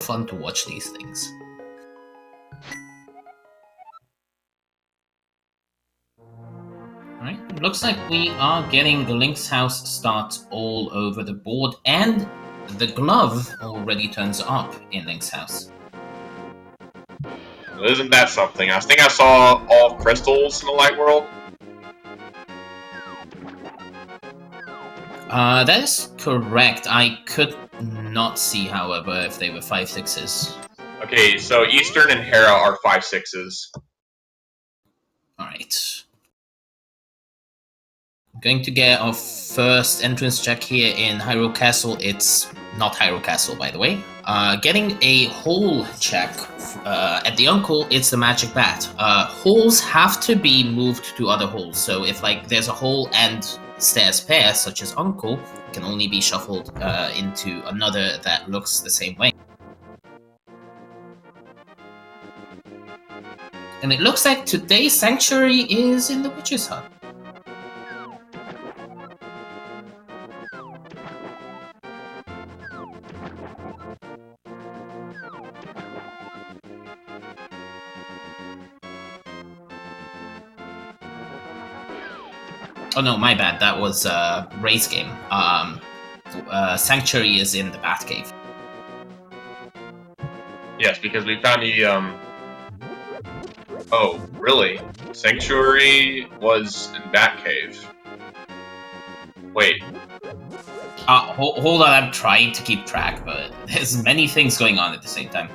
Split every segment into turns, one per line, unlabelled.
fun to watch these things. Alright, looks like we are getting the Link's House starts all over the board, and the glove already turns up in Link's House.
Well, isn't that something? I think I saw all crystals in the light world.
That is correct. I could not see, however, if they were 5/6s.
Okay, so Eastern and Hera are 5/6s.
Alright. Going to get our first entrance check here in Hyrule Castle. It's not Hyrule Castle, by the way. Getting a hole check at the Uncle, it's the magic bat. Holes have to be moved to other holes. So if like there's a hole and stairs pair, such as Uncle, it can only be shuffled into another that looks the same way. And it looks like today's Sanctuary is in the Witch's Hut. Oh no, my bad. That was Ray's game. Sanctuary is in the Batcave.
Yes, because we found the Oh, really? Sanctuary was in Batcave. Wait.
Hold on, I'm trying to keep track, but there's many things going on at the same time.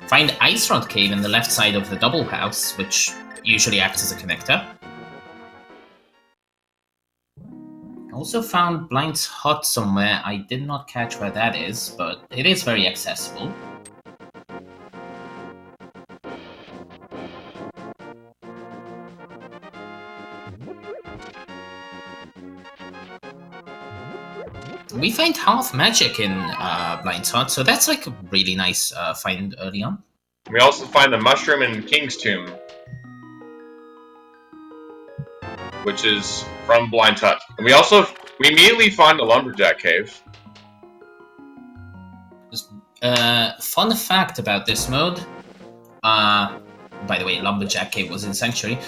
Find Ice Rod Cave in the left side of the double house, which usually acts as a connector. Also found Blind's Hut somewhere. I did not catch where that is, but it is very accessible. We find half magic in Blind's Hut, so that's like a really nice find early on.
We also find the mushroom in King's Tomb, which is from Blind's Hut. And we immediately find the Lumberjack Cave.
Fun fact about this mode, by the way, Lumberjack Cave was in Sanctuary.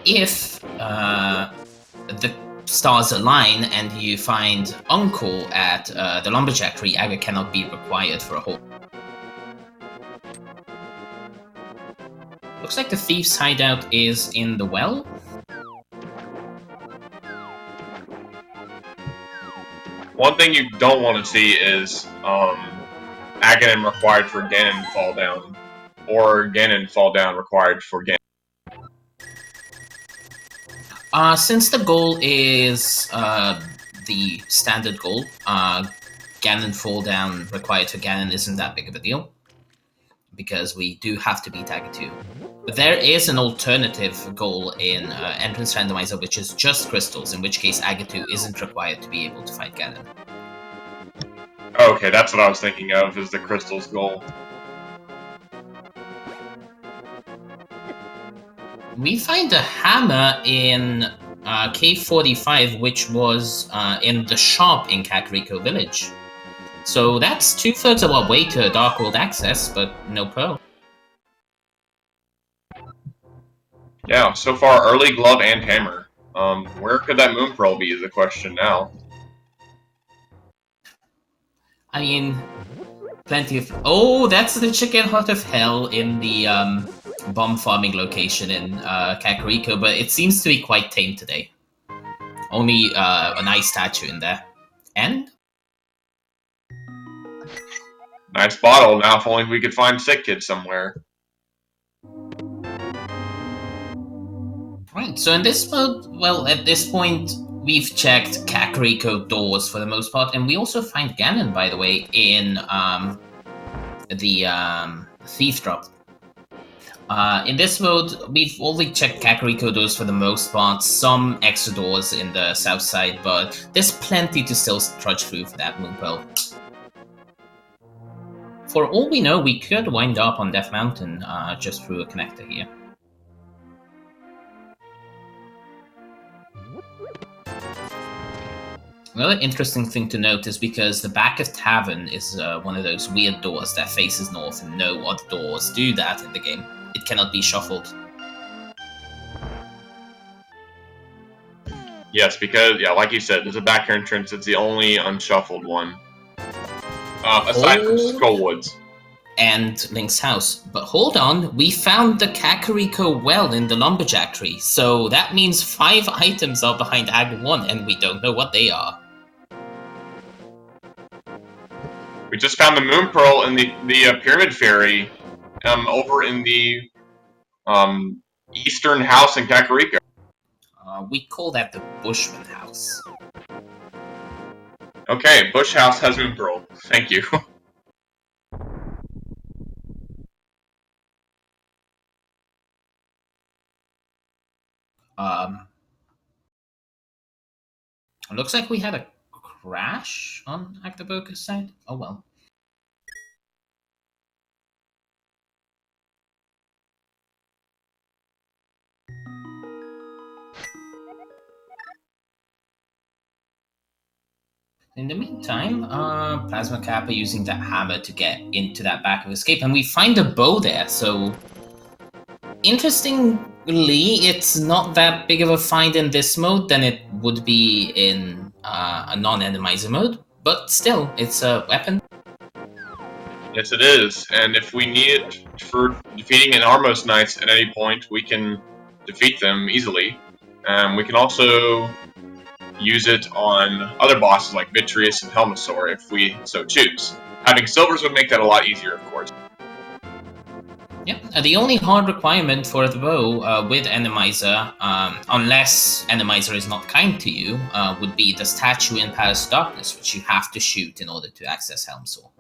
If the stars align and you find Uncle at the Lumberjack tree, Aga cannot be required for a hole. Looks like the Thief's hideout is in the well.
One thing you don't want to see is Aganon required for Ganon fall down, or Ganon fall down required for Ganon.
Since the goal is the standard goal, Ganon fall down required for Ganon isn't that big of a deal, because we do have to beat Agatu. But there is an alternative goal in Entrance Randomizer, which is just crystals, in which case Agatu isn't required to be able to fight Ganon.
Okay, that's what I was thinking of, is the crystals goal.
We find a hammer in Cave 45, which was in the shop in Kakariko Village. So that's 2/3 of our way to Dark World access, but no pearl.
Yeah, so far, early glove and hammer. Where could that moon pearl be is the question now.
I mean, plenty of... Oh, that's the Chicken Heart of Hell in the bomb farming location in Kakariko, but it seems to be quite tame today. Only a nice statue in there. And?
Nice bottle. Now, if only we could find Sick Kid somewhere.
Right, so in this mode, well, at this point, we've checked Kakariko doors for the most part, and we also find Ganon, by the way, in the Thief Drop. In this mode, we've only checked Kakariko doors for the most part, some extra doors in the south side, but there's plenty to still trudge through for that Moon Pearl. For all we know, we could wind up on Death Mountain just through a connector here. Another interesting thing to note is because the back of Tavern is one of those weird doors that faces north, and no other doors do that in the game. It cannot be shuffled.
Yes, because, yeah, like you said, there's a back entrance. It's the only unshuffled one. Aside from Skullwoods.
And Link's house. But hold on, we found the Kakariko well in the Lumberjack tree, so that means 5 items are behind Act 1, and we don't know what they are.
We just found the Moon Pearl and the Pyramid Fairy over in the eastern house in Kakariko.
We call that the Bushman house.
Okay, Bush House has Moon Pearl. Thank you.
Looks like we had a crash on Actaboca's side. Oh well. In the meantime, Plasma Kappa using that hammer to get into that back of escape, and we find a bow there, so... Interestingly, it's not that big of a find in this mode than it would be in a non-Enemizer mode, but still, it's a weapon.
Yes, it is, and if we need it for defeating an Armos Knights at any point, we can defeat them easily. We can also use it on other bosses like Vitreous and Helmasaur if we so choose. Having silvers would make that a lot easier, of course.
Yeah, the only hard requirement for the bow with Enemizer, unless Enemizer is not kind to you, would be the statue in Palace of Darkness, which you have to shoot in order to access Helmasaur.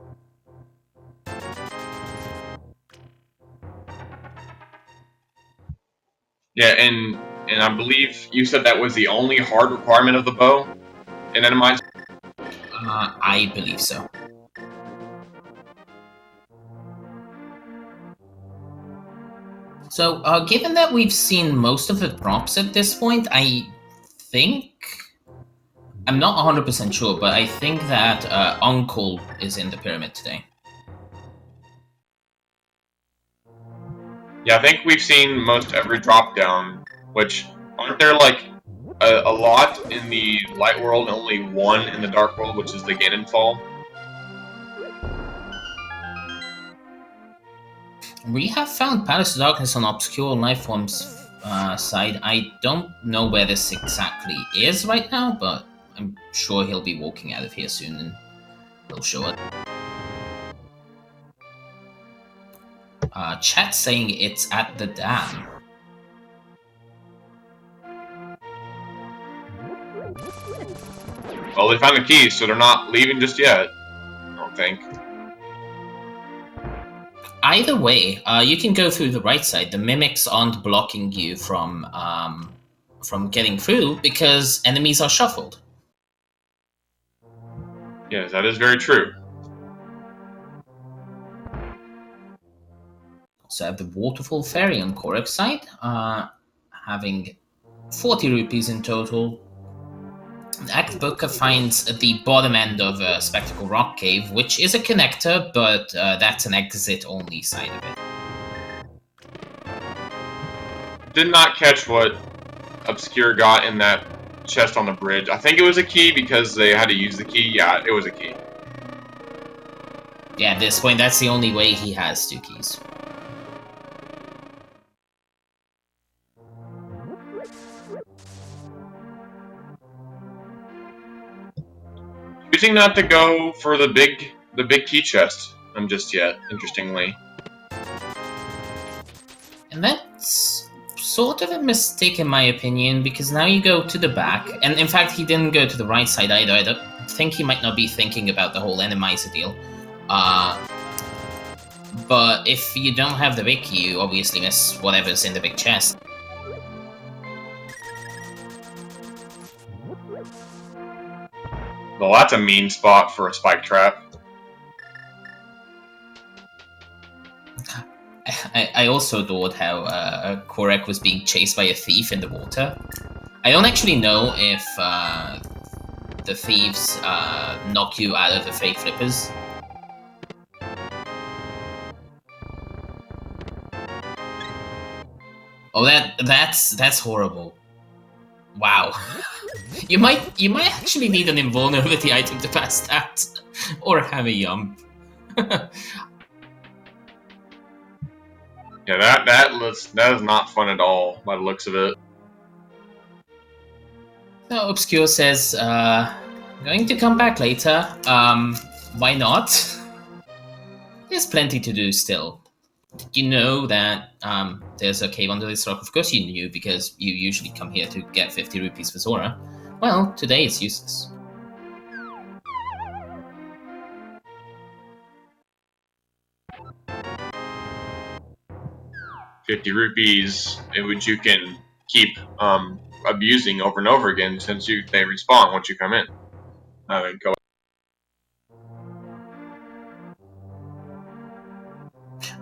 Yeah, and I believe you said that was the only hard requirement of the bow in Enemizer?
I believe so. So, given that we've seen most of the drops at this point, I think... I'm not 100% sure, but I think that Uncle is in the pyramid today.
Yeah, I think we've seen most every drop down, which, aren't there like a lot in the light world and only one in the dark world, which is the Ganon Fall?
We have found Palace of Darkness on Obscure Lifeforms side. I don't know where this exactly is right now, but I'm sure he'll be walking out of here soon and he'll show it. Chat saying it's at the dam.
Well, they found the keys, so they're not leaving just yet, I don't think.
Either way, you can go through the right side. The mimics aren't blocking you from getting through because enemies are shuffled.
Yes, that is very true.
So I have the Waterfall Ferry on Korek's side, having 40 rupees in total. Actboca finds the bottom end of Spectacle Rock Cave, which is a connector, but that's an exit-only side of it.
Did not catch what Obscure got in that chest on the bridge. I think it was a key because they had to use the key. Yeah, it was a key.
Yeah, at this point, that's the only way he has 2 keys.
Choosing not to go for the big key chest just yet, interestingly.
And that's sort of a mistake in my opinion, because now you go to the back, and in fact he didn't go to the right side either. I don't think he might not be thinking about the whole Enemizer deal. But if you don't have the big key, you obviously miss whatever's in the big chest.
Well, that's a mean spot for a spike trap.
I also adored how Korek was being chased by a thief in the water. I don't actually know if the thieves knock you out of the fake flippers. Oh, that's horrible. Wow. You might actually need an invulnerability item to pass that, or have a yump.
Yeah, that is not fun at all by the looks of it.
So Obscure says, going to come back later. Why not? There's plenty to do still. Did you know that there's a cave under this rock? Of course you knew, because you usually come here to get 50 rupees for Zora. Well, today it's useless.
$50, which you can keep abusing over and over again since they respawn once you come in. Go.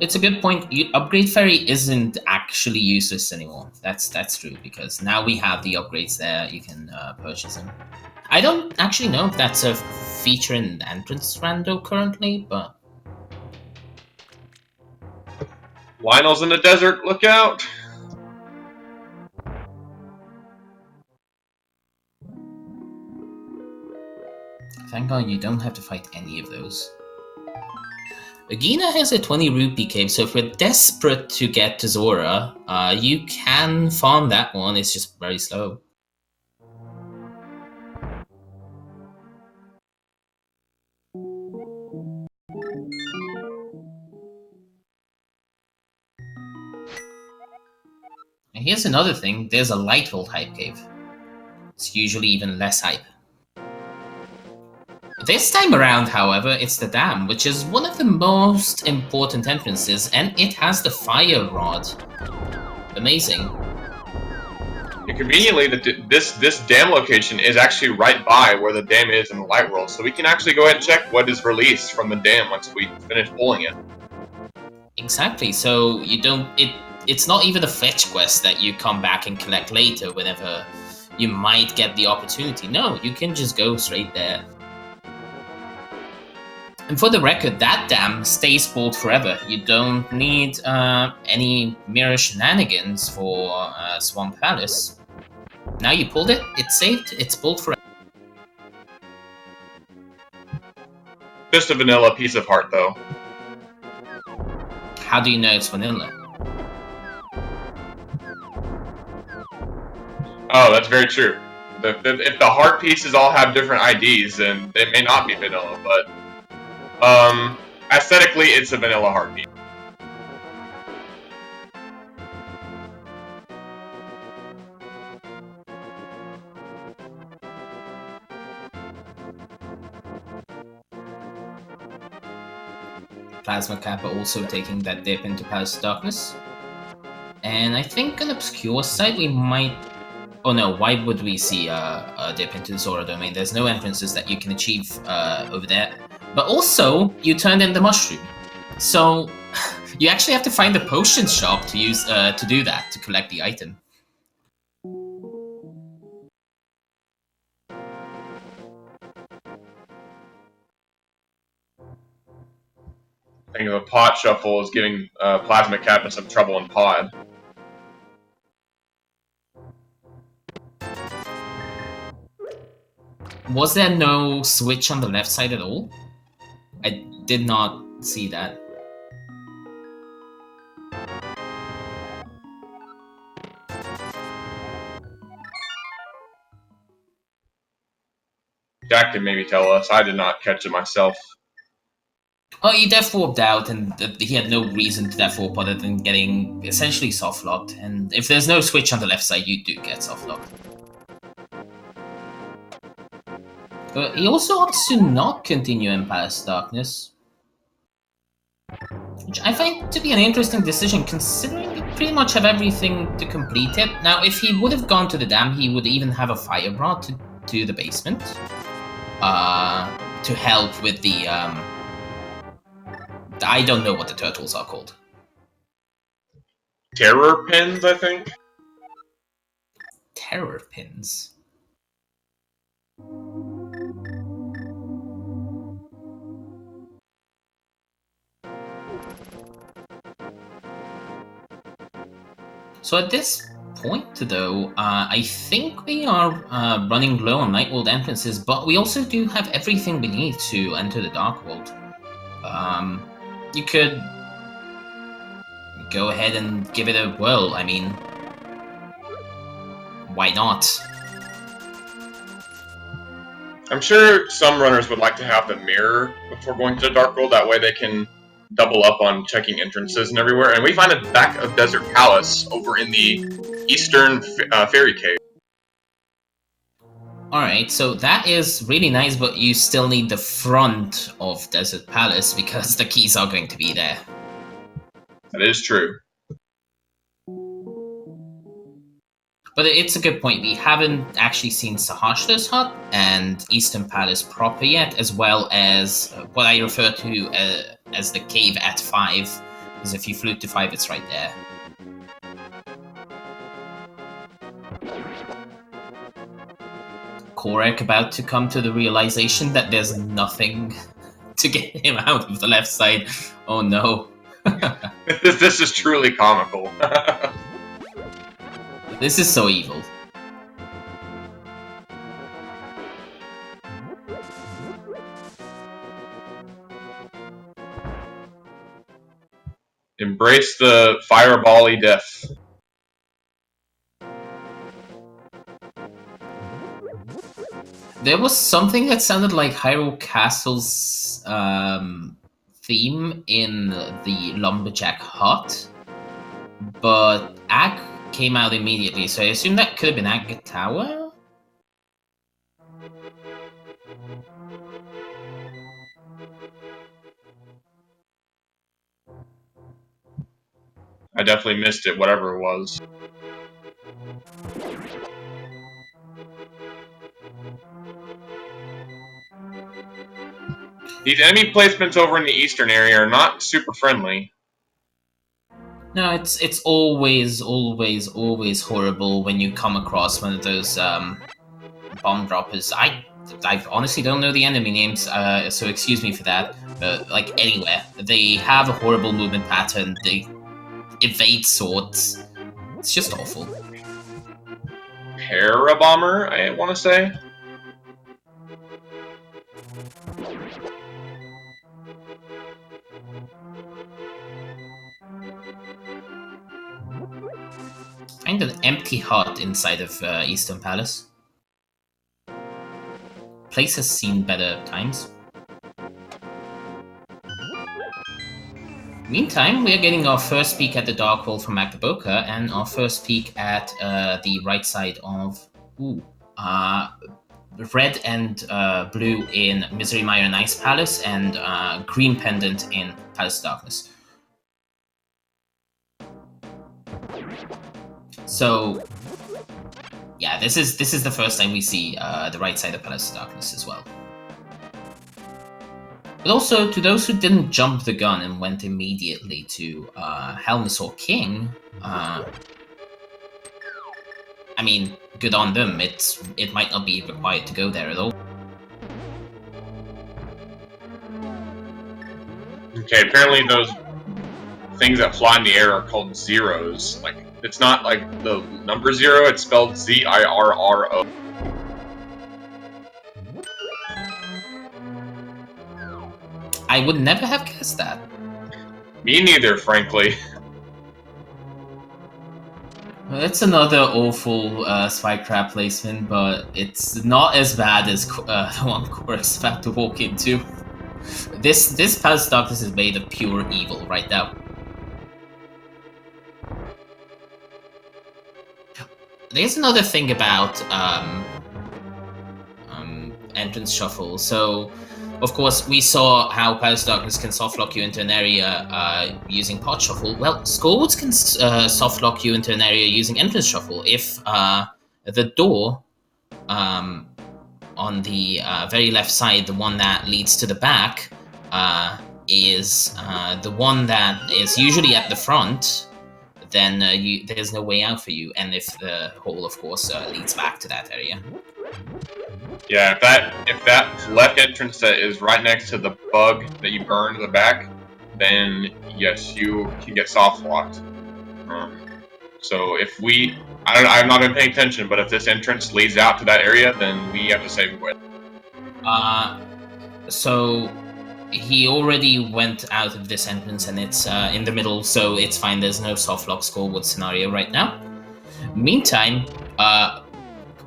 It's a good point. Upgrade Ferry isn't actually useless anymore. That's true, because now we have the upgrades there. You can purchase them. I don't actually know if that's a feature in Entrance Rando currently, but...
Lionel's in the desert, look out!
Thank God you don't have to fight any of those. Agina has a 20 rupee cave, so if you're desperate to get to Zora, you can farm that one. It's just very slow. And here's another thing, there's a Light Vault hype cave. It's usually even less hype. This time around, however, it's the dam, which is one of the most important entrances, and it has the fire rod. Amazing.
And conveniently, this dam location is actually right by where the dam is in the light world, so we can actually go ahead and check what is released from the dam once we finish pulling it.
Exactly, so you don't... It's not even a fetch quest that you come back and collect later whenever you might get the opportunity. No, you can just go straight there. And for the record, that dam stays pulled forever. You don't need any mirror shenanigans for Swamp Palace. Now you pulled it, it's saved, it's pulled forever.
Just a vanilla piece of heart, though.
How do you know it's vanilla?
Oh, that's very true. If the heart pieces all have different IDs, then it may not be vanilla, but aesthetically, it's a vanilla heart piece.
Plasma Kappa also taking that dip into Palace of Darkness. And I think on Obscure side we might... Oh no, why would we see a dip into the Zora domain? There's no entrances that you can achieve over there. But also, you turned in the mushroom. So, you actually have to find the potion shop to use to do that, to collect the item.
I think the pot shuffle is giving Plasma Kappa some trouble in pod.
Was there no switch on the left side at all? I did not see that.
Jack can maybe tell us. I did not catch it myself.
Oh, he death warped out, and he had no reason to death warp other than getting essentially soft locked. And if there's no switch on the left side, you do get soft locked. But he also opts to not continue in Palace of Darkness, which I find to be an interesting decision, considering you pretty much have everything to complete it. Now, if he would have gone to the dam, he would even have a fire rod to do the basement, to help with the I don't know what the turtles are called.
Terror pins, I think?
Terror pins? So at this point, though, I think we are running low on Night World entrances, but we also do have everything we need to enter the Dark World. You could go ahead and give it a whirl. I mean, why not?
I'm sure some runners would like to have the mirror before going to the Dark World. That way they can double up on checking entrances and everywhere. And we find the back of Desert Palace over in the Eastern Fairy Cave.
Alright, so that is really nice, but you still need the front of Desert Palace because the keys are going to be there.
That is true.
But it's a good point. We haven't actually seen Sahashta's hut and Eastern Palace proper yet, as well as what I refer to as the cave at 5. Because if you flute to 5, it's right there. Korek about to come to the realization that there's nothing to get him out of the left side. Oh no.
This is truly comical.
This is so evil.
Embrace the fireball-y death.
There was something that sounded like Hyrule Castle's theme in the Lumberjack hut, but Ag came out immediately, so I assume that could have been Ag Tower?
I definitely missed it, whatever it was. These enemy placements over in the eastern area are not super friendly.
No, it's always horrible when you come across one of those bomb droppers. I honestly don't know the enemy names, so excuse me for that. But like anywhere, they have a horrible movement pattern. They evade swords. It's just awful.
Parabomber, I want to say.
Find an empty hut inside of Eastern Palace. Place has seen better times. Meantime, we are getting our first peek at the Dark World from Magdaboka, and our first peek at the right side of red and blue in Misery Mire and Ice Palace, and green pendant in Palace of Darkness. So, yeah, this is the first time we see the right side of Palace of Darkness as well. But also, to those who didn't jump the gun and went immediately to Helmasaur King, I mean, good on them. It might not be required to go there at all.
Okay, apparently those things that fly in the air are called zeros. Like, it's not like the number 0, it's spelled Z-I-R-R-O.
I would never have guessed that.
Me neither, frankly.
It's another awful spike trap placement, but it's not as bad as the one Korek's about to walk into. This Palace of Darkness is made of pure evil right now. There's another thing about entrance shuffle. So, of course, we saw how Palace of Darkness can softlock you into an area using pot shuffle. Well, Skullwoods can softlock you into an area using entrance shuffle if the door on the very left side, the one that leads to the back, is the one that is usually at the front. Then there's no way out for you, and if the hole, of course, leads back to that area.
Yeah, if that left entrance that is right next to the bug that you burned in the back, then yes, you can get soft locked. So if I'm not been paying attention, but if this entrance leads out to that area, then we have to save it with.
So he already went out of this entrance and it's in the middle, so it's fine. There's no softlock Skullwood scenario right now. Meantime,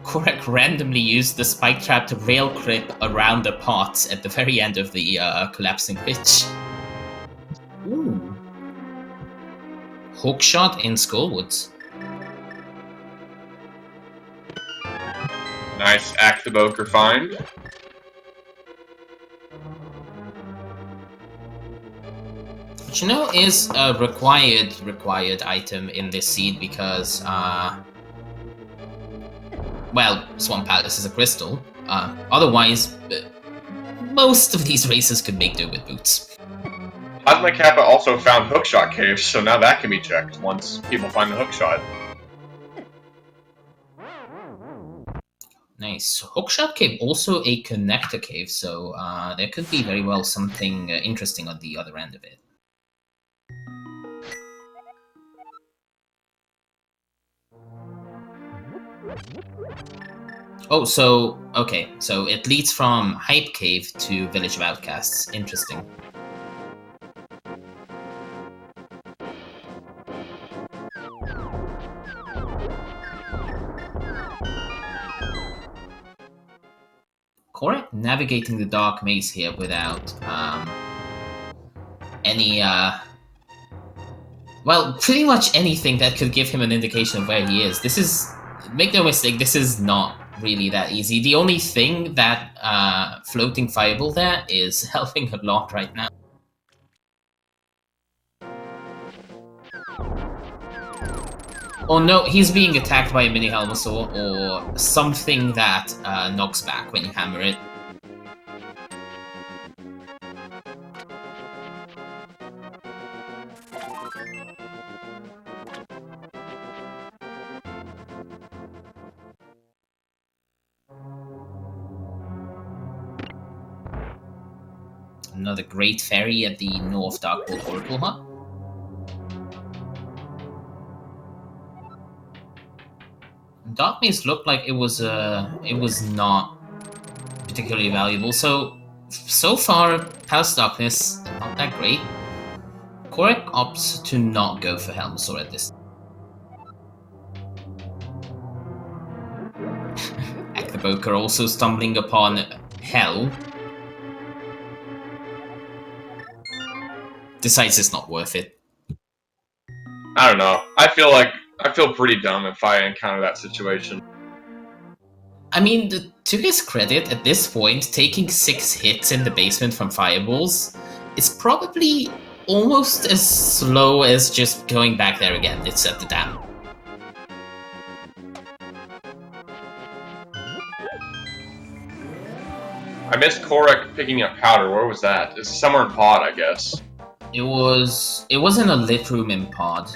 Korek randomly used the spike trap to rail grip around the pots at the very end of the collapsing pitch. Ooh. Hookshot in Skullwoods.
Nice Actiboker find.
Which, you know, is a required item in this seed because, well, Swamp Palace is a crystal. Otherwise, most of these races could make do with boots.
Plasma Kappa also found hookshot caves, so now that can be checked once people find the hookshot.
Nice. Hookshot cave, also a connector cave, so there could be very well something interesting on the other end of it. Oh, so, okay, so it leads from Hype Cave to Village of Outcasts. Interesting. Korek navigating the dark maze here without any, well, pretty much anything that could give him an indication of where he is. This is, make no mistake, this is not really that easy. The only thing that floating fireball there is helping a lot right now. Oh no, he's being attacked by a mini Helmosaur or something that knocks back when you hammer it. Another great fairy at the North Darkwood Oracle Hut. Dark Maze looked like it was not particularly valuable. So far, Palace Darkness not that great. Korek opts to not go for Helmosaur at this. Actiboker also stumbling upon Hell. Decides it's not worth it.
I don't know. I feel pretty dumb if I encounter that situation.
I mean, to his credit, at this point, taking 6 hits in the basement from fireballs is probably almost as slow as just going back there again. It's at the dam.
I missed Korek picking up powder. Where was that? It's somewhere in Pod, I guess.
It was in a lit room in Pod.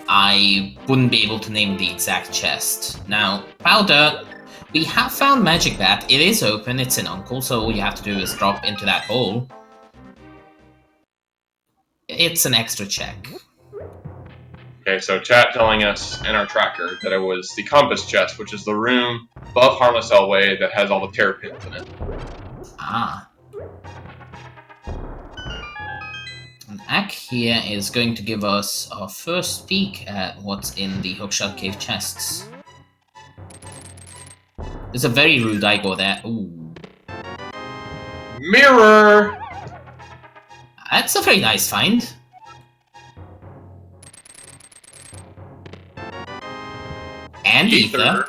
I wouldn't be able to name the exact chest. Now, powder, we have found Magic Bat. It is open, it's an Uncle, so all you have to do is drop into that hole. It's an extra check.
Okay, so chat telling us in our tracker that it was the Compass chest, which is the room above Harmless Elway that has all the terrapins in it.
Ah. And Ak here is going to give us our first peek at what's in the Hookshot Cave chests. There's a very rude Igor there. Ooh.
Mirror!
That's a very nice find. And Ether.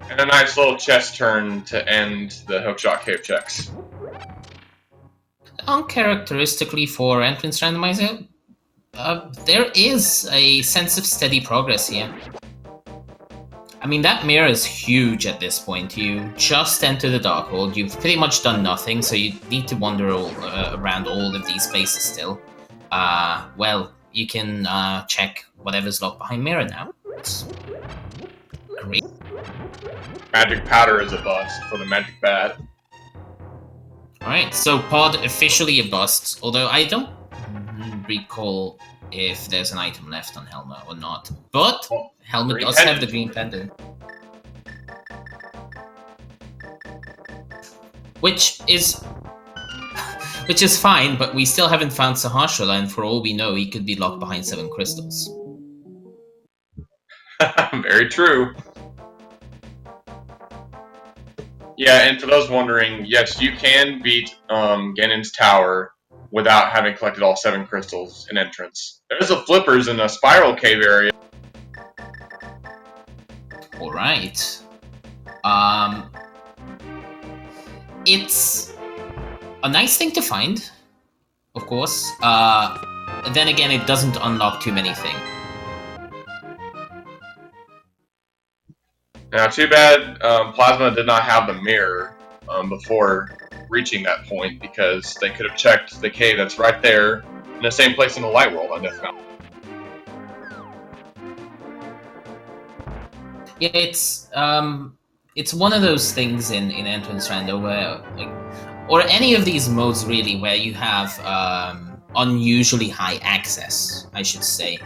And a nice little chest turn to end the Hookshot Cave checks.
Uncharacteristically for Entrance Randomizer, there is a sense of steady progress here. I mean, that mirror is huge at this point. You just entered the Darkhold, you've pretty much done nothing, so you need to wander around all of these spaces still. Well, you can check whatever's locked behind mirror now. It's great.
Magic Powder is a bust for the Magic Bat.
Alright, so pod officially a bust, although I don't recall if there's an item left on Helmet or not. But
Well,
Helmet
green
does have
pendant.
the green pendant. Which is fine, but we still haven't found Sahasrara, and for all we know, he could be locked behind 7 crystals.
Very true. Yeah, and for those wondering, yes, you can beat Ganon's tower without having collected all 7 crystals in entrance. There's a flippers in a spiral cave area.
Alright. It's a nice thing to find, of course. Then again, it doesn't unlock too many things.
Now, too bad Plasma did not have the mirror before reaching that point, because they could have checked the cave that's right there in the same place in the light world on Death Mountain.
Yeah, it's one of those things in Entrance Rando where, like, or any of these modes really, where you have unusually high access, I should say,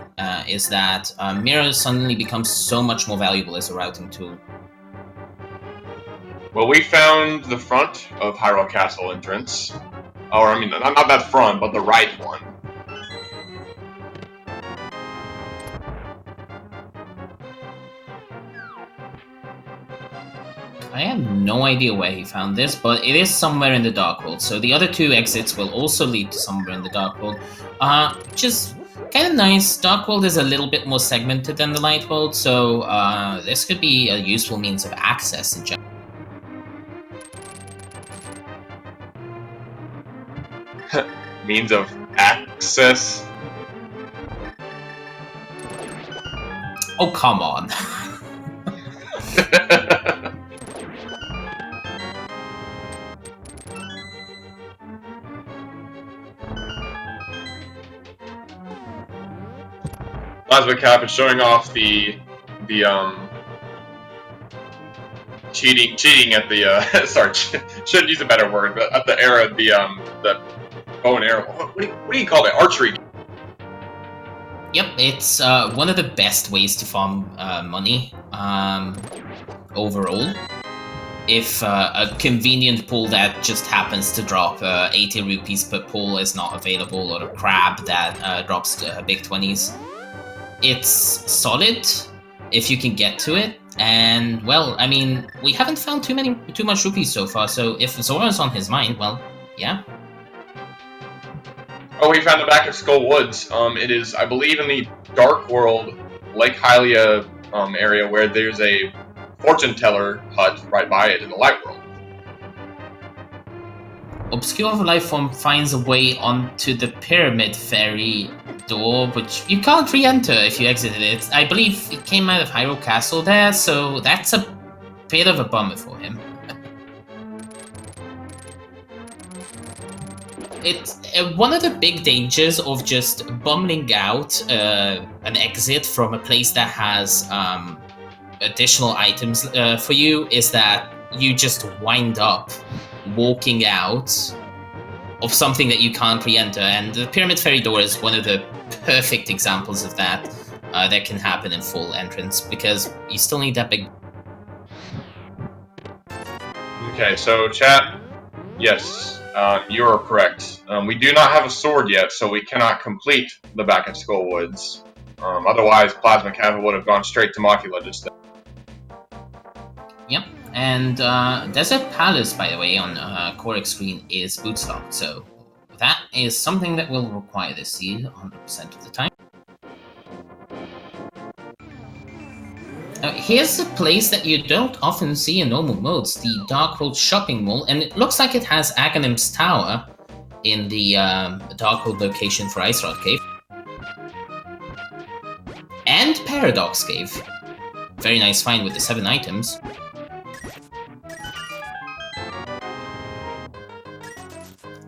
is that mirror suddenly becomes so much more valuable as a routing tool.
Well, we found the front of Hyrule Castle entrance. Or, I mean, not that front, but the right one.
I have no idea where he found this, but it is somewhere in the Dark World, so the other 2 exits will also lead to somewhere in the Dark World, which is kind of nice. Dark World is a little bit more segmented than the Light World, so this could be a useful means of access in general.
Means of access?
Oh, come on.
Plasma Cap is showing off the cheating at the sorry, shouldn't use a better word, but at the era of the bow and arrow. What do you call it? Archery.
Yep, it's one of the best ways to farm money overall. If a convenient pool that just happens to drop 80 rupees per pool is not available, or a crab that drops big 20s, it's solid if you can get to it. And, well, I mean, we haven't found too much rupees so far, so if Zora's on his mind, well, yeah.
Oh, we found the back of Skull Woods. It is, I believe, in the Dark World, Lake Hylia area, where there's a fortune teller hut right by it in the Light World.
Obscure Lifeform finds a way onto the Pyramid Fairy door, which you can't re-enter if you exited it. I believe it came out of Hyrule Castle there, so that's a bit of a bummer for him. It's one of the big dangers of just bumming out an exit from a place that has additional items for you is that you just wind up walking out of something that you can't re-enter, and the Pyramid Fairy door is one of the perfect examples of that. That can happen in full entrance, because you still need that big...
Okay, so chat, yes, you are correct. We do not have a sword yet, so we cannot complete the back of Skull Woods. Otherwise, Plasma Cav would have gone straight to Macula just then.
Yep, and Desert Palace, by the way, on Korek screen is bootstocked, so that is something that will require this seed 100% of the time. Here's a place that you don't often see in normal modes, the Dark World Shopping Mall, and it looks like it has Aghanim's Tower in the Dark World location for Ice Rod Cave. And Paradox Cave. Very nice find with the 7 items.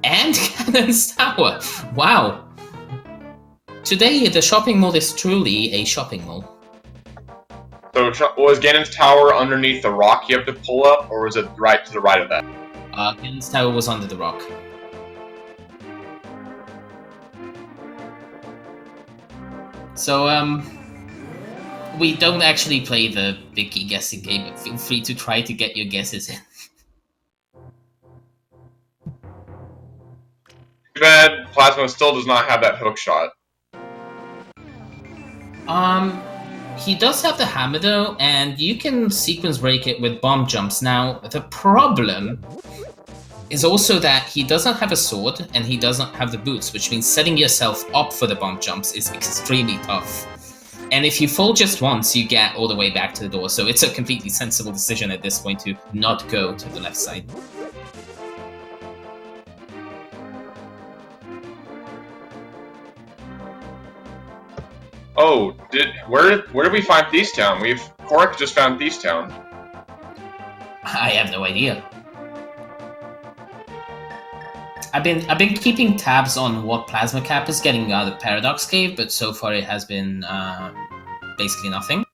And Ganon's Tower! Wow! Today, the shopping mall is truly a shopping mall.
So was Ganon's Tower underneath the rock you have to pull up, or was it right to the right of that?
Ganon's tower was under the rock. So, we don't actually play the Vicky guessing game, but feel free to try to get your guesses in.
Too bad Plasma still does not have that hook shot.
He does have the hammer though, and you can sequence break it with bomb jumps. Now, the problem is also that he doesn't have a sword and he doesn't have the boots, which means setting yourself up for the bomb jumps is extremely tough. And if you fall just once, you get all the way back to the door, so it's a completely sensible decision at this point to not go to the left side.
Oh, where did we find Thieves Town? Korak just found Thieves Town.
I have no idea. I've been keeping tabs on what Plasma Cap is getting out of Paradox Cave, but so far it has been basically nothing.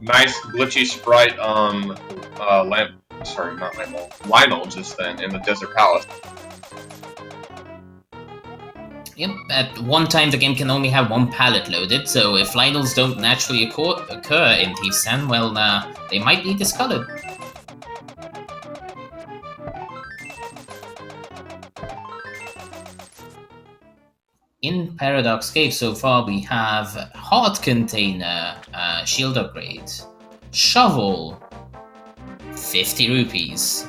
Nice glitchy sprite Lionel just then in the Desert Palace.
Yep, at one time the game can only have one pallet loaded, so if Lionels don't naturally occur in Thieves Town, well, they might be discolored. In Paradox Cave so far we have Heart Container, Shield Upgrade, Shovel, 50 rupees.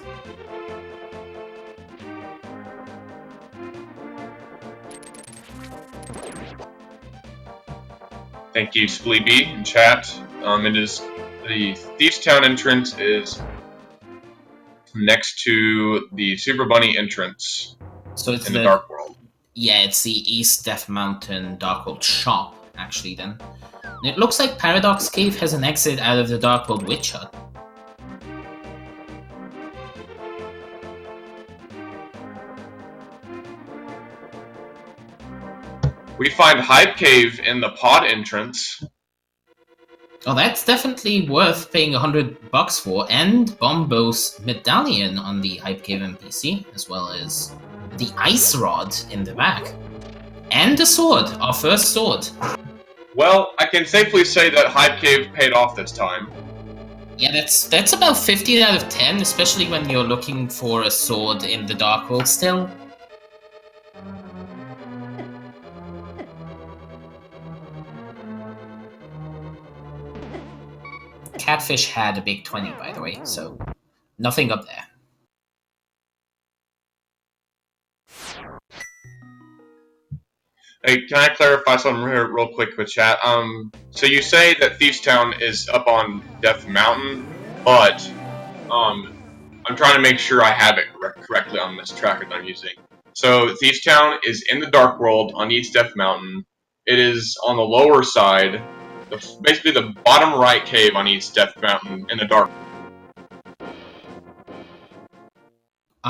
Thank you, Spleeby, in chat. It is the Thieves Town entrance is next to the Super Bunny entrance.
So it's
in the Dark World.
Yeah, it's the East Death Mountain Dark World shop, actually, then. It looks like Paradox Cave has an exit out of the Dark World Witch Hut.
We find Hype Cave in the pod entrance.
Oh, that's definitely worth paying $100 for, and Bombo's medallion on the Hype Cave NPC, as well as the ice rod in the back. And the sword, our first sword.
Well, I can safely say that Hype Cave paid off this time.
Yeah, that's about 15 out of 10, especially when you're looking for a sword in the Dark World still. Catfish had a big 20, by the way, so nothing up there.
Hey, can I clarify something here real quick with chat? So you say that Thieves Town is up on Death Mountain, but I'm trying to make sure I have it correctly on this tracker that I'm using. So Thieves Town is in the Dark World on East Death Mountain. It is on the lower side, basically the bottom right cave on East Death Mountain in the Dark.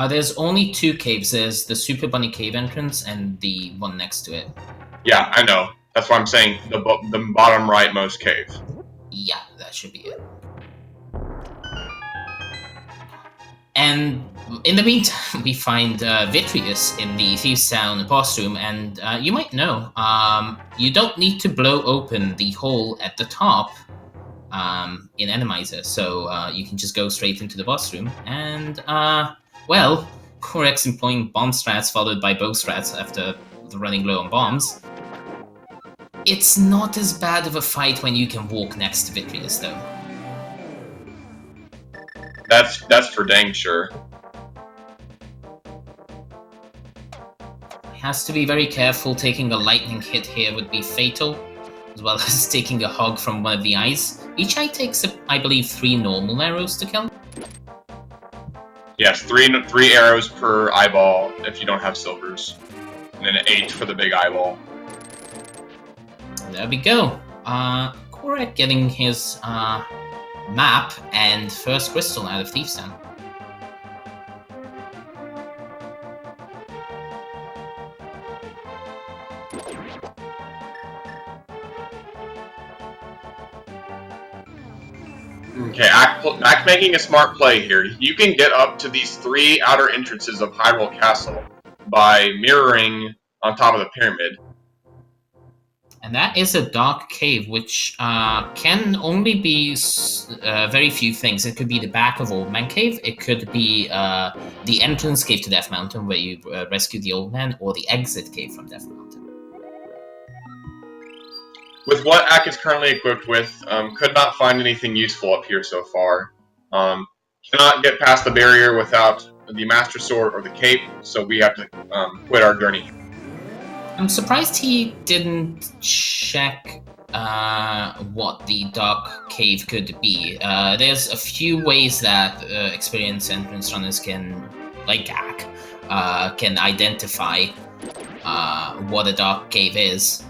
There's only two caves. There's the Super Bunny Cave entrance and the one next to it.
Yeah, I know. That's why I'm saying the bottom rightmost cave.
Yeah, that should be it. And in the meantime, we find Vitreous in the Thieves Town boss room, and you might know, you don't need to blow open the hole at the top in Enemizer, so you can just go straight into the boss room, and, well, Korek's employing bomb strats followed by bow strats after running low on bombs. It's not as bad of a fight when you can walk next to Vitreous, though.
That's for dang sure.
Has to be very careful. Taking a lightning hit here would be fatal, as well as taking a hog from one of the eyes. Each eye takes, I believe, 3 normal arrows to kill.
Yes, three arrows per eyeball if you don't have silvers, and then 8 for the big eyeball.
There we go. Korek getting his map and first crystal out of Thieves Town.
Okay, Act making a smart play here. You can get up to these 3 outer entrances of Hyrule Castle by mirroring on top of the pyramid.
And that is a dark cave, which can only be very few things. It could be the back of Old Man Cave. It could be the entrance cave to Death Mountain, where you rescue the Old Man, or the exit cave from Death Mountain.
With what Ack is currently equipped with, could not find anything useful up here so far. Cannot get past the barrier without the Master Sword or the Cape, so we have to quit our journey.
I'm surprised he didn't check what the dark cave could be. There's a few ways that experienced entrance runners can, like Gak, can identify what a dark cave is.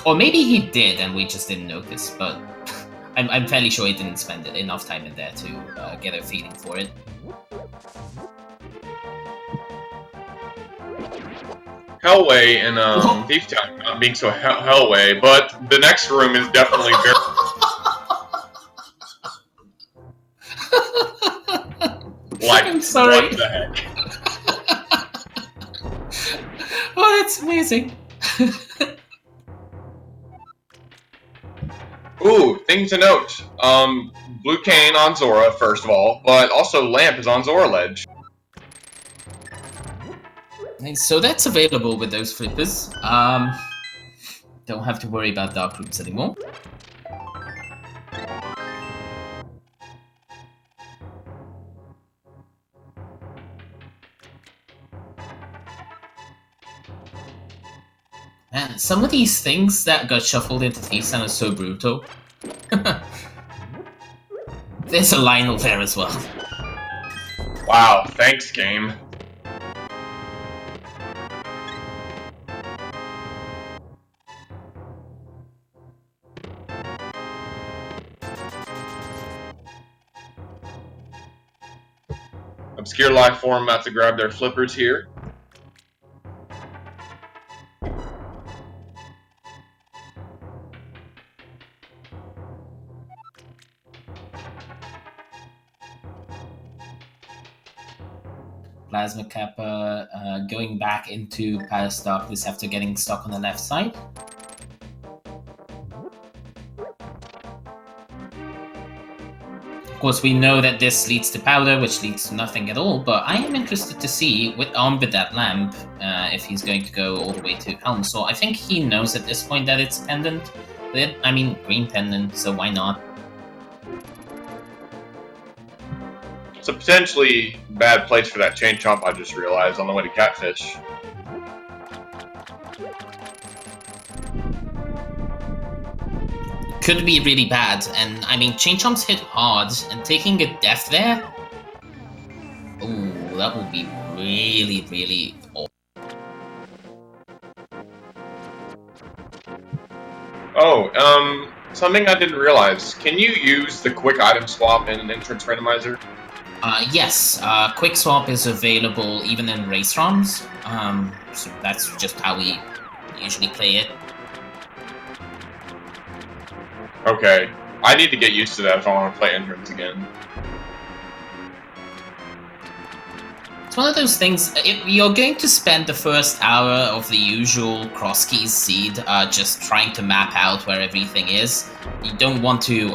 Or maybe he did and we just didn't notice, but I'm fairly sure he didn't spend enough time in there to get a feeling for it.
Hellway and Thief Town not being so Hellway, but the next room is definitely very. Like,
I'm sorry.
What the heck?
Oh, that's amazing.
Ooh, thing to note. Blue Cane on Zora, first of all, but also Lamp is on Zora Ledge.
So that's available with those flippers. Don't have to worry about dark rooms anymore. Man, some of these things that got shuffled into Thief Town are so brutal. There's a Lionel there as well.
Wow, thanks, game. Obscure life form about to grab their flippers here.
Plasma Kappa going back into Palace Darkness after getting stuck on the left side. Of course, we know that this leads to powder, which leads to nothing at all, but I am interested to see, armed with that lamp, if he's going to go all the way to Helm. So I think he knows at this point that it's pendant. I mean, green pendant, so why not?
It's a potentially bad place for that chain chomp, I just realized, on the way to Catfish.
Could be really bad, and I mean, chain chomps hit hard, and taking a death there? Ooh, that would be really, really awful.
Oh, something I didn't realize. Can you use the quick item swap in an entrance randomizer?
Yes, quick swap is available even in race ROMs, so that's just how we usually play it.
Okay, I need to get used to that if I want to play entrance again.
It's one of those things, if you're going to spend the first hour of the usual Cross Keys seed just trying to map out where everything is, you don't want to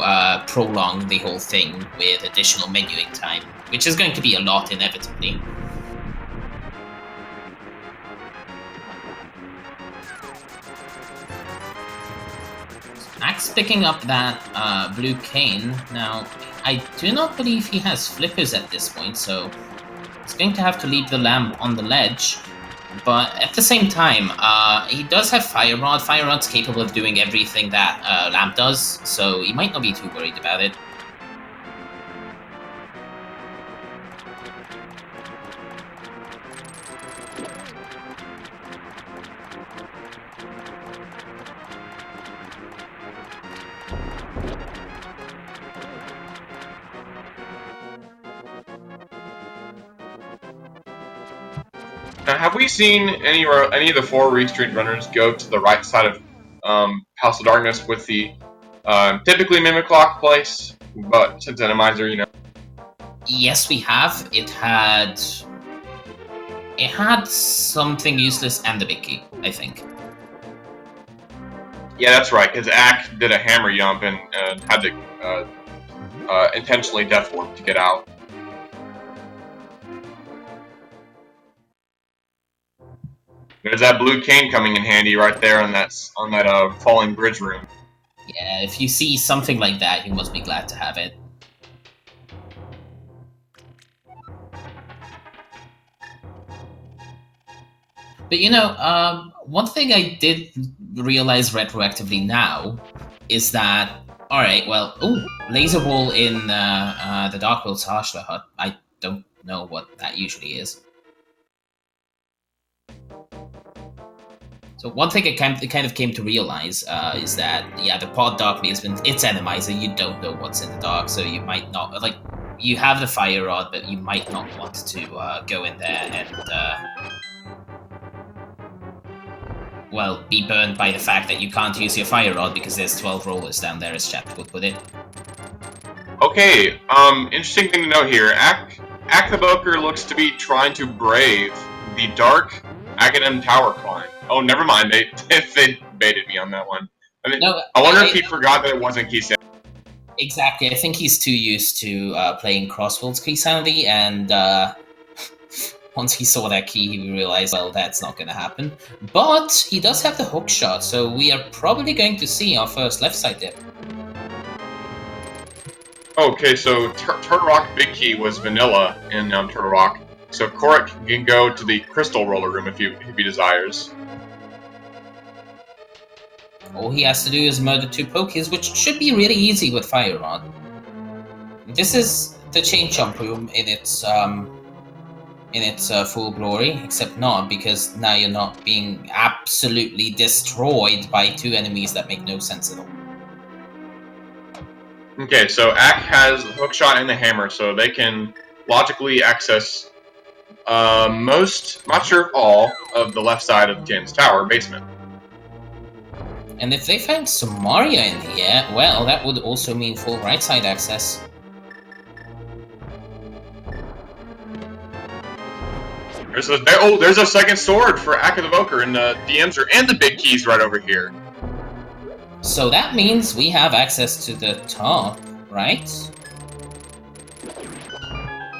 prolong the whole thing with additional menuing time, which is going to be a lot inevitably. Max picking up that blue cane. Now, I do not believe he has flippers at this point, so he's going to have to leave the lamp on the ledge. But at the same time, he does have Fire Rod. Fire Rod's capable of doing everything that lamp does, so he might not be too worried about it.
Now, have we seen any of the 4 Restraint runners go to the right side of House of Darkness with the typically Mimic Clock place, but since Enemizer, you know.
Yes, we have. It had something useless and the big key, I think.
Yeah, that's right, because Ack did a hammer jump and had to intentionally death warp to get out. There's that blue cane coming in handy right there on that falling bridge room.
Yeah, if you see something like that, you must be glad to have it. But you know, one thing I did realize retroactively now is that, alright, well, ooh, laser wall in the Dark World's Harshler Hut. I don't know what that usually is. So one thing I kind of came to realize is that, yeah, the pod dark basement, it's Enemizer, you don't know what's in the dark, so you might not, like, you have the fire rod, but you might not want to go in there and well, be burned by the fact that you can't use your fire rod because there's 12 rollers down there, as chat would put it.
Okay, interesting thing to note here. Ack the Boker looks to be trying to brave the dark Aghanim Tower climb. Oh, never mind, they baited me on that one. I mean, no, I wonder if he forgot that it wasn't key sound.
Exactly, I think he's too used to playing Crossworld's key soundy, and once he saw that key, he realized, well, that's not going to happen. But he does have the hook shot, so we are probably going to see our first left side dip.
Okay, so Turtle Rock Big Key was vanilla in Turtle Rock, so Korik can go to the Crystal Roller Room if he desires.
All he has to do is murder 2 pokies, which should be really easy with Fire Rod. This is the Chain Chomp Room in its full glory, except not, because now you're not being absolutely destroyed by 2 enemies that make no sense at all.
Okay, so Ack has the hookshot and the hammer, so they can logically access most, not sure if all, of the left side of Jan's tower basement.
And if they find Samaria in here, well, that would also mean full right side access.
There's a second sword for Ack of the Evoker, and the DMs are and the big keys right over here.
So that means we have access to the top, right?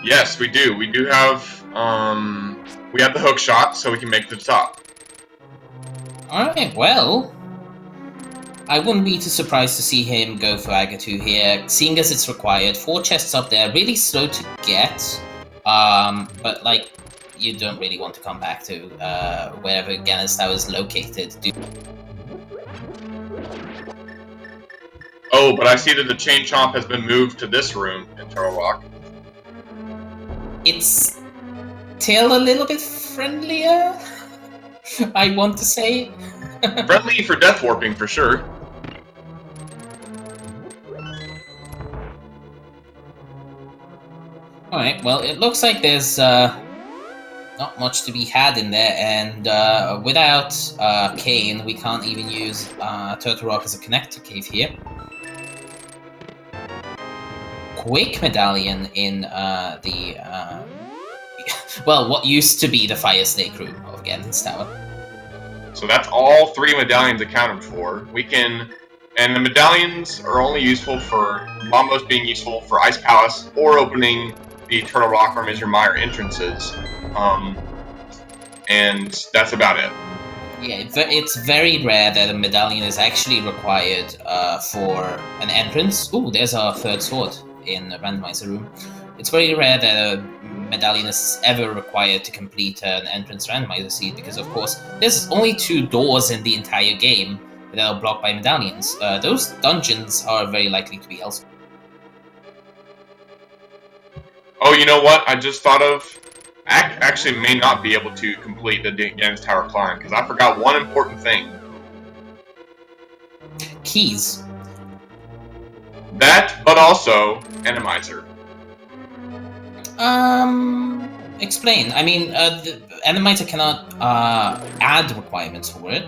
Yes, we do. We do have we have the hook shot, so we can make the top.
Alright, well, I wouldn't be too surprised to see him go for Agatu here, seeing as it's required. 4 chests up there, really slow to get, but like, you don't really want to come back to wherever Ganon's tower is located.
Oh, but I see that the Chain Chomp has been moved to this room in Turtle Rock.
It's still a little bit friendlier, I want to say.
Friendly for death warping, for sure.
Alright, well, it looks like there's not much to be had in there, and without Kane, we can't even use Turtle Rock as a connector cave here. Quick medallion in well, what used to be the Fire Snake room of Ganon's tower.
So that's all 3 medallions accounted for. We can, and the medallions are only useful for Bombos being useful for Ice Palace or opening the Turtle Rock or Mr. Mire entrances. And that's about it.
Yeah, it's very rare that a medallion is actually required for an entrance. Ooh, there's our 3rd sword in the randomizer room. It's very rare that a medallion is ever required to complete an entrance randomizer seed, because of course there's only 2 doors in the entire game that are blocked by medallions. Those dungeons are very likely to be elsewhere.
Oh, you know what? I just thought of. Ack actually may not be able to complete the Ganon's Tower climb, because I forgot one important thing.
Keys.
That, but also Enemizer.
Explain. I mean, the Enemizer cannot add requirements for it.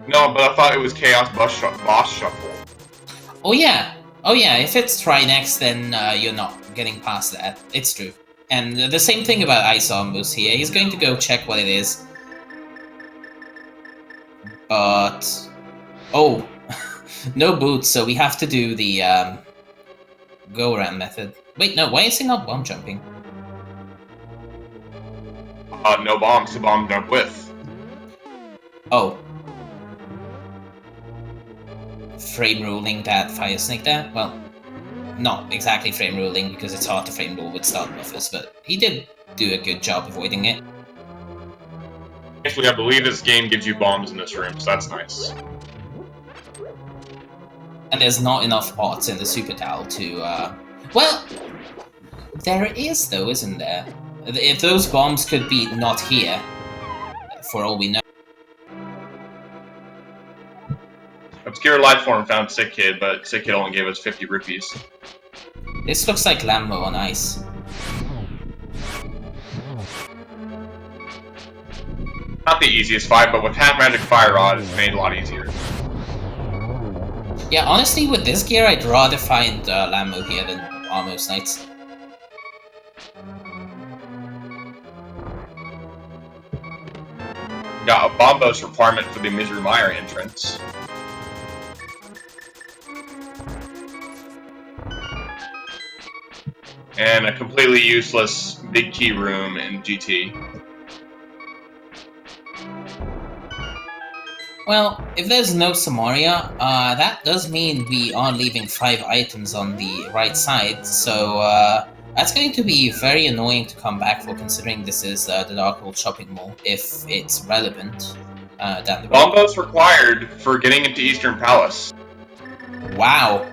No, but I thought it was Chaos Boss Shuffle.
Oh yeah, if it's try next, then you're not getting past that. It's true. And the same thing about Ice Armbus here. He's going to go check what it is. But... oh, no boots, so we have to do the go-around method. Wait, no, why is he not bomb jumping?
No bombs to bomb jump with.
Oh. Frame ruling that Fire Snake there? Well, not exactly frame ruling because it's hard to frame rule with start buffers, but he did do a good job avoiding it.
Actually, I believe this game gives you bombs in this room, so that's nice.
And there's not enough bots in the Super Towel to, well, there is though, isn't there? If those bombs could be not here, for all we know.
Obscure Lifeform found Sick Kid, but Sick Kid only gave us 50 rupees.
This looks like Lambo on ice.
Not the easiest fight, but with Half Magic Fire Rod, it's made a lot easier.
Yeah, honestly, with this gear, I'd rather find Lambo here than Armos Knights.
Got a Bombos requirement for the Misery Mire entrance. And a completely useless big key room in GT.
Well, if there's no Samoria, that does mean we are leaving 5 items on the right side, so that's going to be very annoying to come back for, considering this is the Darkhold shopping mall, if it's relevant down the road.
Bombos required for getting into Eastern Palace.
Wow.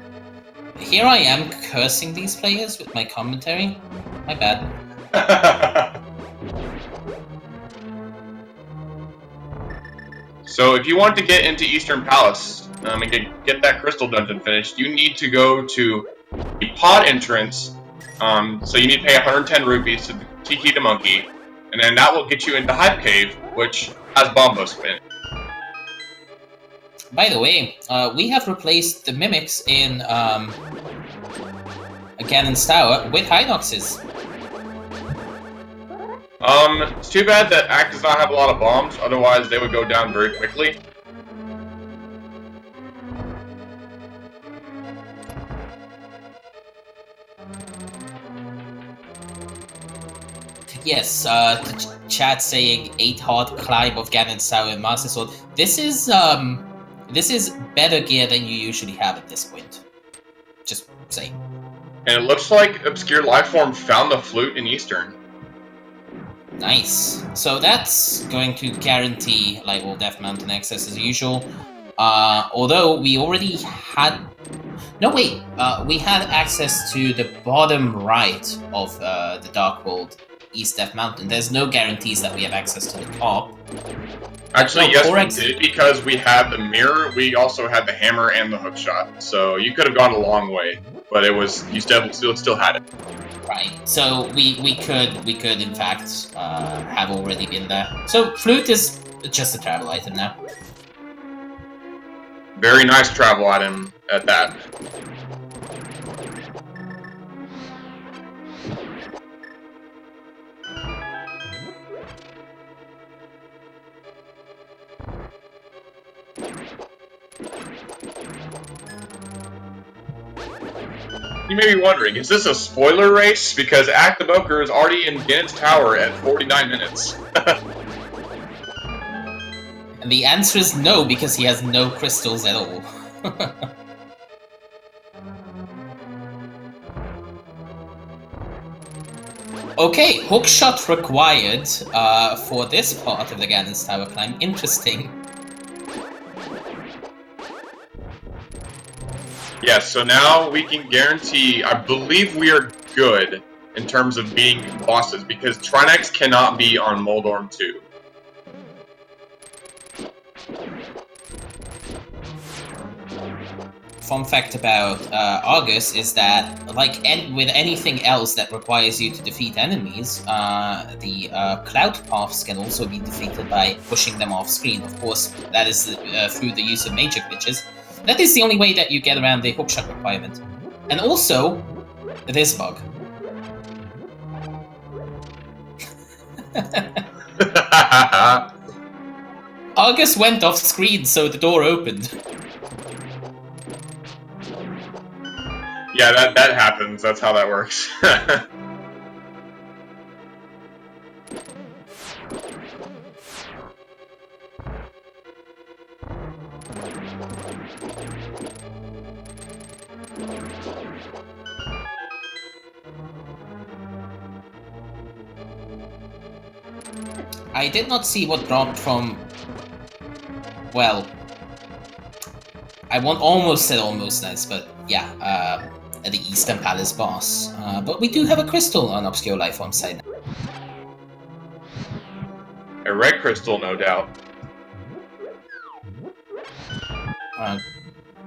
Here I am cursing these players with my commentary. My bad.
So if you want to get into Eastern Palace and get that crystal dungeon finished, you need to go to the pod entrance. So you need to pay 110 rupees to Tiki the Monkey, and then that will get you into Hype Cave, which has Bombo Spin.
By the way, we have replaced the mimics in Ganon's Tower with Hinoxes.
It's too bad that Act does not have a lot of bombs, otherwise they would go down very quickly.
Yes, the chat saying 8 hard climb of Ganon's Tower and Master Sword. This is better gear than you usually have at this point. Just saying.
And it looks like Obscure Lifeform found the flute in Eastern.
Nice. So that's going to guarantee Lightwall Death Mountain access as usual. Although we already had... No, wait. We had access to the bottom right of the Darkhold East Death Mountain. There's no guarantees that we have access to the top.
Actually, yes, we did, because we had the mirror, we also had the hammer and the hookshot. So you could have gone a long way, but it was you still had it.
Right. So we could in fact have already been there. So flute is just a travel item now.
Very nice travel item at that. You may be wondering, is this a spoiler race? Because Act the Boker is already in Ganon's Tower at 49 minutes.
And the answer is no, because he has no crystals at all. Okay, hookshot required for this part of the Ganon's Tower climb. Interesting.
Yes, so now we can guarantee, I believe we are good in terms of being bosses, because Trinex cannot be on Moldorm 2.
fun fact about Argus is that, like with anything else that requires you to defeat enemies, the cloud paths can also be defeated by pushing them off screen. Of course, that is through the use of major glitches. That is the only way that you get around the hookshot requirement. And also, this bug. Argus went off screen, so the door opened.
Yeah, that happens. That's how that works.
I did not see what dropped from... Well... I almost said almost nice, but yeah, the Eastern Palace boss. But we do have a crystal on Obscure Lifeform side now.
A red crystal, no doubt.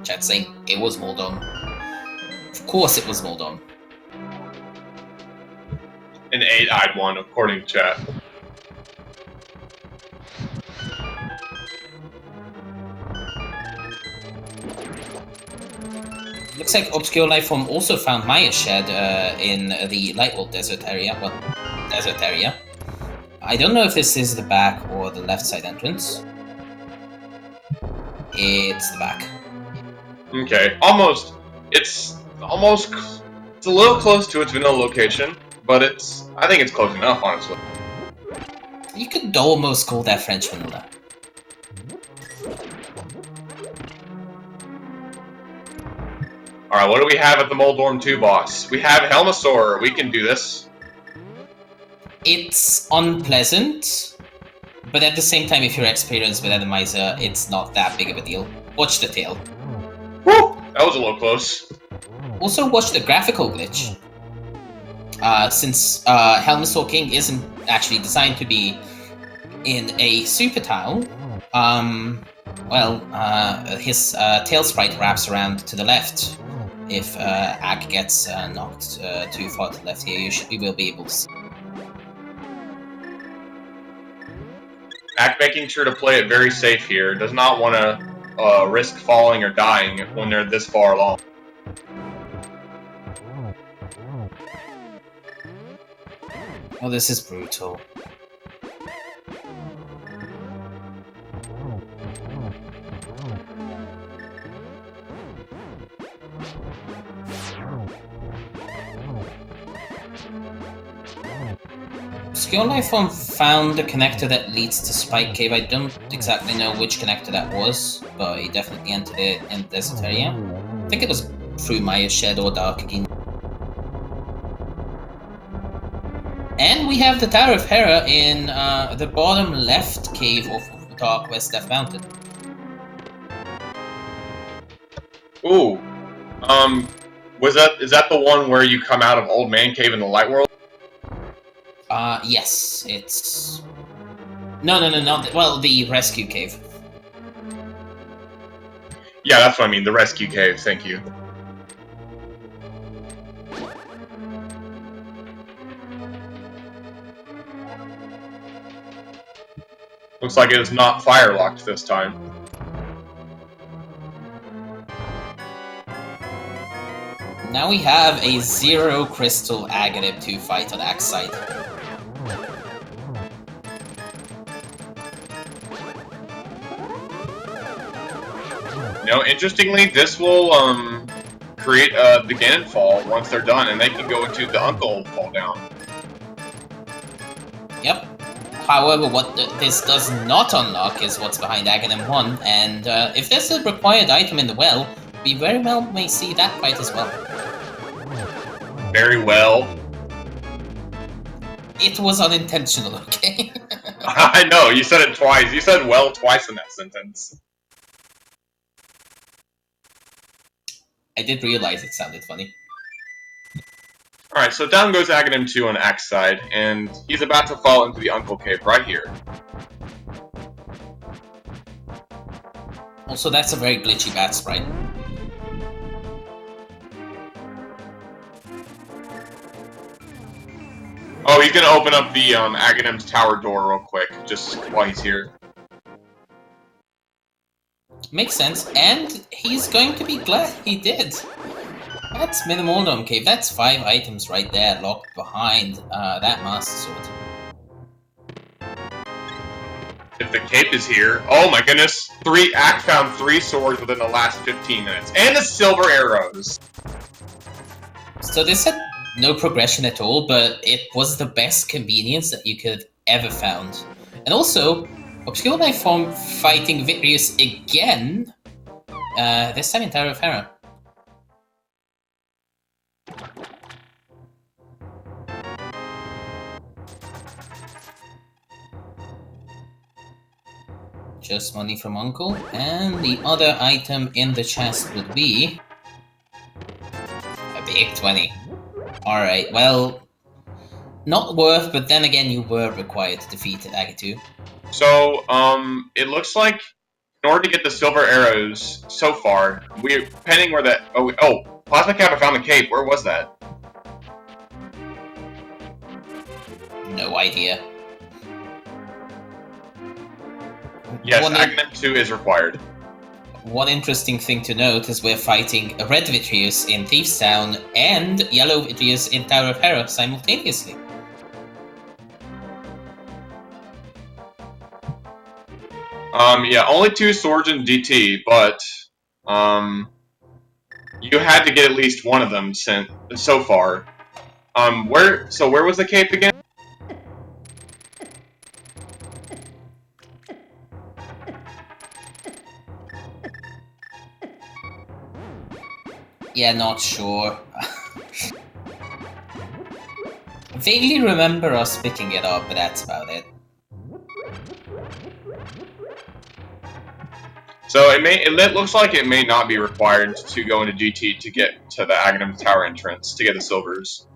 Chat saying it was Moldon. Of course it was Moldon.
An 8-eyed one, according to chat.
Looks like Obscure Lifeform also found Maya Shed in the Lightworld desert area. Well, desert area. I don't know if this is the back or the left side entrance. It's the back.
Okay, almost. It's a little close to its vanilla location, but I think it's close enough, honestly.
You could almost call that French vanilla.
Alright, what do we have at the Moldorm 2 boss? We have Helmasaur. We can do this.
It's unpleasant, but at the same time, if you're experienced with Enemizer, it's not that big of a deal. Watch the tail.
Woo! That was a little close.
Also, watch the graphical glitch. Since Helmasaur King isn't actually designed to be in a super tile, his tail sprite wraps around to the left. If Ag gets knocked too far to the left here, you will be able to see.
Ag making sure to play it very safe here. Does not want to risk falling or dying when they're this far along.
Oh, this is brutal. Obscure Lifeform found the connector that leads to Spike Cave. I don't exactly know which connector that was, but he definitely entered it in the desert area. I think it was through Maya Shed or Dark again. And we have the Tower of Hera in the bottom left cave of Dark West Death Mountain.
Ooh. Is that the one where you come out of Old Man Cave in the Light World?
Yes, it's... No, well, the Rescue Cave.
Yeah, that's what I mean, the Rescue Cave, thank you. Looks like it is not fire-locked this time.
Now we have a 0 crystal Aghanim 2 fight on Axe side.
You know, interestingly, this will create the Ganon fall once they're done, and they can go into the Uncle fall down.
Yep. However, what this does not unlock is what's behind Aghanim 1, and if there's a required item in the well, we very well may see that fight as well.
Very well.
It was unintentional, okay?
I know, you said it twice. You said well twice in that sentence.
I did realize it sounded funny.
Alright, so down goes Aghanim 2 on Axe side, and he's about to fall into the Uncle Cave right here.
Also, that's a very glitchy bat sprite.
gonna open up the Aghanim's tower door real quick, just while he's here.
Makes sense, and he's going to be glad he did. That's Minimaldum Cave. That's 5 items right there locked behind that Master Sword.
If the cape is here, oh my goodness! Act found 3 swords within the last 15 minutes, and the silver arrows.
So this had no progression at all, but it was the best convenience that you could have ever found. And also, Obscure Knife Form fighting Vitreous again, this time in Tower of Hera. Just money from Uncle, and the other item in the chest would be a big 20. Alright, well, not worth, but then again you were required to defeat Agatu.
So, it looks like in order to get the silver arrows so far, we're depending where that. Oh, Plasma Kappa found the cape. Where was that?
No idea.
Yes, Aghanim 2 is required.
One interesting thing to note is we're fighting a red Vitreous in Thieves Town and yellow Vitreous in Tower of Hera simultaneously.
Yeah, only 2 swords in DT, but you had to get at least one of them sent so far. Where was the cape again?
Yeah, not sure. Vaguely remember us picking it up, but that's about it.
So it looks like it may not be required to go into GT to get to the Aghanim Tower entrance to get the silvers.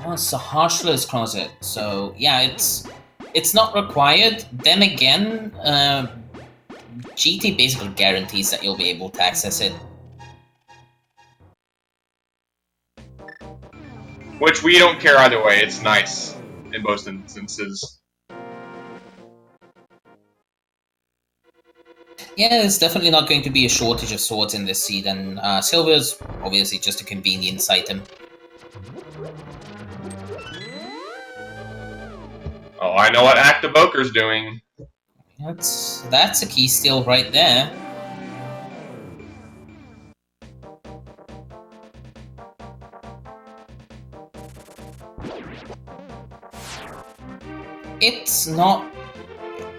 Oh, it's a Harshler's Closet. So yeah, it's not required. Then again, GT basically guarantees that you'll be able to access it.
Which we don't care either way. It's nice in most instances.
Yeah, there's definitely not going to be a shortage of swords in this seed, and silver's obviously just a convenience item.
Oh, I know what Act of Boker's doing.
That's a key steal right there. It's not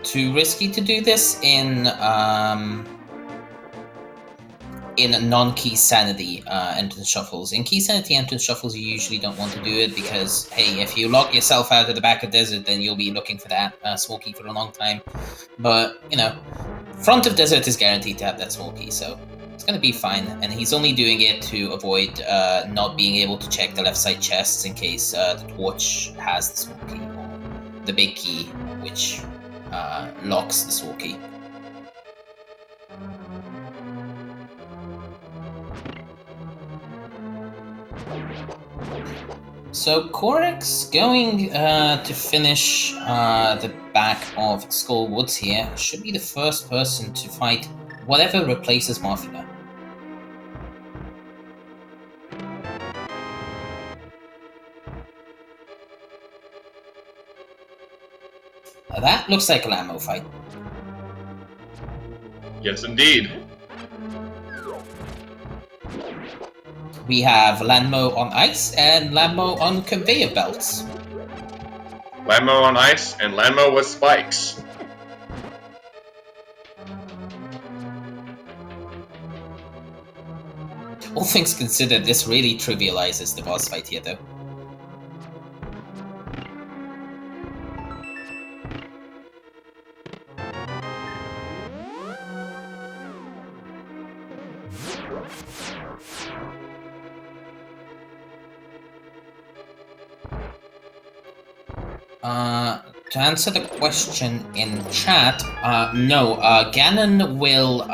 too risky to do this in non-key sanity entrance shuffles. In key sanity entrance shuffles, you usually don't want to do it because, hey, if you lock yourself out of the back of desert, then you'll be looking for that small key for a long time. But, you know, front of desert is guaranteed to have that small key, so it's going to be fine. And he's only doing it to avoid not being able to check the left side chests in case the torch has the small key, or the big key, which locks the small key. So Korik's going to finish the back of Skull Woods here. Should be the first person to fight whatever replaces Marfina. That looks like a Lammo fight.
Yes, indeed.
We have Lanmo on ice and Lanmo on conveyor belts.
Lanmo on ice and Lanmo with spikes.
All things considered, this really trivializes the boss fight here, though. To answer the question in chat, no, Ganon will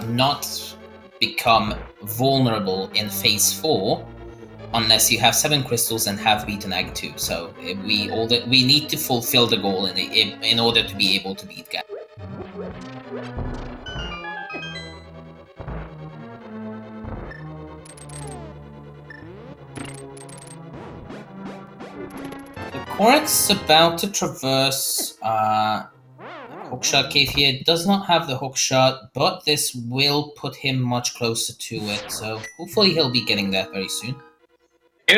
not become vulnerable in Phase 4, unless you have 7 crystals and have beaten Egg 2. So we need to fulfill the goal in order to be able to beat Ganon. The Korrak's about to traverse Hookshot Cave here. It does not have the hookshot, but this will put him much closer to it, so hopefully he'll be getting that very soon.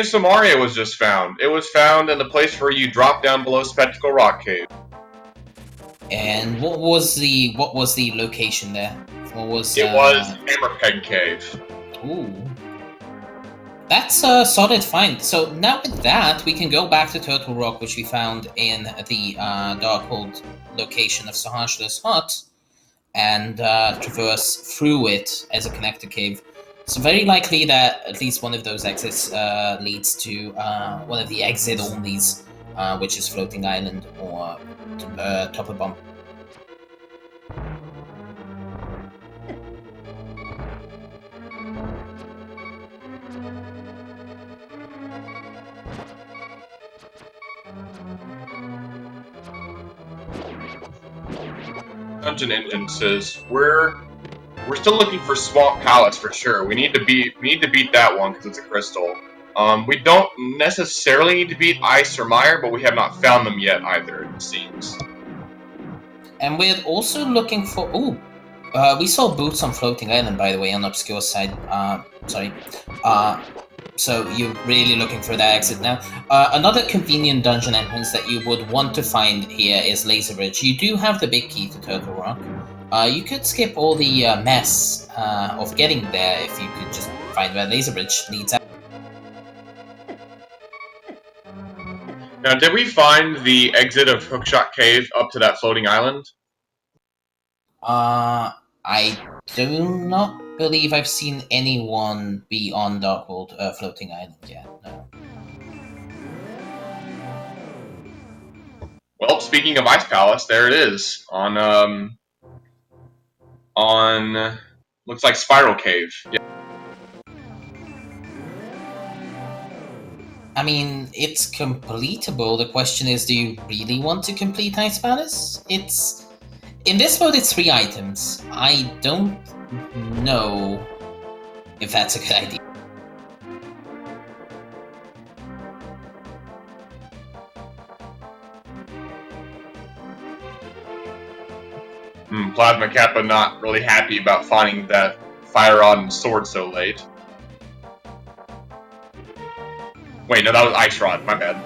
Samaria was just found. It was found in the place where you drop down below Spectacle Rock Cave.
And what was the location there? What was
It was Hammerpeg Cave.
Ooh. That's a solid find. So now with that, we can go back to Turtle Rock, which we found in the Darkhold location of Sahashla's hut, and traverse through it as a connector cave. It's very likely that at least one of those exits leads to one of the exit onlys, which is Floating Island or Topper Bump.
Dungeon Engine says we're still looking for Swamp Palace for sure. We need to beat that one because it's a crystal. We don't necessarily need to beat Ice or Mire, but we have not found them yet either, it seems.
And we're also looking for... we saw Boots on Floating Island, by the way, on Obscure side. So you're really looking for that exit now. Another convenient dungeon entrance that you would want to find here is Laser Ridge. You do have the big key to Turtle Rock. You could skip all the mess of getting there if you could just find where Laser Ridge leads out.
Now, did we find the exit of Hookshot Cave up to that floating island?
I do not believe I've seen anyone be on Darkhold Floating Island yet, no.
Well, speaking of Ice Palace, there it is on looks like Spiral Cave. Yeah.
I mean, it's completable. The question is, do you really want to complete Ice Palace? In this mode, it's 3 items. I don't know if that's a good idea.
Plasma Kappa not really happy about finding that Fire Rod and Sword so late. Wait, no, that was Ice Rod, my bad.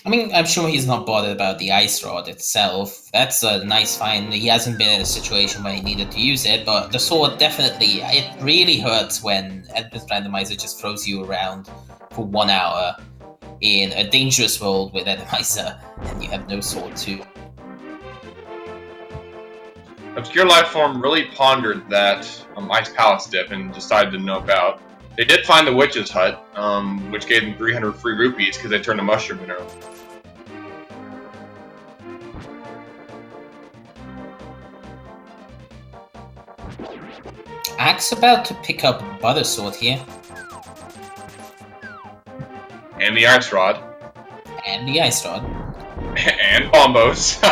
I mean, I'm sure he's not bothered about the Ice Rod itself. That's a nice find. He hasn't been in a situation where he needed to use it, but the sword definitely, it really hurts when ALTTP Randomizer just throws you around for 1 hour in a dangerous world with Enemizer, and you have no sword too.
Obscure Lifeform really pondered that Ice Palace dip and decided to know about. They did find the Witch's Hut, which gave them 300 free rupees because they turned a mushroom mineral.
Axe about to pick up Butter Sword here.
And the Ice Rod.
And the Ice Rod.
And Bombos.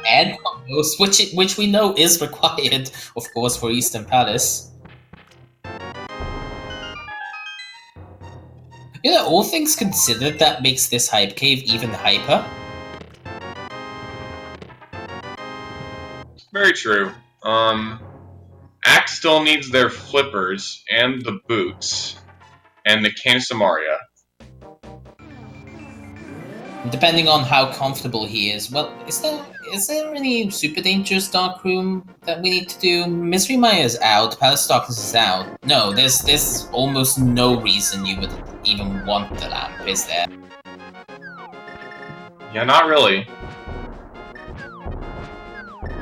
And Bombos, which we know is required, of course, for Eastern Palace. You know, all things considered, that makes this hype cave even hyper.
Very true. Axe still needs their flippers and the boots and the can of Samaria.
Depending on how comfortable he is. Well, is there any super dangerous dark room that we need to do? Misery Maya's out, Palace Darkness is out. No, there's almost no reason you would even want the lamp, is there?
Yeah, not really.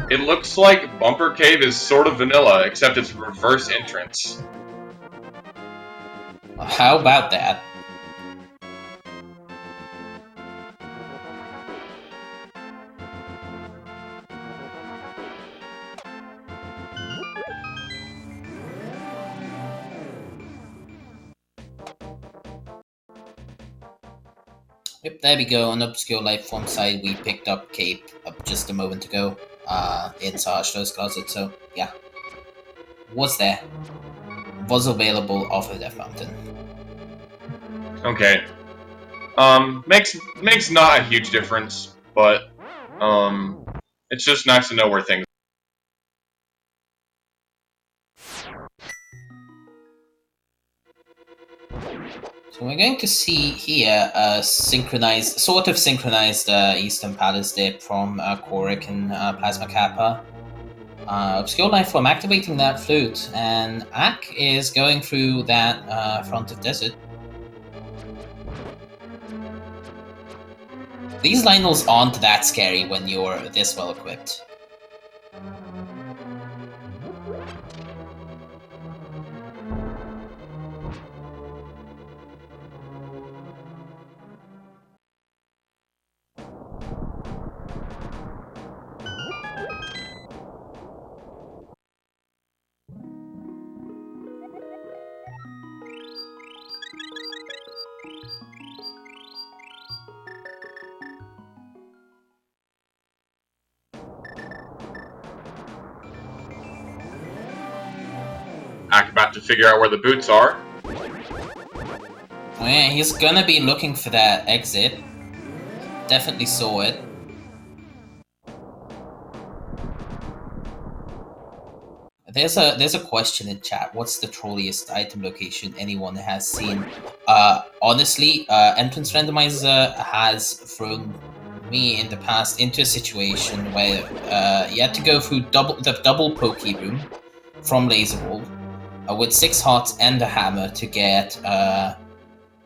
It looks like Bumper Cave is sort of vanilla, except it's reverse entrance.
How about that? Yep, there we go. On obscure life form side, we picked up Cape just a moment ago. It's Ashto's closet, so yeah. Was there. Was available off of Death Mountain.
Okay. Makes not a huge difference, but it's just nice to know where things.
So we're going to see here a synchronized, sort of synchronized Eastern Palace dip from Korik and Plasma Kappa. Obscure Life Form activating that flute, and Ak is going through that front of desert. These Lionels aren't that scary when you're this well equipped.
Ak about to figure out where the boots are.
Oh yeah, he's gonna be looking for that exit. Definitely saw it. There's a question in chat. What's the trolliest item location anyone has seen? Honestly, Entrance Randomizer has thrown me in the past into a situation where you had to go through the double Poke Room from Laserwolf with 6 hearts and a hammer to get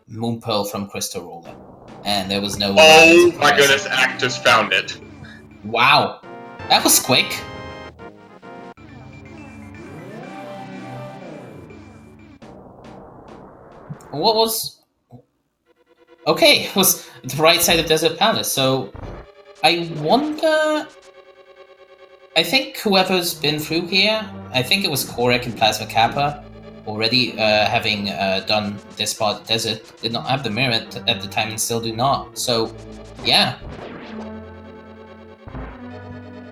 Moon Pearl from Crystal Roller, and there was no.
Oh my goodness! Ak just found it.
Wow, that was quick. What was... Okay, it was the right side of Desert Palace, so I wonder... I think whoever's been through here, I think it was Korek and Plasma Kappa, already having done this part of the desert, did not have the mirror at the time and still do not, so yeah.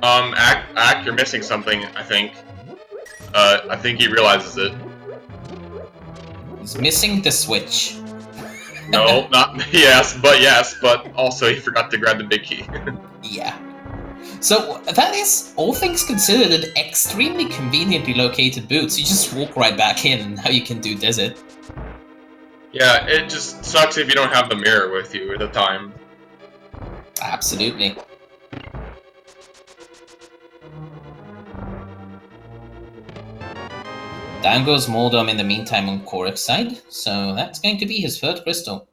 Ak, you're missing something, I think. I think he realizes it.
He's missing the switch.
No, not yes, but also he forgot to grab the big key.
Yeah. So that is, all things considered, an extremely conveniently located boots. You just walk right back in and now you can do desert.
Yeah, it just sucks if you don't have the mirror with you at the time.
Absolutely. Down goes Moldom in the meantime on Korik's side, so that's going to be his third crystal.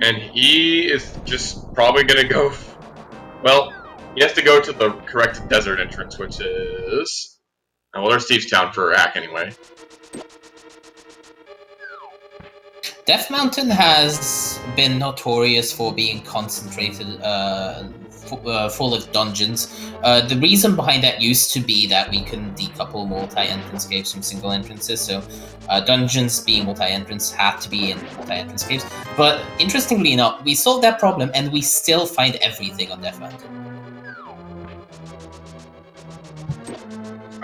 And he is just probably gonna go... Well, he has to go to the correct desert entrance, which is... Well, there's Steve's Town for Ak anyway.
Death Mountain has been notorious for being concentrated, full of dungeons. The reason behind that used to be that we couldn't decouple multi-entrance caves from single entrances, so dungeons being multi-entrance had to be in multi-entrance caves. But interestingly enough, we solved that problem and we still find everything on Death Mountain.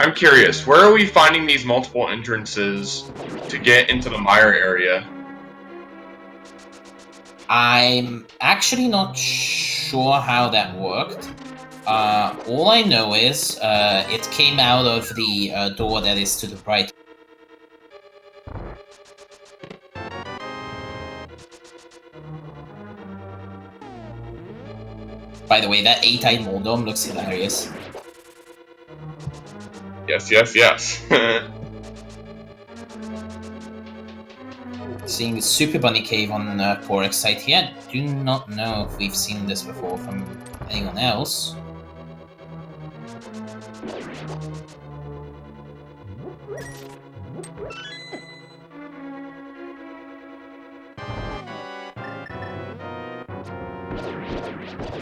I'm curious, where are we finding these multiple entrances to get into the Mire area?
I'm actually not sure how that worked. All I know is it came out of the door that is to the right. By the way, that 8-eyed Moldom looks hilarious.
Yes.
Seeing the Super Bunny Cave on Korik's site here. I do not know if we've seen this before from anyone else.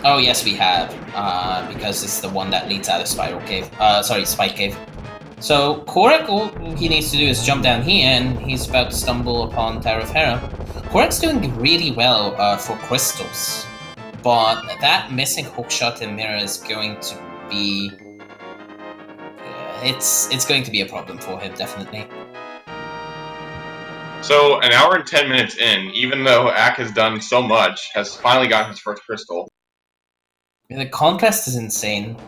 Oh yes, we have, because it's the one that leads out of Spiral Cave. Sorry, Spike Cave. So Korek, all he needs to do is jump down here, and he's about to stumble upon Tower of Hera. Korek's doing really well for crystals, but that missing hookshot and mirror is going to be... it's going to be a problem for him, definitely.
So, an hour and 10 minutes in, even though Ak has done so much, has finally gotten his first crystal.
The contrast is insane.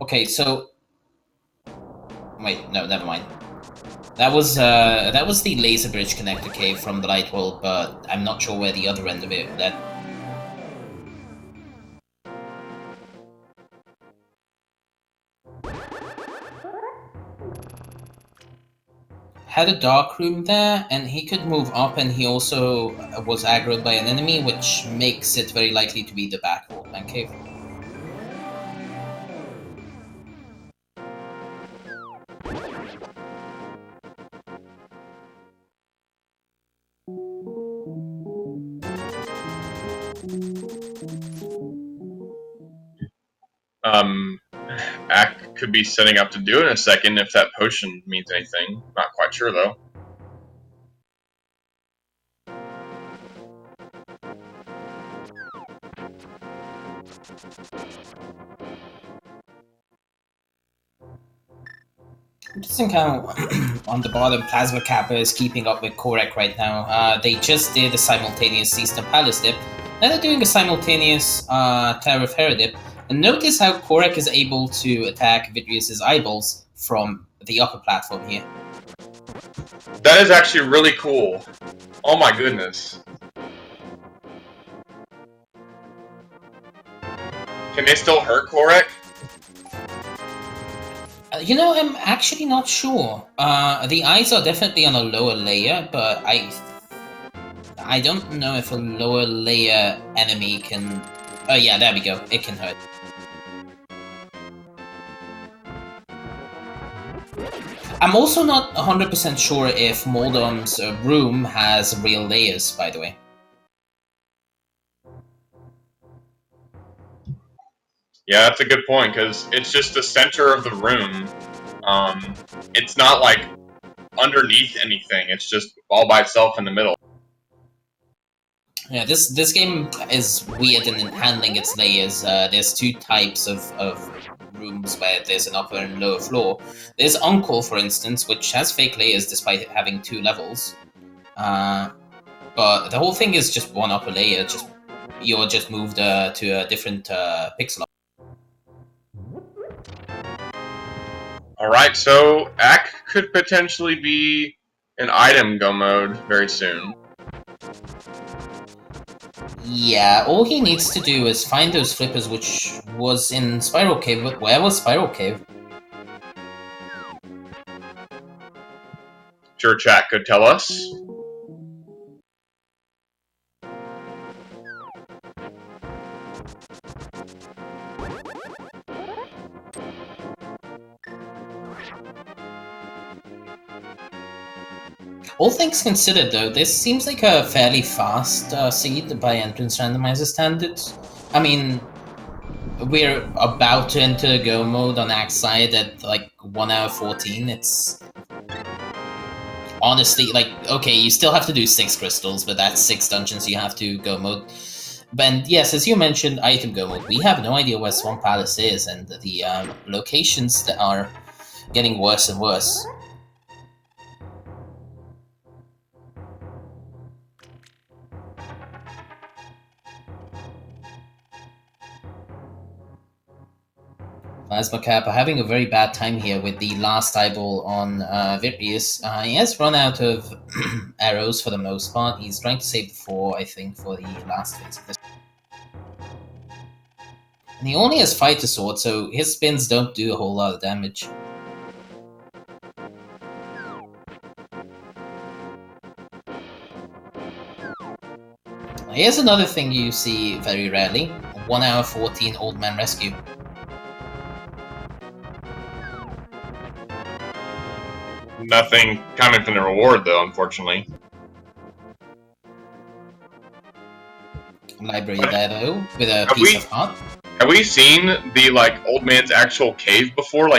Okay, so... wait, no, never mind. That was the laser bridge connector cave from the light world, but I'm not sure where the other end of it led. Had a dark room there, and he could move up, and he also was aggroed by an enemy, which makes it very likely to be the back wall man cave.
Ak could be setting up to do it in a second if that potion means anything. Not quite sure though.
Interesting how on the bottom Plasma Kappa is keeping up with Korek right now. They just did a simultaneous Eastern Palace dip. Now they're doing a simultaneous Tower of Hera dip. And notice how Korek is able to attack Vitreous' eyeballs from the upper platform here.
That is actually really cool. Oh my goodness. Can they still hurt Korek?
You know, I'm actually not sure. The eyes are definitely on a lower layer, but I don't know if a lower layer enemy can... oh yeah, there we go. It can hurt. I'm also not 100% sure if Moldom's room has real layers, by the way.
Yeah, that's a good point, because it's just the center of the room. It's not like underneath anything, it's just all by itself in the middle.
Yeah, this game is weird in handling its layers. There's two types of rooms where there's an upper and lower floor. There's Uncle, for instance, which has fake layers despite it having 2 levels. But the whole thing is just one upper layer. You're just moved to a different pixel.
Alright, so Ak could potentially be in item go mode very soon.
Yeah, all he needs to do is find those flippers, which was in Spiral Cave. But where was Spiral Cave?
Sure, chat could tell us.
All things considered, though, this seems like a fairly fast seed by entrance randomizer standards. I mean, we're about to enter go mode on Axe side at like 1 hour 14. It's honestly like, okay, you still have to do 6 crystals, but that's 6 dungeons you have to go mode. And yes, as you mentioned, item go mode. We have no idea where Swamp Palace is, and the locations that are getting worse and worse. Plasma Kappa having a very bad time here with the last eyeball on Vitreous. He has run out of arrows for the most part. He's trying to save the 4, I think, for the last phase of this. And he only has Fighter Sword, so his spins don't do a whole lot of damage. Here's another thing you see very rarely. 1 hour 14 Old Man Rescue.
Nothing coming from the reward, though, unfortunately.
Library there, though, with a piece of heart.
Have we seen the old man's actual cave before?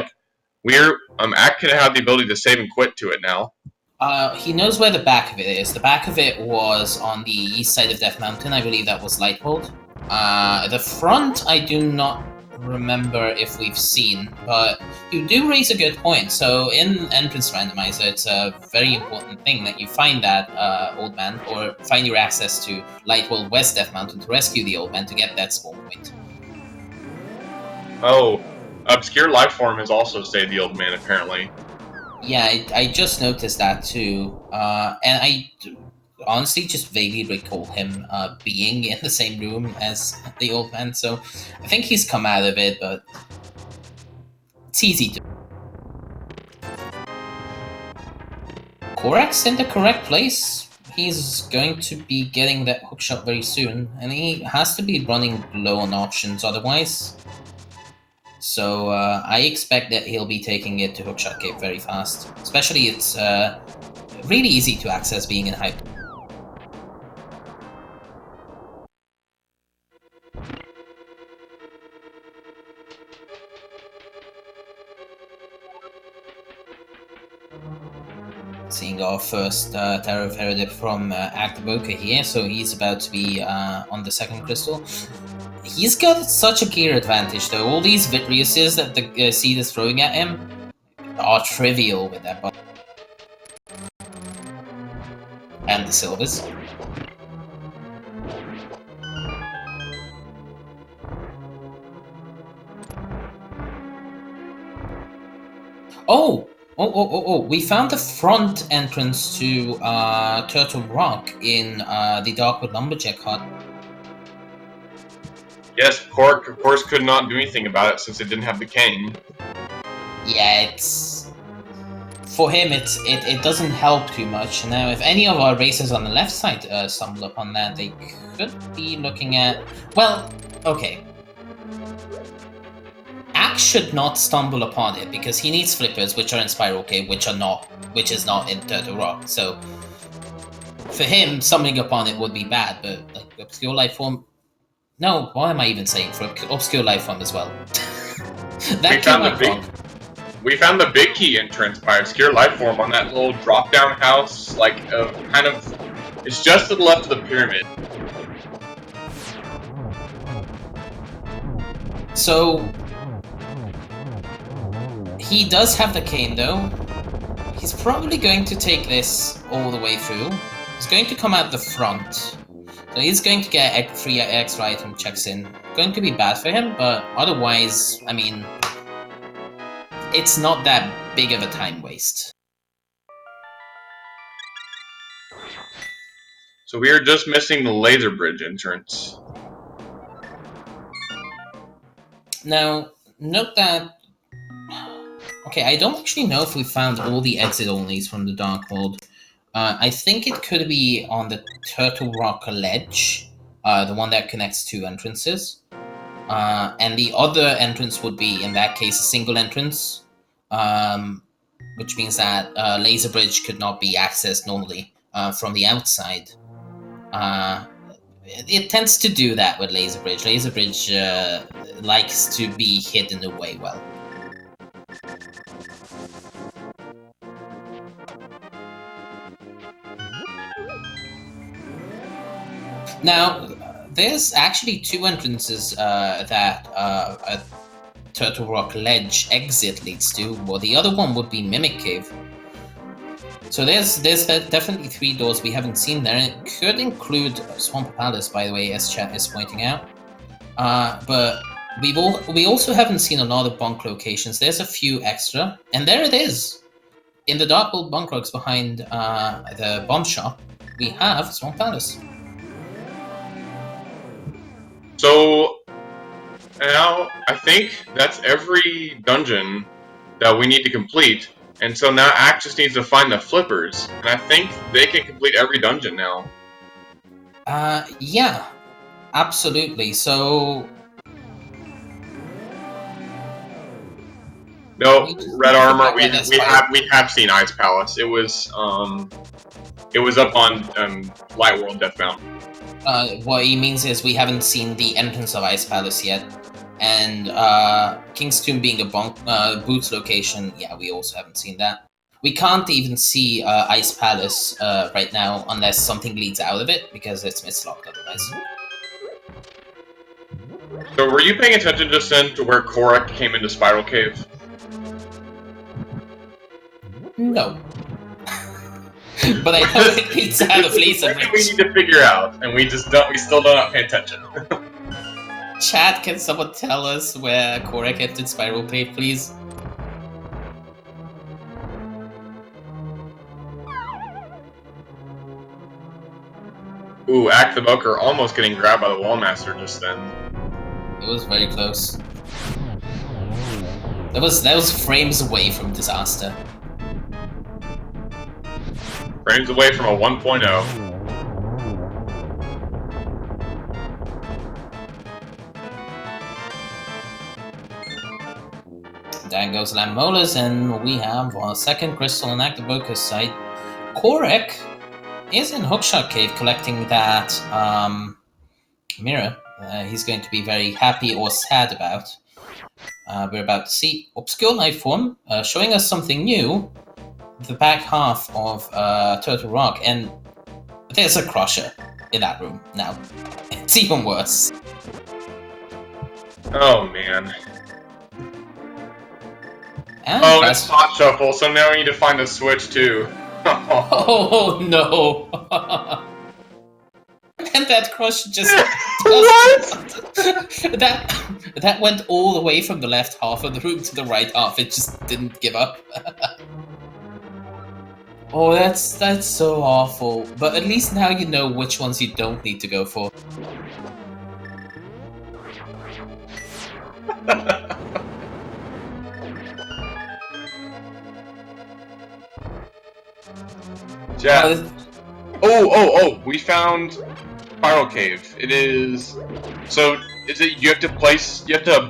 We're Ack can have the ability to save and quit to it now.
He knows where the back of it is. The back of it was on the east side of Death Mountain. I believe that was Lighthold. The front, I do not remember if we've seen, but you do raise a good point. So in Entrance Randomizer, it's a very important thing that you find that old man, or find your access to Lighthold West Death Mountain to rescue the old man to get that spawn point.
Oh, Obscure Lifeform has also saved the old man, apparently.
Yeah, I just noticed that too, and I honestly just vaguely recall him being in the same room as the old man, so I think he's come out of it, but it's easy to... Korak's in the correct place. He's going to be getting that hookshot very soon, and he has to be running low on options otherwise. So I expect that he'll be taking it to Hookshot Cave very fast. Especially it's really easy to access being in hype. Seeing our first Tarot of Herodip from Agdaboka here, so he's about to be on the second crystal. He's got such a gear advantage though. All these Vitruviuses that the seed is throwing at him are trivial with that button. And the silvers. Oh! We found the front entrance to Turtle Rock in the Darkwood Lumberjack hut.
Yes, Cork, of course, could not do anything about it since it didn't have the cane.
Yeah, it's... For him, it doesn't help too much. Now, if any of our racers on the left side stumble upon that, they could be looking at... Well, okay. Axe should not stumble upon it, because he needs flippers, which are in Spiral Cave, which is not in Turtle Rock. So, for him, stumbling upon it would be bad, but like Obscure Lifeform... No, what am I even saying? For Obscure Lifeform as well.
We found the big key entrance by Obscure Lifeform on that little drop-down house, it's just to the left of the pyramid.
So, he does have the cane though. He's probably going to take this all the way through. He's going to come out the front. So he's going to get 3 extra item checks in. Going to be bad for him, but otherwise, I mean, it's not that big of a time waste.
So we are just missing the laser bridge entrance.
Now, note that... Okay, I don't actually know if we found all the exit-onlys from the Dark World. I think it could be on the Turtle Rock ledge, the one that connects 2 entrances. And the other entrance would be, in that case, a single entrance, which means that Laser Bridge could not be accessed normally from the outside. It tends to do that with Laser Bridge. Laser Bridge likes to be hidden away well. Now, there's actually 2 entrances that a Turtle Rock ledge exit leads to. Well, the other one would be Mimic Cave. So there's definitely 3 doors we haven't seen there, and it could include Swamp Palace, by the way, as chat is pointing out. But we also haven't seen a lot of bunk locations. There's a few extra, and there it is. In the Dark World bunk rocks behind the bomb shop, we have Swamp Palace.
So, now, I think that's every dungeon that we need to complete, and so now Act just needs to find the flippers, and I think they can complete every dungeon now.
Yeah, absolutely, so...
No, Red Armor, we have seen Ice Palace. It was up on Light World Death Mountain.
What he means is we haven't seen the entrance of Ice Palace yet, And King's Tomb being a boots location, yeah, we also haven't seen that. We can't even see Ice Palace right now unless something leads out of it, because it's locked otherwise.
So were you paying attention just then to where Korek came into Spiral Cave?
No. But I know it leads out of Laser
That's what we
Bridge.
need to figure out, and we still do not pay attention.
Chat, can someone tell us where Korek entered Spiral Cave, please?
Ooh, Act the Moker almost getting grabbed by the Wallmaster just then.
It was very close. That was frames away from disaster.
Frames away from a 1.0.
There goes Lammolas, and we have our second crystal on Activoker's side. Korek is in Hookshot Cave collecting that mirror. He's going to be very happy or sad about. We're about to see Obscure Lifeform showing us something new. The back half of Turtle Rock, and there's a Crusher in that room now. It's even worse.
Oh man.
And
oh, it's Hot Shuffle, so now we need to find a switch too.
Oh no! And that Crusher just
What?
that went all the way from the left half of the room to the right half. It just didn't give up. Oh, that's so awful. But at least now you know which ones you don't need to go for.
Yeah. Oh! We found Spiral Cave. It is. So, is it you have to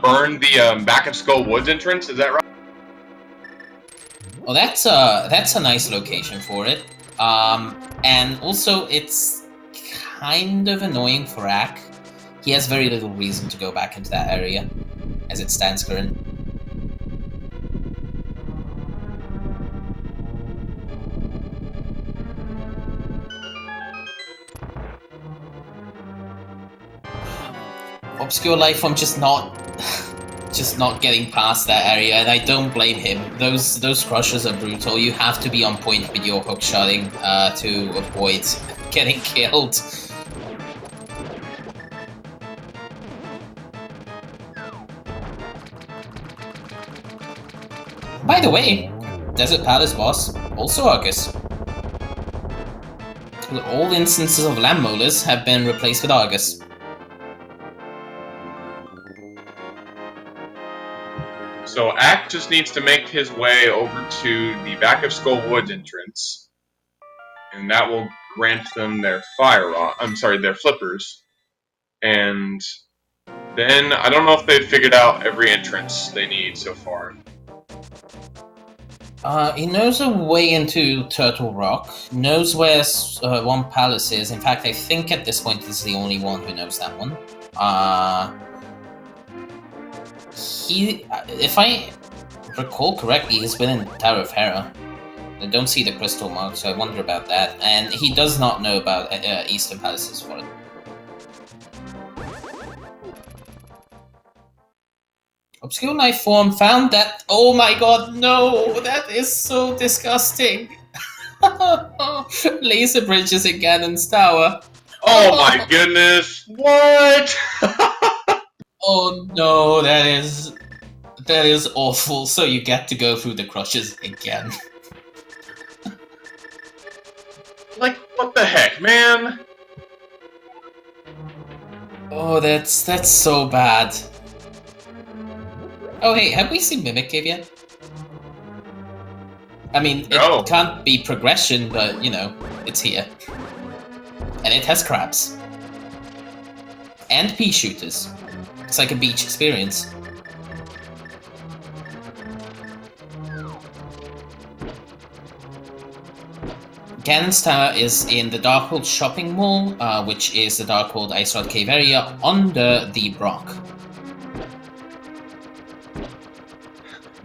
burn the back of Skull Woods entrance? Is that right?
Well, that's a nice location for it. And also it's kind of annoying for Ak. He has very little reason to go back into that area, as it stands current. Obscure Lifeform just not getting past that area, and I don't blame him. Those crushers are brutal. You have to be on point with your hookshotting to avoid getting killed. By the way, Desert Palace boss, also Argus. All instances of Lamb Molars have been replaced with Argus.
So Act just needs to make his way over to the back of Skull Woods entrance, and that will grant them their their flippers. And then I don't know if they've figured out every entrance they need so far.
He knows a way into Turtle Rock, knows where One Palace is. In fact, I think at this point he's the only one who knows that one. If I recall correctly, he's been in Tower of Hera. I don't see the crystal mark, so I wonder about that. And he does not know about Eastern Palace's Forest. Obscure Lifeform found that. Oh my god, no! That is so disgusting! Laser bridges in Ganon's tower.
Oh my goodness! What?
Oh no, that is awful. So you get to go through the crushes again.
Like, what the heck, man?
Oh, that's so bad. Oh hey, have we seen Mimic Cave yet? I mean,
No.
It can't be progression, but, you know, it's here. And it has crabs. And pea shooters. It's like a beach experience. Ganon's Tower is in the Darkhold Shopping Mall, which is the Darkhold Ice Rod Cave area under the Brock.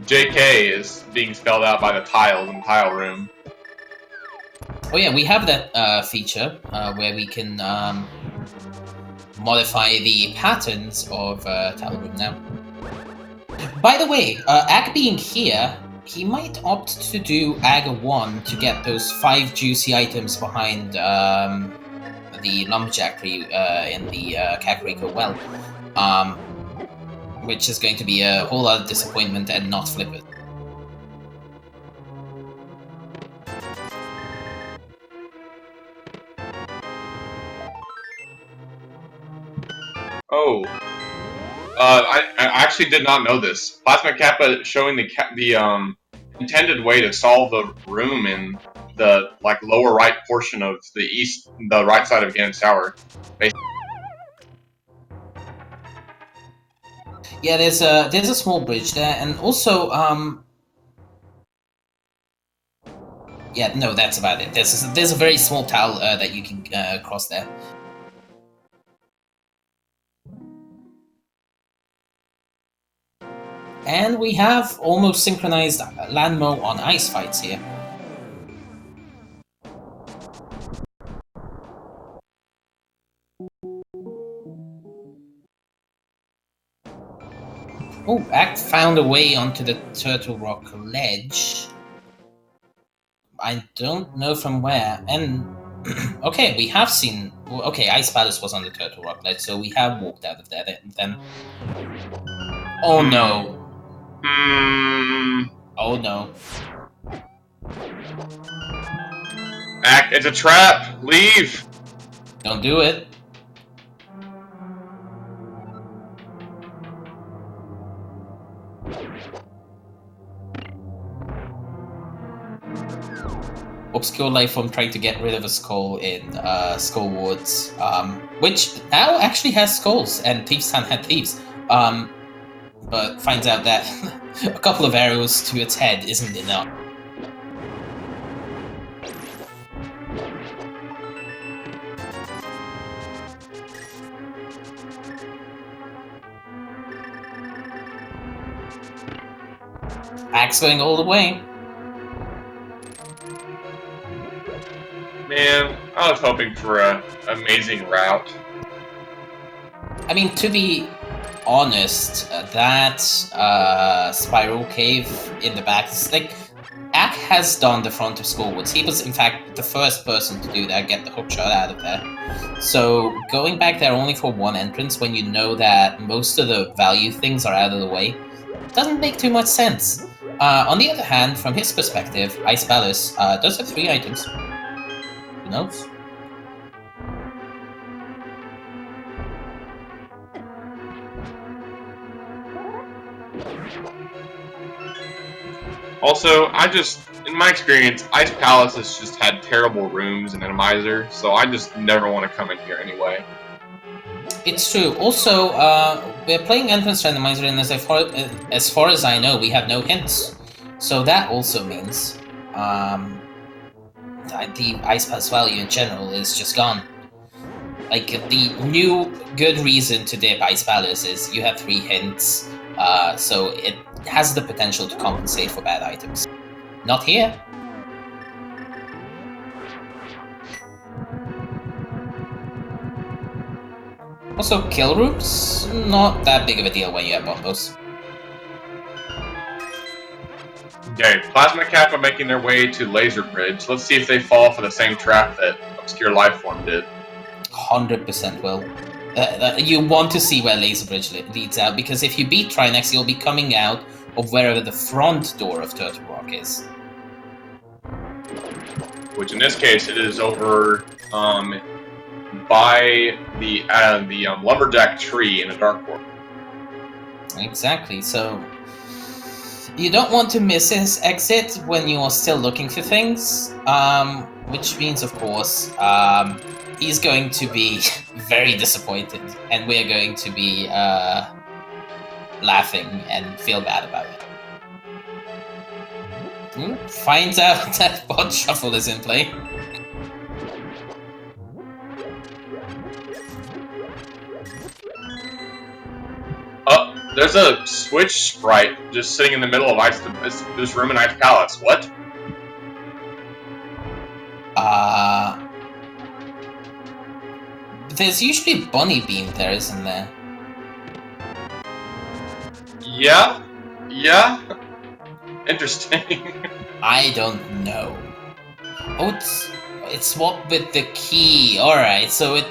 JK is being spelled out by the tiles in the tile room.
Oh yeah, we have that feature where we can modify the patterns of tile room now. By the way, Ag being here, he might opt to do Ag 1 to get those 5 juicy items behind the lumberjack tree in the Kakariko well, which is going to be a whole lot of disappointment and not flip it.
Oh. I actually did not know this. Plasma Kappa showing the intended way to solve the room in the lower right portion of the right side of Ganon Tower.
Yeah, there's a small bridge there, and also yeah, no, that's about it. There's a very small tile that you can cross there. And we have almost synchronized Landmo on ice fights here. Oh, Act found a way onto the Turtle Rock ledge. I don't know from where. And okay, we have seen. Okay, Ice Palace was on the Turtle Rock ledge, so we have walked out of there then. Oh no. Oh no.
Act, it's a trap! Leave!
Don't do it. Obscure life form trying to get rid of a skull in Skull Woods, which now actually has skulls, and Thieves' Town had thieves. But finds out that a couple of arrows to its head isn't enough. Axe going all the way.
Man, I was hoping for an amazing route.
I mean, to be honest, that spiral cave in the back, like, Ack has done the front of Skullwoods. He was, in fact, the first person to do that, get the hook shot out of there. So, going back there only for one entrance when you know that most of the value things are out of the way doesn't make too much sense. On the other hand, from his perspective, Ice Palace does have 3 items. Who knows?
Also, in my experience, Ice Palace has just had terrible rooms in Enemizer, so I just never want to come in here anyway.
It's true. Also, we're playing Entrance Randomizer, and as far as I know, we have no hints. So that also means the Ice Pass value in general is just gone. Like, the new good reason to dip Ice Palace is you have 3 hints, so it has the potential to compensate for bad items. Not here. Also, kill rooms, not that big of a deal when you have bombos.
Okay, Plasma Kappa making their way to Laser Bridge. Let's see if they fall for the same trap that Obscure Lifeform did.
100% will. You want to see where Laser Bridge leads out, because if you beat Trinex, you'll be coming out of wherever the front door of Turtle Rock is.
Which in this case, it is over by the lumberjack tree in a dark world.
Exactly, so you don't want to miss his exit when you're still looking for things, which means, of course, he's going to be very disappointed, and we're going to be laughing and feel bad about it. Finds out that Bot Shuffle is in play.
There's a switch sprite just sitting in the middle of this room in Ice Palace. What?
There's usually Bunny Beam there, isn't there?
Yeah? Yeah? Interesting.
I don't know. Oh, it's swapped with the key. Alright, so it...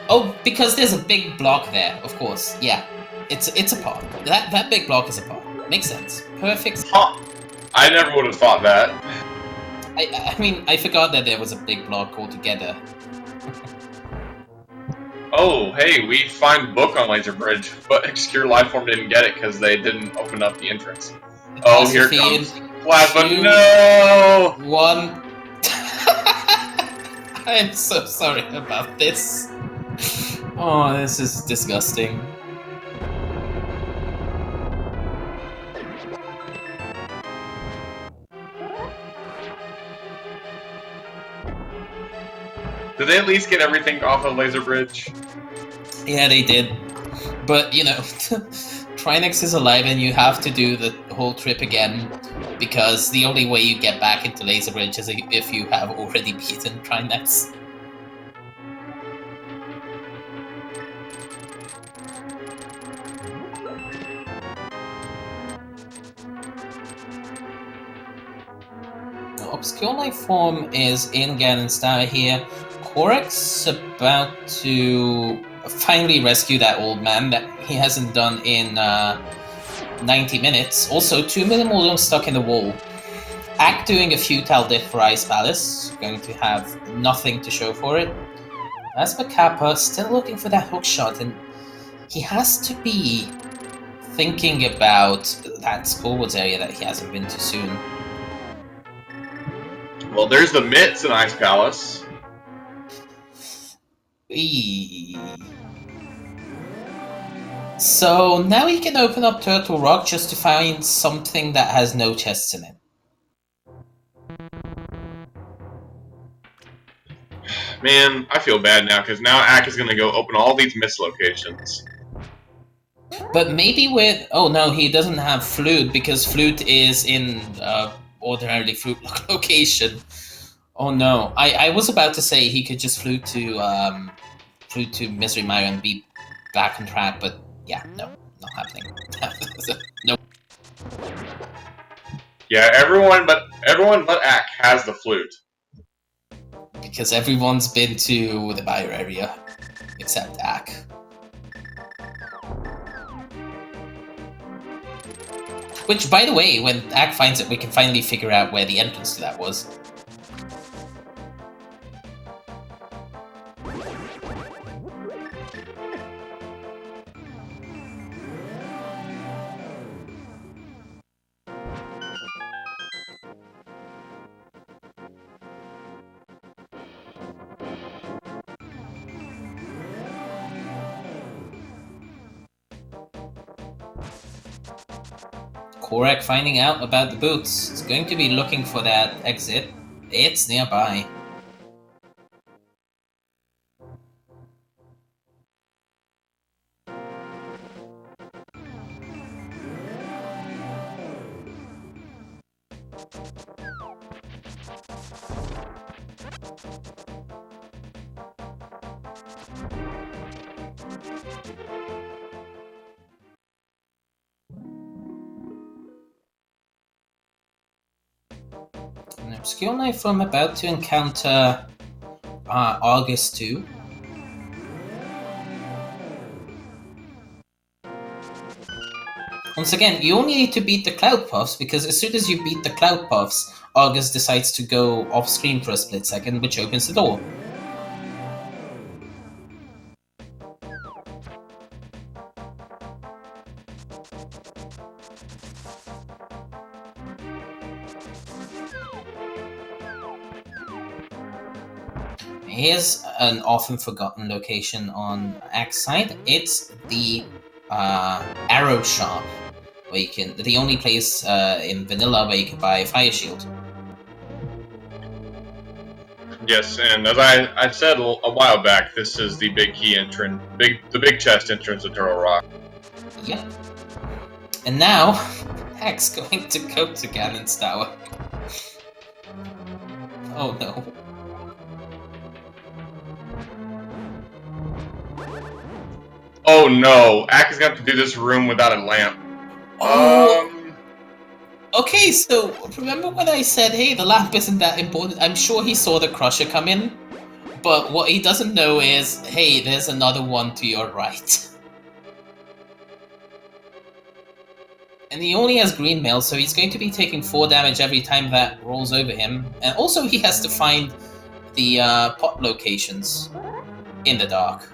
Oh, because there's a big block there, of course. Yeah, it's a pod. That big block is a pod. Makes sense. Perfect.
Huh. I never would have thought that.
I mean, I forgot that there was a big block altogether.
Oh, hey, we find book on Laser Bridge, but Obscure Lifeform didn't get it because they didn't open up the entrance. Oh, here it comes. Plasma, no!
1. I'm so sorry about this. Oh, this is disgusting.
Did they at least get everything off of Laser Bridge?
Yeah, they did. But, you know, Trinex is alive and you have to do the whole trip again, because the only way you get back into Laser Bridge is if you have already beaten Trinex. Obscure Lifeform is in Ganon's Tower here. Korek's about to finally rescue that old man that he hasn't done in 90 minutes. Also, 2 Millimortem stuck in the wall. Act doing a futile death for Ice Palace, going to have nothing to show for it. As for Kappa, still looking for that hook shot, and he has to be thinking about that Skullwoods area that he hasn't been to soon.
Well, there's the mitts in Ice Palace.
So now we can open up Turtle Rock just to find something that has no chests in it.
Man, I feel bad now, because now Ack is going to go open all these miss locations.
But maybe with... Oh no, he doesn't have Flute, because Flute is in ordinarily Flute location. Oh no, I was about to say he could just Flute to Misery Mire and be back on track, but yeah, no, not happening. No.
Yeah, everyone but Ack has the flute.
Because everyone's been to the Mire area, except Ack. Which, by the way, when Ack finds it, we can finally figure out where the entrance to that was. Korek finding out about the boots. It's going to be looking for that exit. It's nearby. An obscure knife I'm about to encounter August 2. Once again, you only need to beat the Cloud Puffs, because as soon as you beat the Cloud Puffs, August decides to go off-screen for a split second, which opens the door. Here's an often forgotten location on Axe side. It's the Arrow Shop, where you can. The only place in vanilla where you can buy a fire shield.
Yes, and as I said a while back, this is the big key entrance, the big chest entrance to Turtle Rock.
Yep. And now, Hex going to go to Ganon's tower. Oh no.
Oh no, Ack is gonna have to do this room without a lamp.
Oh! Okay, so remember when I said, hey, the lamp isn't that important? I'm sure he saw the Crusher come in, but what he doesn't know is, hey, there's another one to your right. And he only has green mail, so he's going to be taking 4 damage every time that rolls over him. And also he has to find the pot locations in the dark.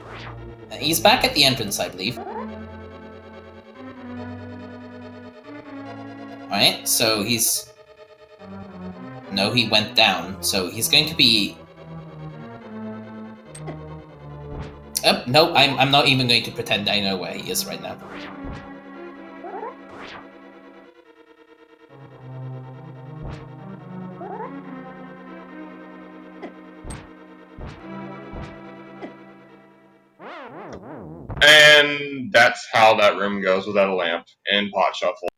And he's back at the entrance, I believe. Alright, so he's... No, he went down, so he's going to be... Oh, no, I'm not even going to pretend I know where he is right now.
And that's how that room goes without a lamp and pot shuffle.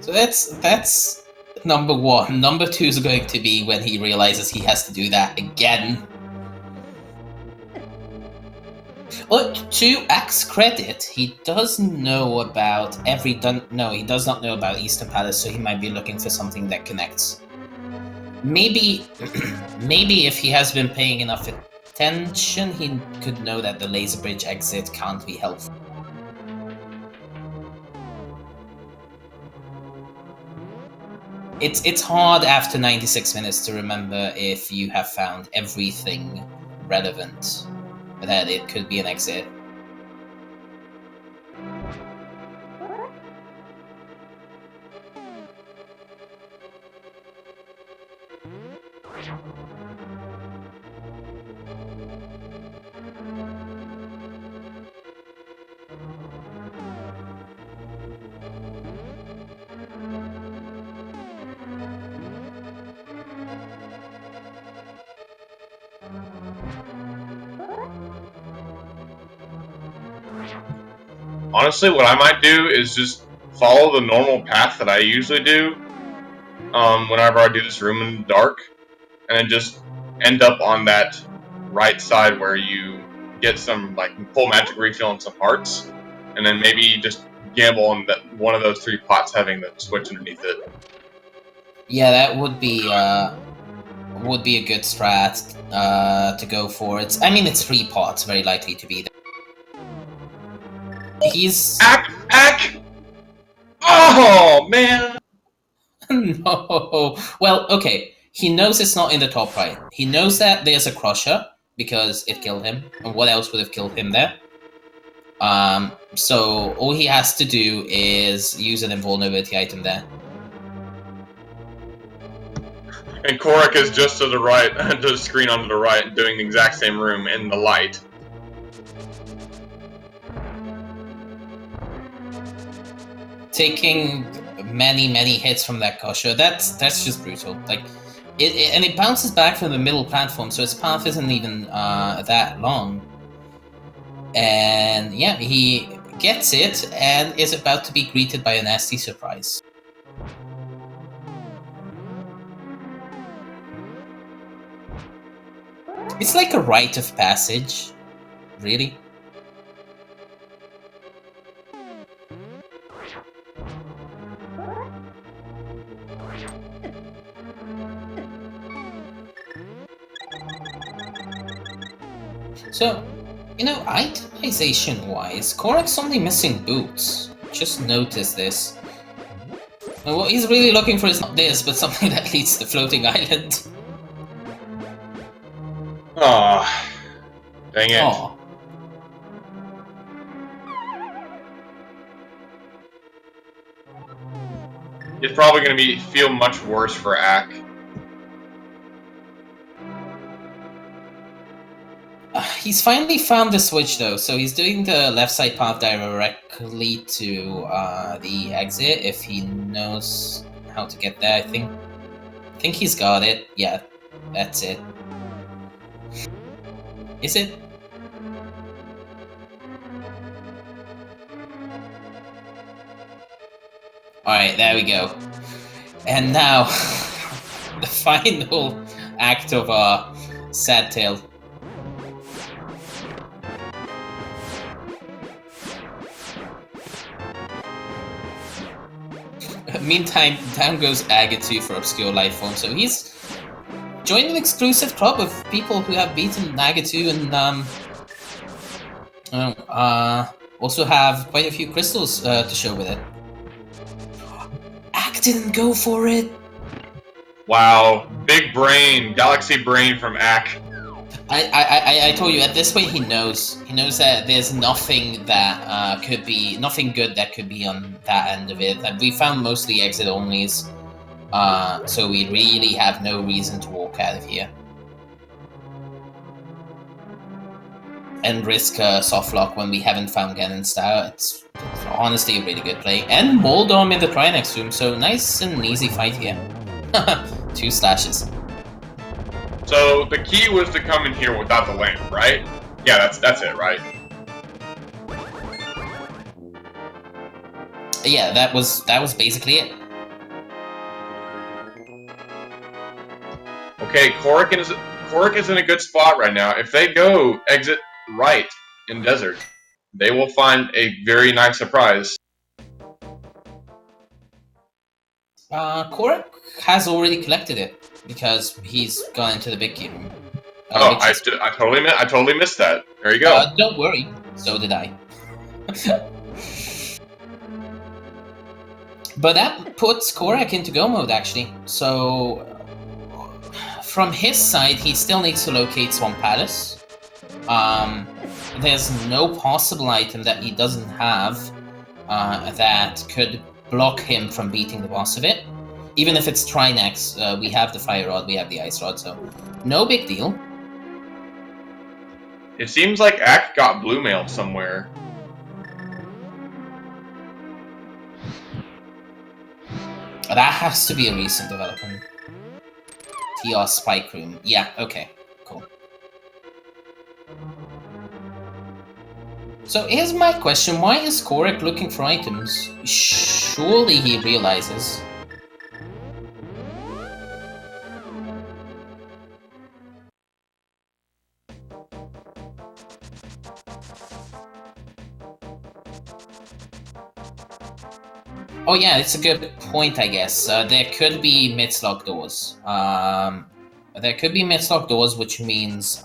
So that's number 1. Number 2 is going to be when he realizes he has to do that again. Well, to Ack's credit, he does know about No, he does not know about Eastern Palace, so he might be looking for something that connects. Maybe, maybe if he has been paying enough attention, he could know that the laser bridge exit can't be helpful. It's hard after 96 minutes to remember if you have found everything relevant, that it could be an exit.
Honestly, what I might do is just follow the normal path that I usually do whenever I do this room in the dark, and then just end up on that right side where you get some like full magic refill and some hearts, and then maybe just gamble on that one of those 3 pots having the switch underneath it.
Yeah, that would be a good strat to go for. I mean, it's 3 pots, very likely to be there. He's...
Ack! Oh, man!
No! Well, okay. He knows it's not in the top right. He knows that there's a Crusher, because it killed him. And what else would have killed him there? So all he has to do is use an invulnerability item there.
And Korak is just to the right, to the screen on the right, doing the exact same room in the light.
Taking many hits from that Crusher, that's just brutal. Like, it bounces back from the middle platform, so its path isn't even that long. And yeah, he gets it and is about to be greeted by a nasty surprise. It's like a rite of passage, really. So, you know, itemization-wise, Korak's only missing boots. Just notice this. And what he's really looking for is not this, but something that leads to the floating island.
Ah, dang it.
Aww.
It's probably going to feel much worse for Ack.
He's finally found the switch though, so he's doing the left side path directly to the exit if he knows how to get there. I think he's got it. Yeah, that's it. Is it? Alright, there we go. And now, the final act of Sad Tale. Meantime, down goes Agatu for Obscure Lifeform, so he's joined an exclusive club of people who have beaten Agatu and also have quite a few crystals to show with it. Ak didn't go for it!
Wow, big brain, galaxy brain from Ak.
I told you, at this point he knows. He knows that there's nothing that nothing good that could be on that end of it. That we found mostly exit onlys, so we really have no reason to walk out of here. And risk soft lock when we haven't found Ganon style. It's honestly a really good play. And Moldom in the Trinex room, so nice and easy fight here. 2 slashes.
So the key was to come in here without the lamp, right? Yeah, that's it, right?
Yeah, that was basically it.
Okay, Korik is in a good spot right now. If they go exit right in desert, they will find a very nice surprise.
Korik has already collected it because he's gone into the big key room.
I totally missed that. There you go.
Don't worry, so did I. But that puts Korak into go mode actually. So from his side, he still needs to locate Swamp Palace. There's no possible item that he doesn't have that could block him from beating the boss of it. Even if it's Trinex, we have the Fire Rod, we have the Ice Rod, so no big deal.
It seems like Ak got blue mail somewhere.
That has to be a recent development. TR Spike Room. Yeah, okay, cool. So here's my question, why is Korik looking for items? Surely he realizes. Oh yeah, it's a good point, I guess. There could be mid-slot doors. There could be mid-slot doors, which means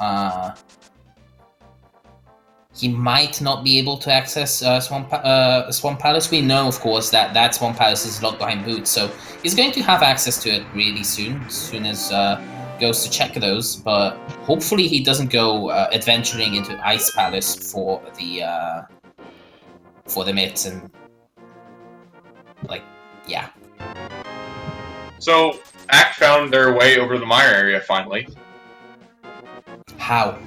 he might not be able to access Swamp Palace. We know, of course, that Swamp Palace is locked behind boots, so he's going to have access to it really soon, as soon as goes to check those. But hopefully he doesn't go adventuring into Ice Palace for the mitts and yeah.
So Ak found their way over the mire area finally.
How?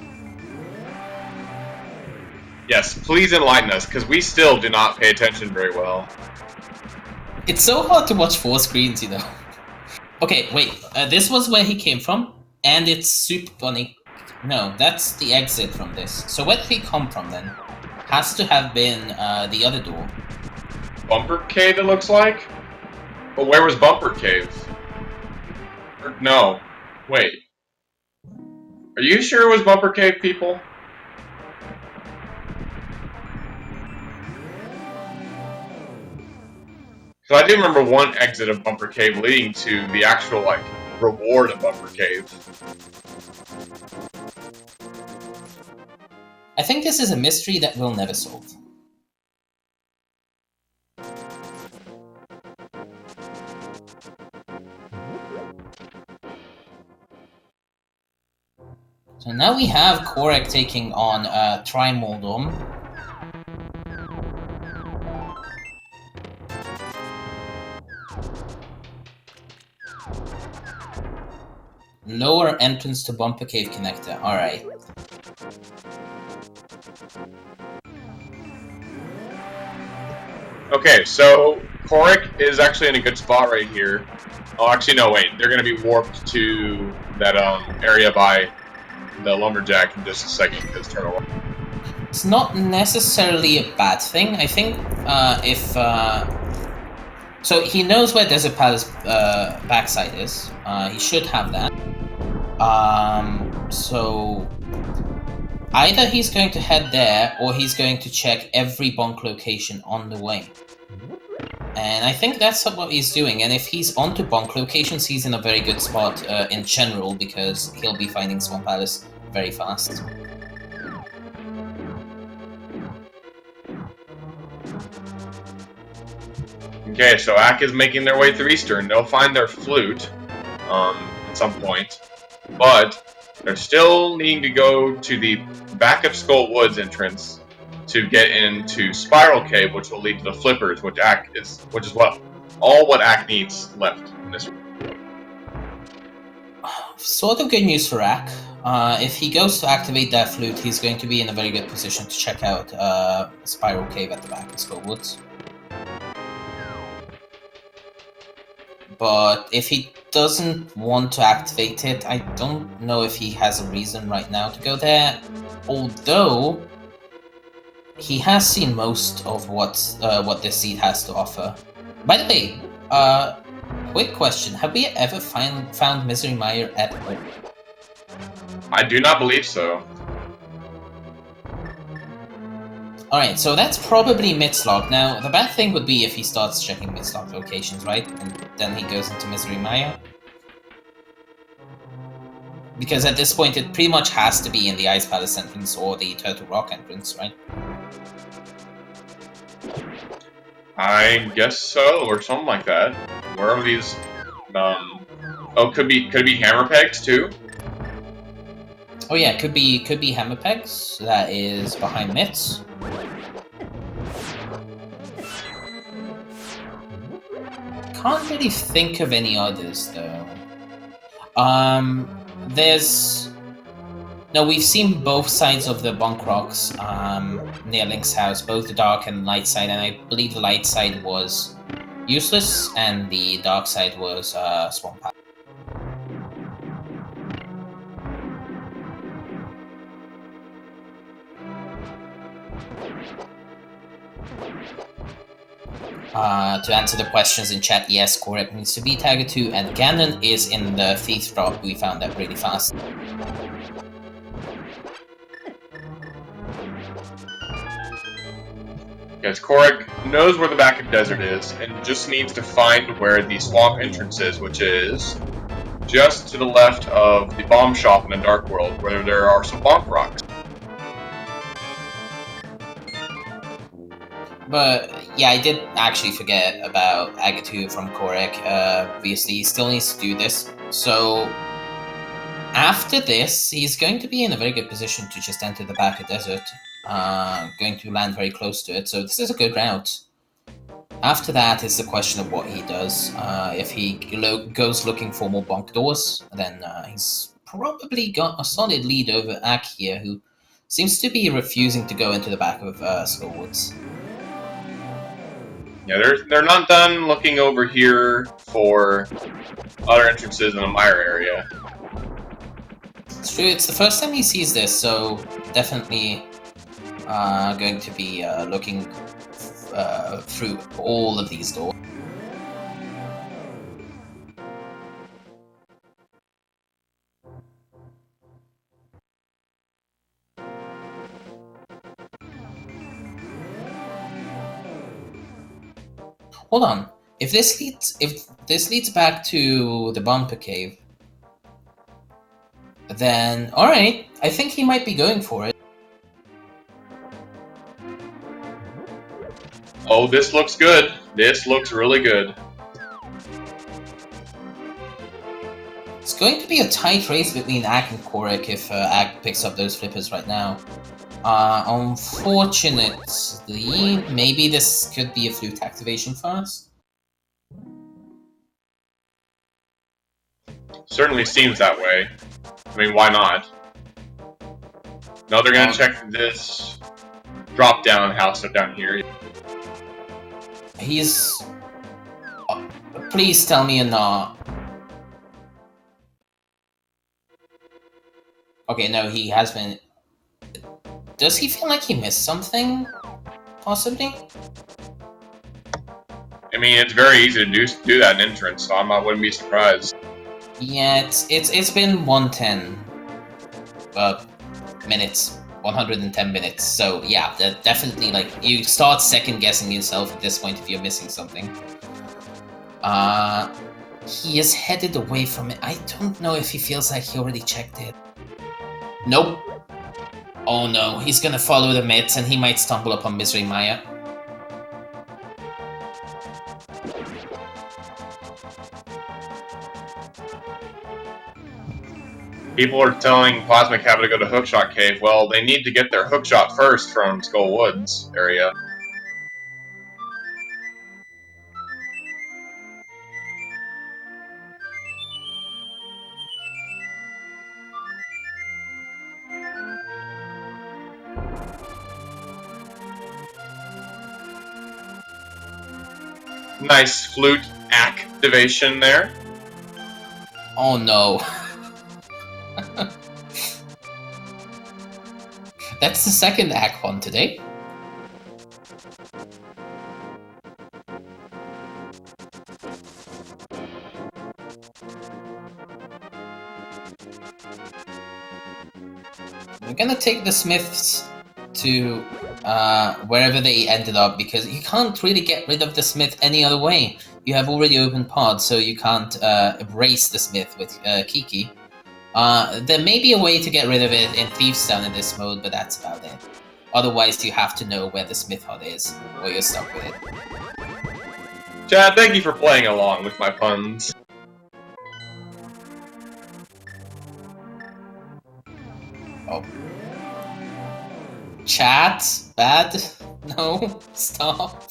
Yes, please enlighten us, because we still do not pay attention very well.
It's so hard to watch 4 screens, you know. Okay, wait. This was where he came from, and it's super funny. No, that's the exit from this. So where did he come from then? Has to have been the other door.
Bumper Cave, it looks like? But where was Bumper Cave? No. Wait. Are you sure it was Bumper Cave, people? Because I do remember one exit of Bumper Cave leading to the actual, reward of Bumper Cave.
I think this is a mystery that we'll never solve. So now we have Korak taking on Trimoldom. Lower entrance to Bumper Cave connector. Alright.
Okay, so Korik is actually in a good spot right here. Oh, actually, no, wait. They're going to be warped to that area by the lumberjack in just a second because turn over.
It's not necessarily a bad thing. I think if so, he knows where Desert Palace backside is. He should have that. So either he's going to head there, or he's going to check every bonk location on the way. And I think that's what he's doing. And if he's onto bonk locations, he's in a very good spot in general, because he'll be finding Swamp Palace very fast.
Okay, so Ak is making their way through Eastern. They'll find their flute at some point, but they're still needing to go to the back of Skull Woods entrance to get into Spiral Cave, which will lead to the Flippers, which is what Ak needs left in this.
Sort of good news for Ak. If he goes to activate that flute, he's going to be in a very good position to check out Spiral Cave at the back of Skull Woods. But if he doesn't want to activate it, I don't know if he has a reason right now to go there. Although he has seen most of what this seed has to offer. By the way, quick question: have we ever found Misery Mire at all?
I do not believe so.
Alright, so that's probably Mitzlock. Now, the bad thing would be if he starts checking Mitzlock locations, right? And then he goes into Misery Mire. Because at this point, it pretty much has to be in the Ice Palace entrance or the Turtle Rock entrance, right?
I guess so, or something like that. Where are these? Oh, could be hammer pegs too.
Oh yeah, could be Hammer Pegs. That is behind Mitz. Can't really think of any others though. We've seen both sides of the Bonk Rocks near Link's house, both the dark and light side, and I believe the light side was useless and the dark side was Swamp Palace. To answer the questions in chat, yes, Korek needs to be Tiger 2, and Ganon is in the Thief drop. We found that really fast.
Yes, Korek knows where the back of Desert is, and just needs to find where the swamp entrance is, which is just to the left of the bomb shop in the Dark World, where there are some bonk rocks.
But yeah, I did actually forget about Agatu from Korek. Obviously, he still needs to do this. So after this, he's going to be in a very good position to just enter the back of Desert. Going to land very close to it. So this is a good route. After that is the question of what he does. If he goes looking for more bonk doors, then he's probably got a solid lead over Ak here, who seems to be refusing to go into the back of Skull Woods.
Yeah, they're not done looking over here for other entrances in the Mire area.
It's true, it's the first time he sees this, so definitely going to be looking through all of these doors. Hold on. If this leads back to the bumper cave, then alright, I think he might be going for it.
Oh, this looks good. This looks really good.
It's going to be a tight race between Ak and Korek if Ak picks up those flippers right now. Unfortunately, maybe this could be a flute activation first.
Certainly seems that way. I mean, why not? No, they're gonna check this drop-down house up down here.
He's... please tell me you're not. Okay, no, he has been... Does he feel like he missed something? Possibly?
I mean, it's very easy to do that in entrance, so I wouldn't be surprised.
Yeah, it's been 110 minutes, 110 minutes. So yeah, that definitely, like, you start second guessing yourself at this point if you're missing something. He is headed away from it. I don't know if he feels like he already checked it. Nope. Oh no, he's gonna follow the myths and he might stumble upon Misery Maya.
People are telling Plasma Kappa to go to Hookshot Cave. Well, they need to get their hookshot first from Skull Woods area. Nice flute activation there.
Oh no. That's the second Act one today. We're gonna take the Smiths to wherever they ended up, because you can't really get rid of the Smith any other way. You have already opened pods, so you can't erase the Smith with Kiki. There may be a way to get rid of it in Thieves Town in this mode, but that's about it. Otherwise, you have to know where the Smith hut is, or you're stuck with it.
Chad, thank you for playing along with my puns.
Oh. Chat? Bad? No? Stop.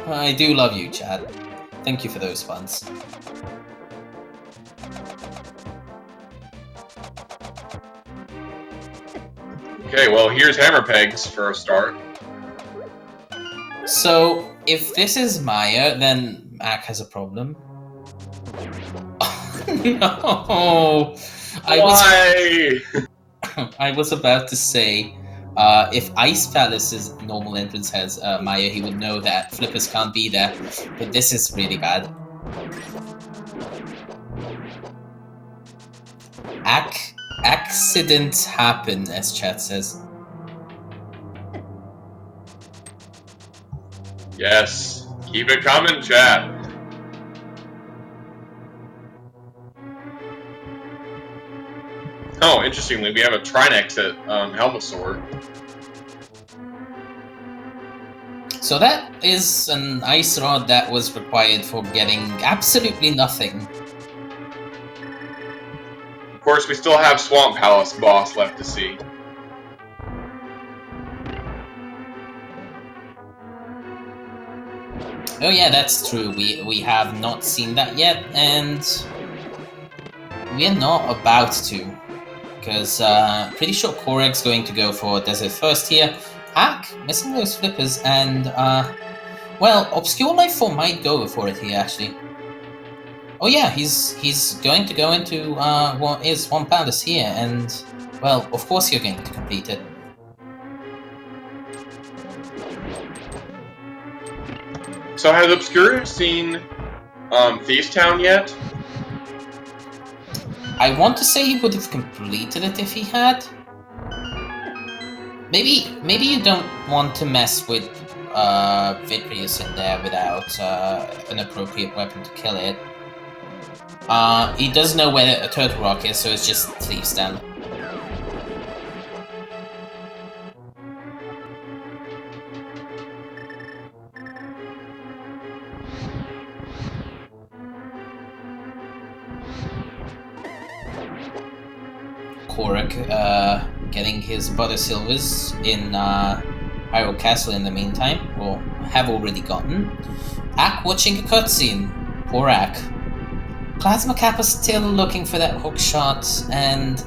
I do love you, Chad. Thank you for those puns.
Okay, well, here's Hammer Pegs for a start.
So, if this is Maya, then Mac has a problem. No!
Why?
I was about to say, if Ice Palace's normal entrance has Maya, he would know that Flippers can't be there, but this is really bad. Accidents happen, as chat says.
Yes, keep it coming, chat. Oh, interestingly, we have a Trinex at Helmasaur.
So that is an ice rod that was required for getting absolutely nothing.
Of course, we still have Swamp Palace boss left to see.
Oh yeah, that's true. We have not seen that yet, and we're not about to. Because pretty sure Korek's going to go for Desert first here. Hack, missing those flippers, and well, Obscure Lifeform might go for it here actually. Oh yeah, he's going to go into what is Swamp Palace here, and well, of course you're going to complete it.
So has Obscure seen Thieves Town yet?
I want to say he would have completed it if he had. Maybe you don't want to mess with Vitreous in there without an appropriate weapon to kill it. He does know where a Turtle Rock is, so it's just Thieves Town. Korek getting his Butter Silvers in Hyrule Castle in the meantime, or have already gotten. Ak watching a cutscene. Poor Ak. Plasma Kappa's still looking for that hook shot, and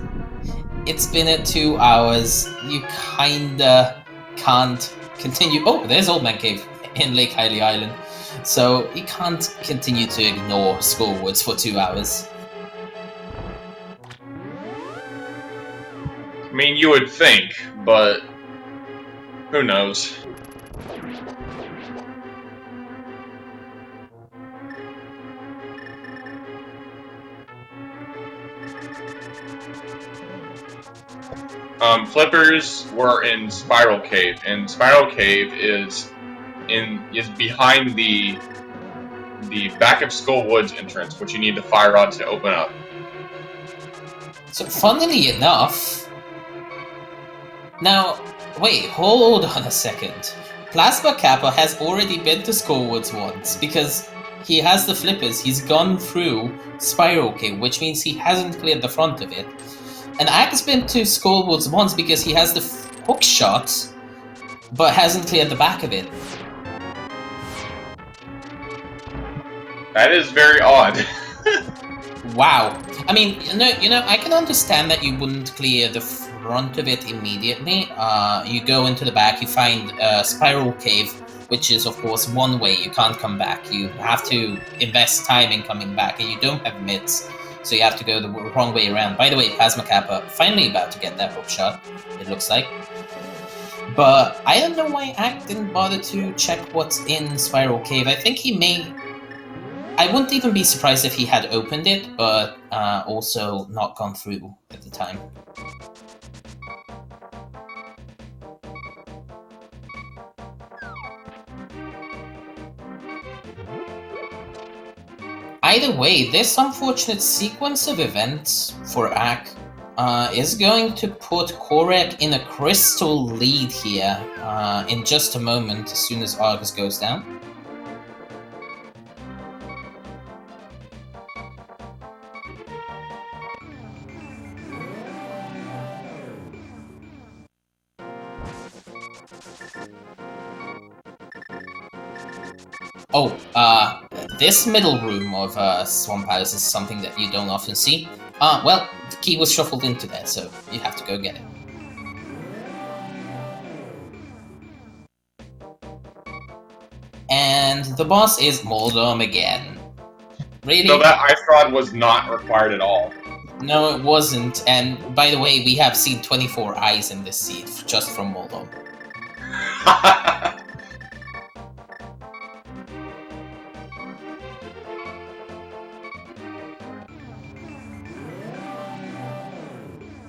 it's been at 2 hours. You kinda can't continue. Oh, there's Old Man Cave in Lake Hylia Island. So you can't continue to ignore scoreboards for 2 hours.
I mean, you would think, but who knows? Flippers were in Spiral Cave, and Spiral Cave is behind the back of Skull Woods entrance, which you need the fire rod to open up.
So funnily enough... Now, wait, hold on a second. Plasma Kappa has already been to Skull Woods once, because he has the flippers, he's gone through Spiral Cave, which means he hasn't cleared the front of it. And Ack's been to Skull Woods once because he has the hook shot, but hasn't cleared the back of it.
That is very odd.
Wow. I mean, you know, I can understand that you wouldn't clear the front of it immediately. You go into the back, you find Spiral Cave, which is, of course, one way. You can't come back. You have to invest time in coming back, and you don't have mids, so you have to go the wrong way around. By the way, Plasma Kappa finally about to get that hook shot, it looks like. But I don't know why Ack didn't bother to check what's in Spiral Cave. I think he may... I wouldn't even be surprised if he had opened it, but also not gone through at the time. Either way, this unfortunate sequence of events for Ack is going to put Korek in a crystal lead here in just a moment, as soon as Argus goes down. Oh, this middle room of Swamp Palace is something that you don't often see. Well, the key was shuffled into there, so you have to go get it. And the boss is Moldom again. Really?
So that ice rod was not required at all.
No, it wasn't. And by the way, we have seen 24 eyes in this seed just from Moldom.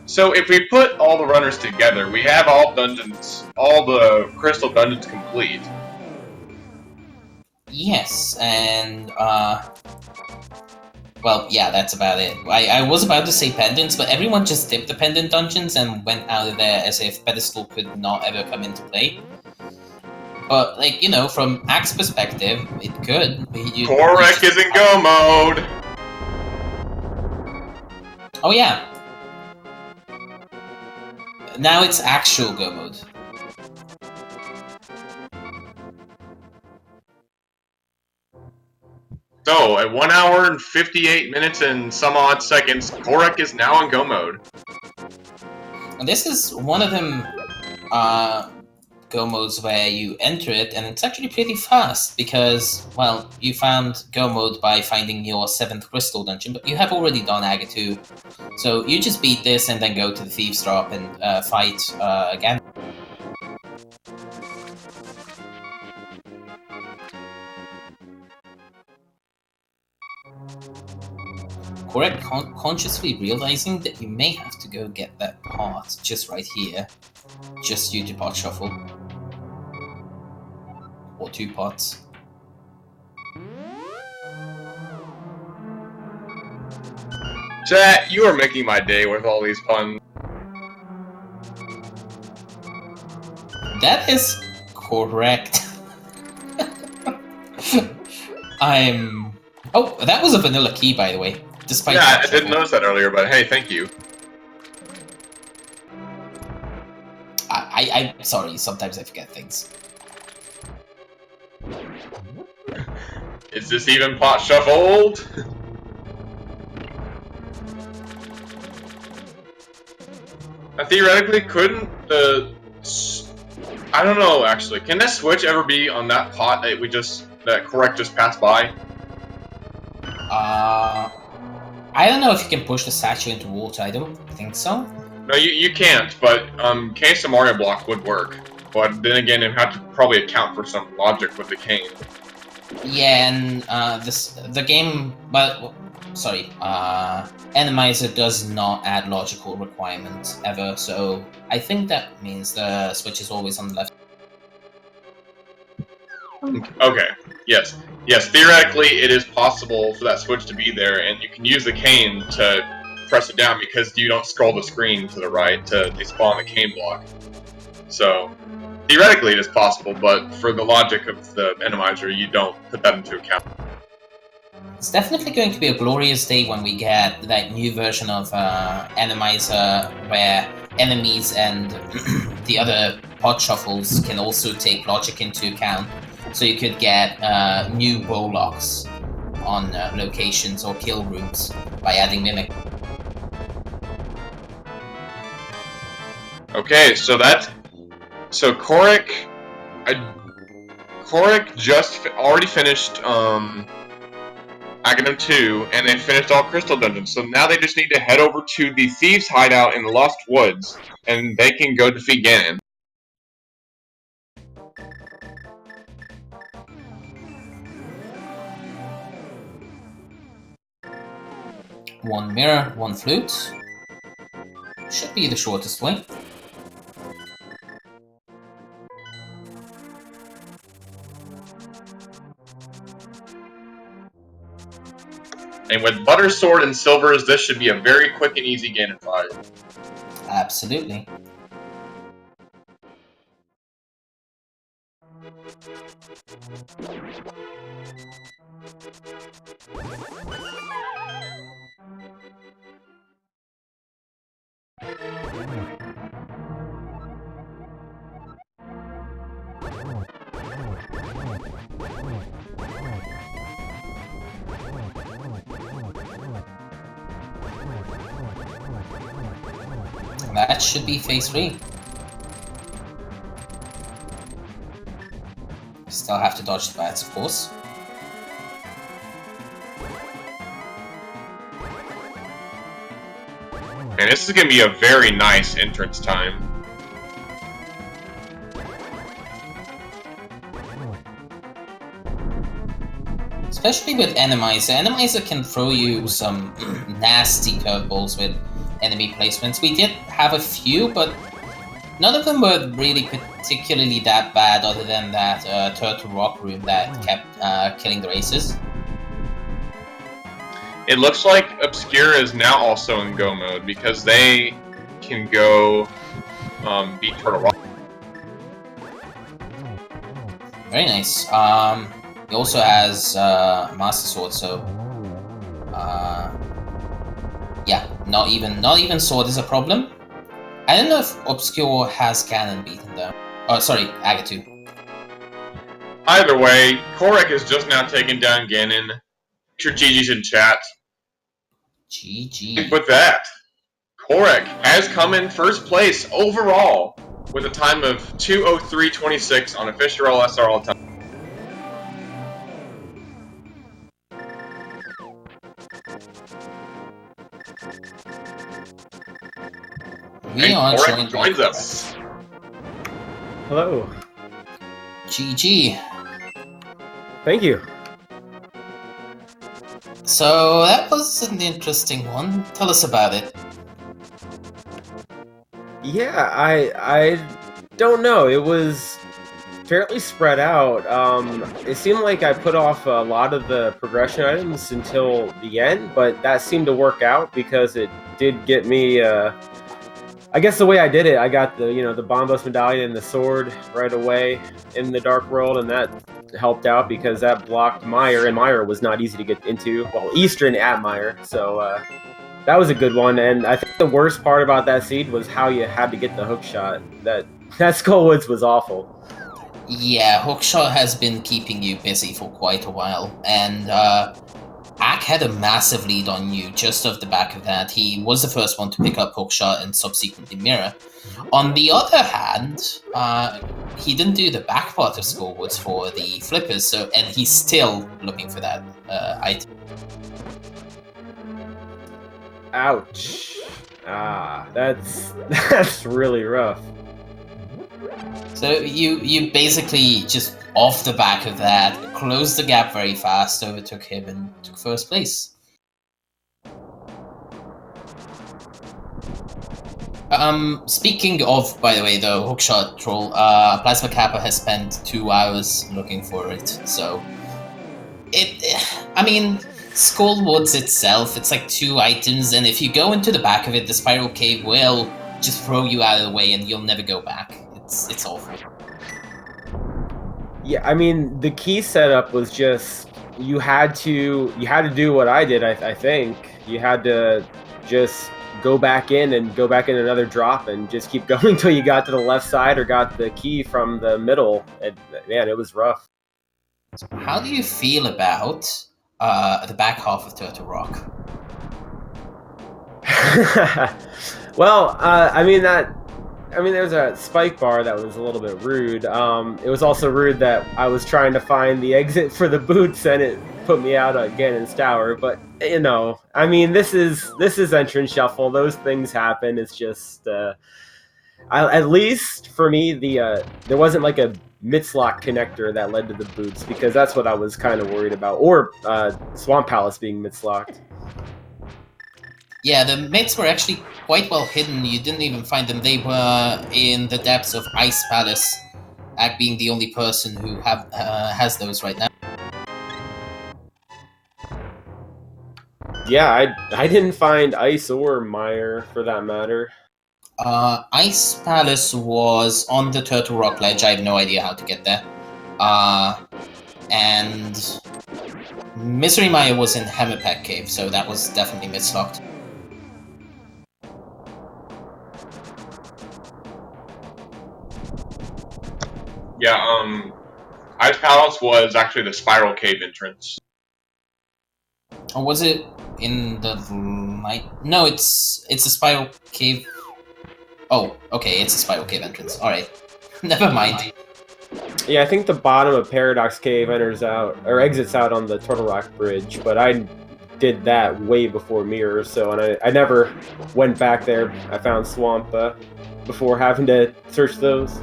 So if we put all the runners together, we have all the crystal dungeons complete.
Yes, and well, yeah, that's about it. I was about to say pendants, but everyone just dipped the pendant dungeons and went out of there as if pedestal could not ever come into play. But, like, you know, from Ack's perspective, it could.
Korek is in go mode!
Oh yeah. Now it's actual go mode.
So, at 1 hour and 58 minutes and some odd seconds, Korek is now in go mode.
And this is one of them go modes where you enter it, and it's actually pretty fast, because, well, you found go mode by finding your 7th crystal dungeon, but you have already done Aga 2. So you just beat this and then go to the Thieves' Drop and fight again. Korek consciously realizing that you may have to go get that part just right here, just due to pot shuffle. Or 2 pots.
Chat, you are making my day with all these puns.
That is correct. Oh, that was a vanilla key, by the way. Despite
yeah, I didn't notice that earlier, but hey, thank you.
I'm sorry, sometimes I forget things.
Is this even pot shuffled? I theoretically couldn't, I don't know, actually. Can that switch ever be on that pot that we just that Correct just passed by?
I don't know if you can push the statue into water. I don't think so.
No, you can't, but casing a Mario block would work. But then again, it'd have to probably account for some logic with the cane.
Yeah, and the game, but sorry, Enemizer does not add logical requirements ever, so I think that means the switch is always on the left.
Okay, yes. Yes, theoretically it is possible for that switch to be there, and you can use the cane to press it down because you don't scroll the screen to the right to despawn the cane block. So, theoretically it is possible, but for the logic of the Enemizer, you don't put that into account.
It's definitely going to be a glorious day when we get that new version of Enemizer where enemies and the other pot shuffles can also take logic into account. So you could get new Bolocks on locations or kill rooms by adding Mimic.
Okay, so Korok just already finished Ganon 2, and they finished all Crystal Dungeons, so now they just need to head over to the Thieves' Hideout in the Lost Woods, and they can go defeat Ganon.
One mirror, one flute. Should be the shortest way.
And with Butter Sword and Silvers, this should be a very quick and easy Ganon fight.
Absolutely. That should be phase 3. Still have to dodge the bats, of course.
And this is going to be a very nice entrance time.
Especially with Enemizer. Enemizer can throw you some nasty curveballs with enemy placements. We did have a few, but none of them were really particularly that bad, other than that Turtle Rock room that kept killing the races.
It looks like Obscura is now also in Go mode, because they can go beat Turtle Rock.
Very nice. He also has Master Sword, so yeah, not even Sword is a problem. I don't know if Obscure has Ganon beaten though. Oh, sorry, Agatu.
Either way, Korok is just now taking down Ganon. Your GG's in chat.
GG.
And with that, Korok has come in first place overall with a time of 2:03.26 on official SRL time.
We are
Korok joins us.
Hello.
GG.
Thank you.
So that was an interesting one. Tell us about it.
Yeah, I don't know. It was fairly spread out. It seemed like I put off a lot of the progression items until the end, but that seemed to work out because it did get me. I guess the way I did it, I got the the Bombos medallion and the sword right away in the Dark World, and that helped out because that blocked Mire, and Mire was not easy to get into. Well, Eastern at Mire, so that was a good one. And I think the worst part about that seed was how you had to get the hook shot. That Skullwoods was awful.
Yeah, Hookshot has been keeping you busy for quite a while, and Ak had a massive lead on you just off the back of that. He was the first one to pick up Hookshot and subsequently Mirror. On the other hand, he didn't do the back part of Skullwoods for the flippers, and he's still looking for that item.
Ouch. That's really rough.
So you basically just off the back of that closed the gap very fast, overtook him, and took first place. Speaking of, by the way, the hookshot troll, Plasma Kappa has spent 2 hours looking for it, so I mean, Skullwoods itself, it's like 2 items, and if you go into the back of it, the Spiral Cave will just throw you out of the way and you'll never go back. It's awful.
Yeah, I mean, the key setup was just you had to do what I did. I think you had to just go back in another drop and just keep going until you got to the left side or got the key from the middle. And man, it was rough.
How do you feel about the back half of Turtle Rock?
Well, I mean, there was a spike bar that was a little bit rude. It was also rude that I was trying to find the exit for the boots and it put me out at Ganon's tower. But you know, I mean, this is entrance shuffle. Those things happen. It's just, at least for me, there wasn't like a Mitzlock connector that led to the boots, because that's what I was kind of worried about, or Swamp Palace being Mitzlocked.
Yeah, the mitts were actually quite well hidden. You didn't even find them. They were in the depths of Ice Palace, Ak being the only person who has those right now.
Yeah, I didn't find Ice or Mire, for that matter.
Ice Palace was on the Turtle Rock ledge. I have no idea how to get there. And Misery Mire was in Hammerpack Cave, so that was definitely mislocked.
Yeah, Ice Palace was actually the Spiral Cave entrance.
Or was it in the night? No, it's a Spiral Cave. Oh, okay, it's a Spiral Cave entrance. Alright. Never mind.
Yeah, I think the bottom of Paradox Cave exits out on the Turtle Rock Bridge, but I did that way before Mirror, so I never went back there. I found Swamp before having to search those.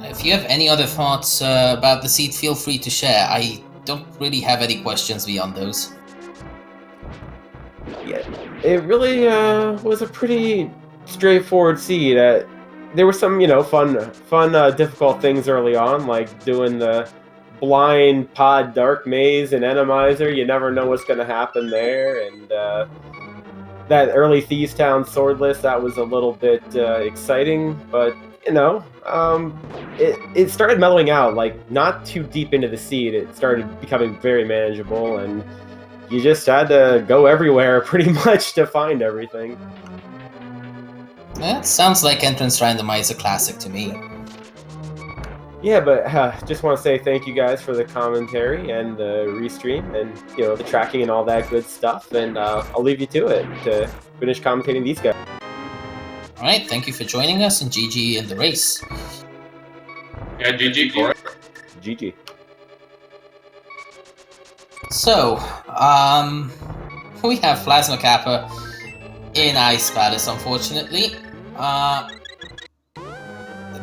If you have any other thoughts about the seed, feel free to share. I don't really have any questions beyond those.
Yeah, it really was a pretty straightforward seed. There were some, fun, difficult things early on, like doing the blind pod dark maze and Enemizer. You never know what's going to happen there, and that early Thieves Town swordless, that was a little bit exciting, but it started mellowing out, like not too deep into the seed. It started becoming very manageable, and you just had to go everywhere pretty much to find everything.
That sounds like Entrance Randomizer classic to me.
Yeah, but just want to say thank you guys for the commentary and the restream and the tracking and all that good stuff, and I'll leave you to it to finish commentating these guys.
Alright, thank you for joining us, and GG in the race.
Yeah, GG for it.
GG.
So, we have Plasma Kappa in Ice Palace, unfortunately.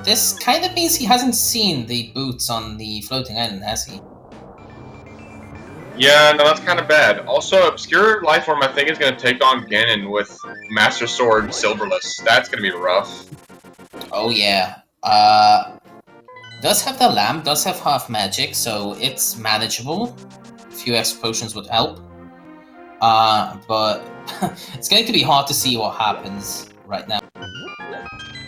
This kind of means he hasn't seen the boots on the floating island, has he?
Yeah, no, that's kind of bad. Also, Obscure Lifeform, I think, is going to take on Ganon with Master Sword Silverless. That's going to be rough.
Oh, yeah. Does have the lamp, does have half magic, so it's manageable. A few extra potions would help. But it's going to be hard to see what happens right now.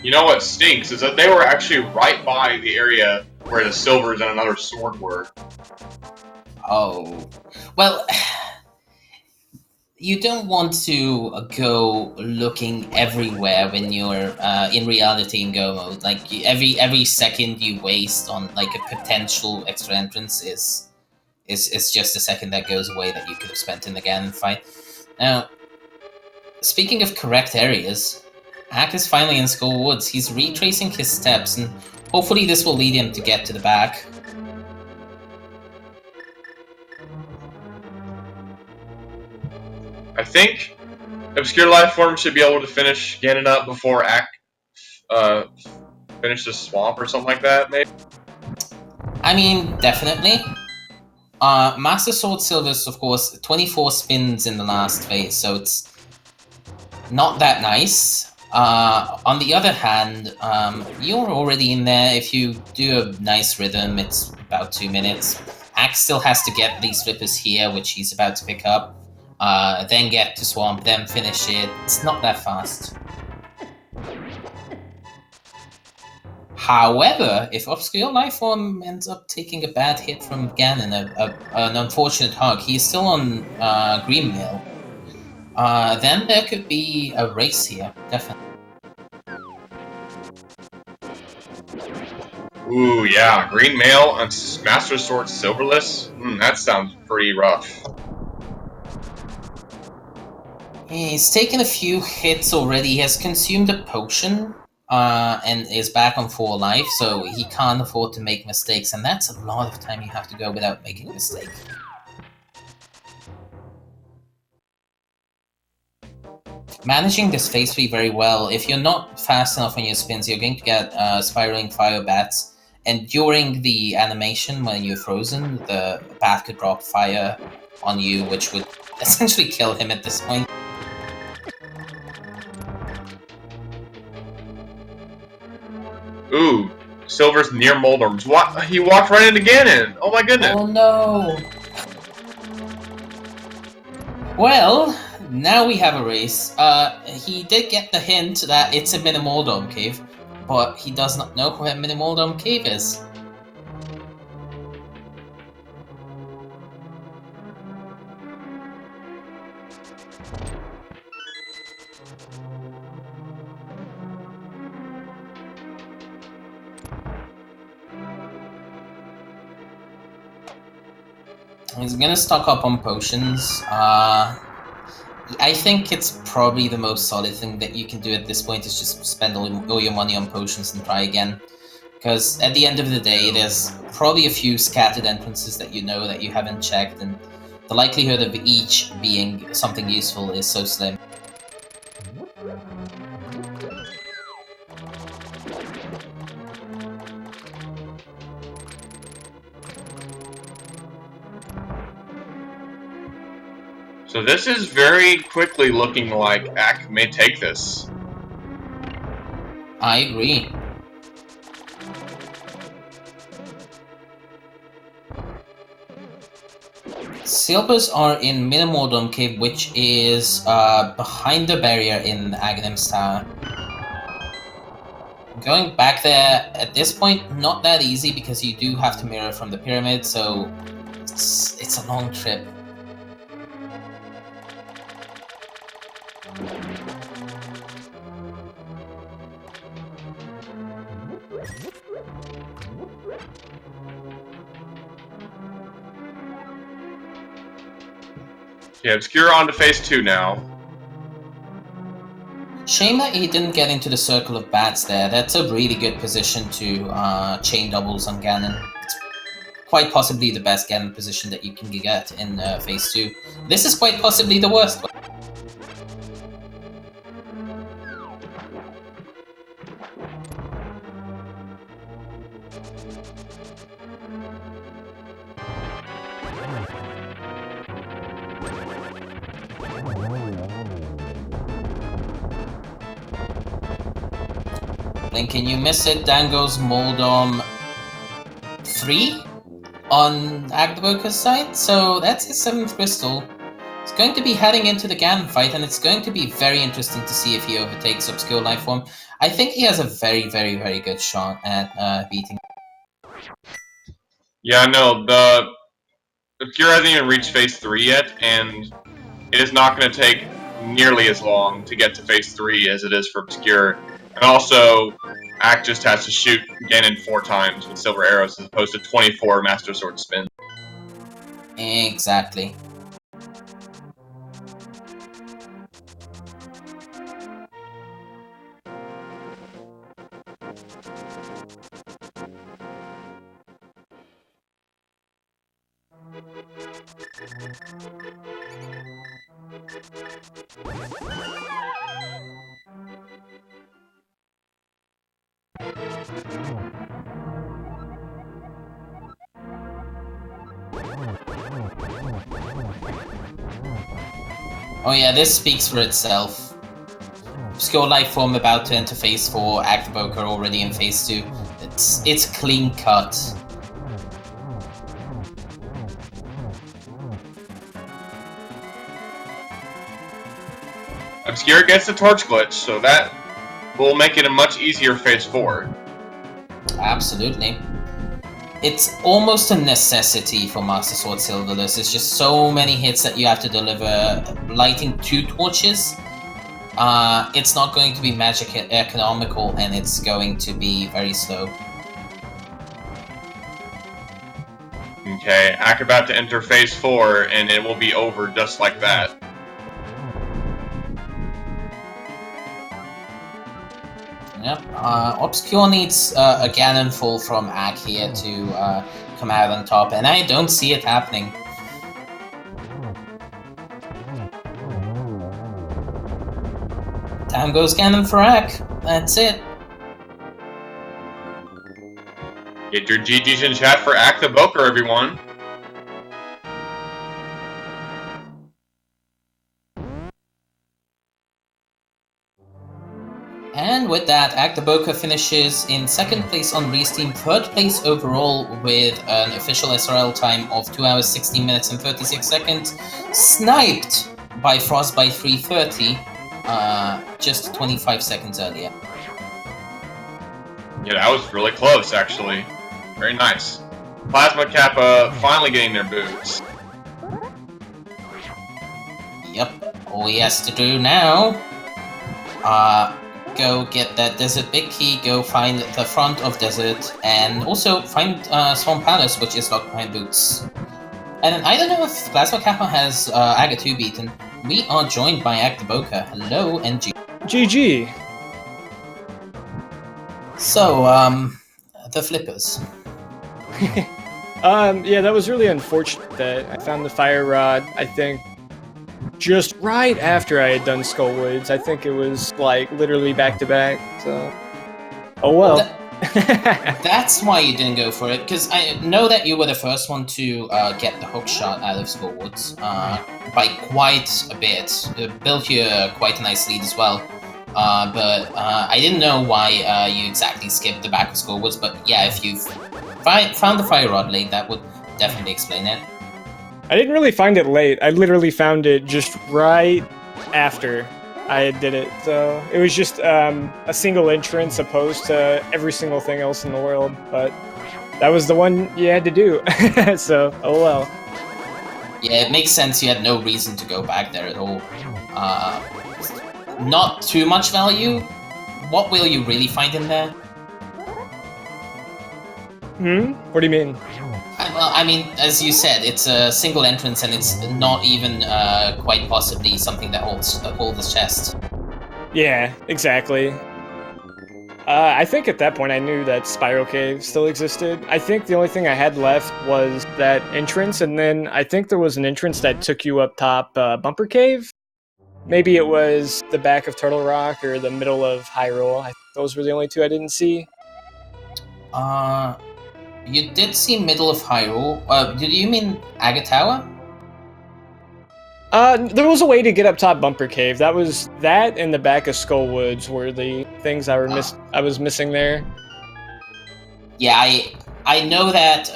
You know what stinks is that they were actually right by the area where the silvers and another sword were.
Oh. Well, you don't want to go looking everywhere when you're in reality in go mode. Like every second you waste on like a potential extra entrance is just a second that goes away that you could have spent in the Ganon fight. Now, speaking of correct areas, Hack is finally in Skull Woods. He's retracing his steps, and hopefully this will lead him to get to the back.
I think Obscure Lifeform should be able to finish Ganon up before finish the swamp or something like that, maybe?
I mean, definitely. Master Sword Silver's, of course, 24 spins in the last phase, so it's not that nice. On the other hand, you're already in there. If you do a nice rhythm, it's about 2 minutes. Axe still has to get these flippers here, which he's about to pick up. Then get to Swamp, then finish it. It's not that fast. However, if Obscure Lifeform ends up taking a bad hit from Ganon, an unfortunate hug, he's still on Green Mail. Then there could be a race here, definitely.
Ooh, yeah, Green Mail on Master Sword Silverless? That sounds pretty rough.
He's taken a few hits already. He has consumed a potion, and is back on 4 life, so he can't afford to make mistakes, and that's a lot of time you have to go without making a mistake. Managing this phase 3 very well. If you're not fast enough on your spins, you're going to get spiraling fire bats, and during the animation when you're frozen, the bat could drop fire on you, which would essentially kill him at this point.
Ooh, Silver's near Moldorms. What? He walked right into Ganon! Oh my goodness!
Oh no! Well, now we have a race. He did get the hint that it's a Minimoldom cave, but he does not know where Minimoldom cave is. He's gonna stock up on potions. I think it's probably the most solid thing that you can do at this point is just spend all your money on potions and try again. Because at the end of the day, there's probably a few scattered entrances that you know that you haven't checked, and the likelihood of each being something useful is so slim.
So this is very quickly looking like Ack may take this.
I agree. Silvers are in Minimordom Cave, which is behind the barrier in Aghanim's Tower. Going back there, at this point, not that easy because you do have to mirror from the pyramid, so it's a long trip.
Yeah, Obscure on to phase 2 now.
Shame that he didn't get into the circle of bats there. That's a really good position to chain doubles on Ganon. It's quite possibly the best Ganon position that you can get in phase 2. This is quite possibly the worst one. Can you miss it? Dango's Moldom 3 on Agdeboka's side, so that's his 7th crystal. He's going to be heading into the Ganon fight, and it's going to be very interesting to see if he overtakes Obscure Lifeform. I think he has a very, very, very good shot at beating.
Yeah, no, the Obscure hasn't even reached phase 3 yet, and it is not going to take nearly as long to get to phase 3 as it is for Obscure. And also, Act just has to shoot Ganon 4 times with silver arrows as opposed to 24 Master Sword spins.
Exactly. Oh yeah, this speaks for itself. Obscure Life Form about to enter phase 4, Activoker already in phase 2. It's clean cut.
Obscure gets the torch glitch, so that will make it a much easier phase 4.
Absolutely. It's almost a necessity for Master Sword Silverless. It's just so many hits that you have to deliver. Lighting 2 torches, it's not going to be magic economical, and it's going to be very slow.
Okay, Ack about to enter phase 4, and it will be over just like that.
Yep. Obscure needs a Ganon fall from Ack here to come out on top, and I don't see it happening. Down goes Ganon for Ack. That's it.
Get your GGs in chat for Activoker, everyone.
And with that, Activoker finishes in 2nd place on Resteam, 3rd place overall with an official SRL time of 2 hours, 16 minutes and 36 seconds. Sniped by Frostbite 330 just 25 seconds earlier.
Yeah, that was really close, actually. Very nice. Plasma Kappa finally getting their boots.
Yep, all he has to do now, go get that Desert Big Key, go find the front of Desert, and also find Swamp Palace, which is locked behind Boots. And I don't know if Plasma Kappa has Aga 2 beaten. We are joined by Activoker. Hello, and
GG.
So, the flippers.
Yeah, that was really unfortunate that I found the Fire Rod, I think, just right after I had done Skullwoods. I think it was, like, literally back-to-back, so... Oh well.
That's why you didn't go for it, because I know that you were the first one to get the hook shot out of Skullwoods by quite a bit. It built you quite a nice lead as well. But I didn't know why you exactly skipped the back of Skullwoods, but yeah, if you've found the Fire Rod late, that would definitely explain it.
I didn't really find it late. I literally found it just right after I did it. So it was just a single entrance opposed to every single thing else in the world. But that was the one you had to do. So, oh well.
Yeah, it makes sense. You had no reason to go back there at all. Not too much value. What will you really find in there?
What do you mean?
Well, I mean, as you said, it's a single entrance, and it's not even quite possibly something that holds his chest.
Yeah, exactly. I think at that point I knew that Spiral Cave still existed. I think the only thing I had left was that entrance, and then I think there was an entrance that took you up top Bumper Cave. Maybe it was the back of Turtle Rock or the middle of Hyrule. Those were the only two I didn't see.
You did see middle of Hyrule. Did you mean Agatawa?
There was a way to get up top Bumper Cave. That was that and the back of Skullwoods were the things I was missing there.
Yeah, I know that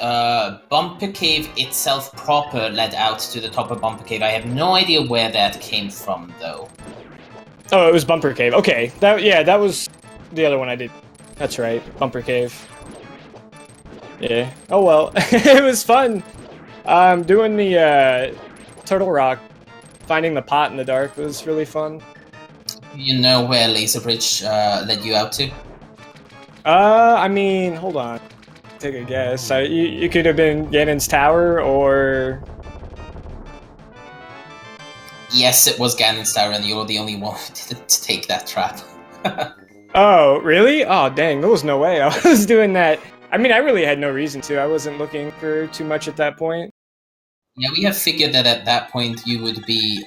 Bumper Cave itself proper led out to the top of Bumper Cave. I have no idea where that came from, though.
Oh, it was Bumper Cave. Okay, that was the other one I did. That's right, Bumper Cave. Yeah. Oh well, it was fun. Doing the Turtle Rock finding the pot in the dark was really fun.
You know where Laser Bridge led you out to?
I mean, hold on. Take a guess. You could have been Ganon's tower, or...
Yes, it was Ganon's Tower, and you're the only one who didn't take that trap.
Oh, really? Oh, dang, there was no way I was doing that. I mean, I really had no reason to. I wasn't looking for too much at that point.
Yeah, we have figured that at that point you would be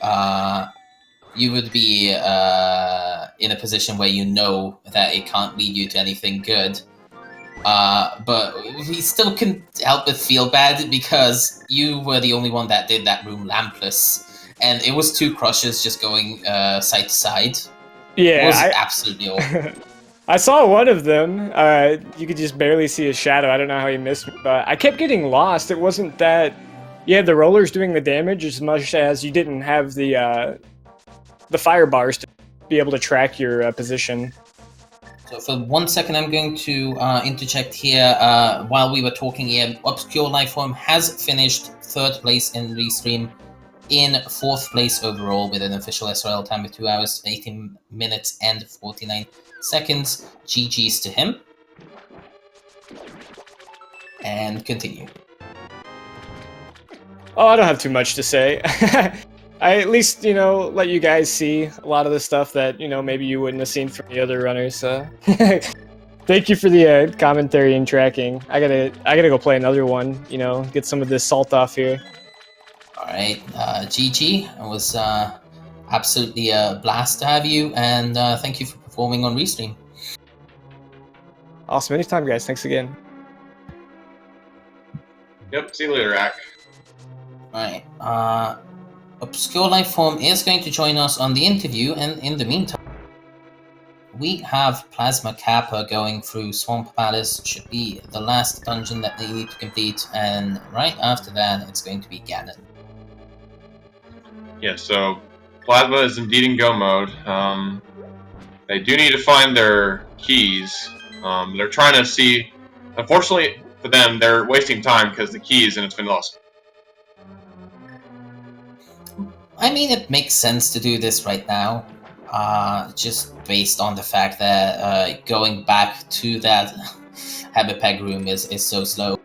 in a position where you know that it can't lead you to anything good. But we still couldn't help but feel bad because you were the only one that did that room lampless, and it was two crushes just going side to side.
Yeah,
It was absolutely awful.
I saw one of them. You could just barely see his shadow. I don't know how he missed me, but I kept getting lost. It wasn't that you had the rollers doing the damage as much as you didn't have the fire bars to be able to track your position.
So for 1 second, I'm going to interject here. While we were talking here, Obscure Lifeform has finished 3rd place in Restream, in 4th place overall with an official SRL time of 2 hours, 18 minutes and 49 seconds. GG's to him. And continue.
Oh, I don't have too much to say. I at least, let you guys see a lot of the stuff that, maybe you wouldn't have seen from the other runners. Thank you for the commentary and tracking. I gotta go play another one, get some of this salt off here.
Alright, GG. It was absolutely a blast to have you, and thank you for performing on Restream.
Awesome. Anytime, guys. Thanks again.
Yep, see you later, Rack.
Alright, Obscure Lifeform is going to join us on the interview, and in the meantime, we have Plasma Kappa going through Swamp Palace. Should be the last dungeon that they need to complete, and right after that, it's going to be Ganon.
Yeah, so Plasma is indeed in go mode. They do need to find their keys. They're trying to see. Unfortunately for them, they're wasting time because the keys and it's been lost.
I mean, it makes sense to do this right now, just based on the fact that going back to that Habipeg room is so slow.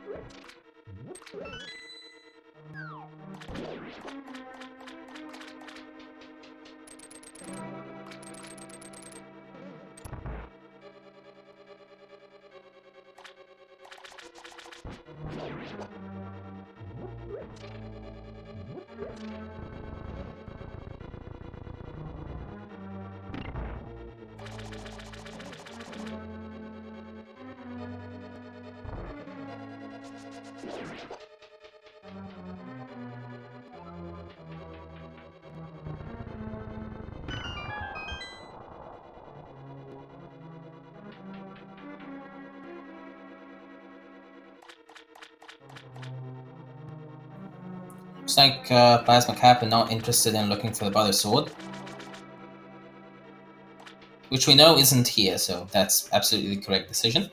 Looks like Plasma Kappa not interested in looking for the Butter Sword. Which we know isn't here, so that's absolutely the correct decision.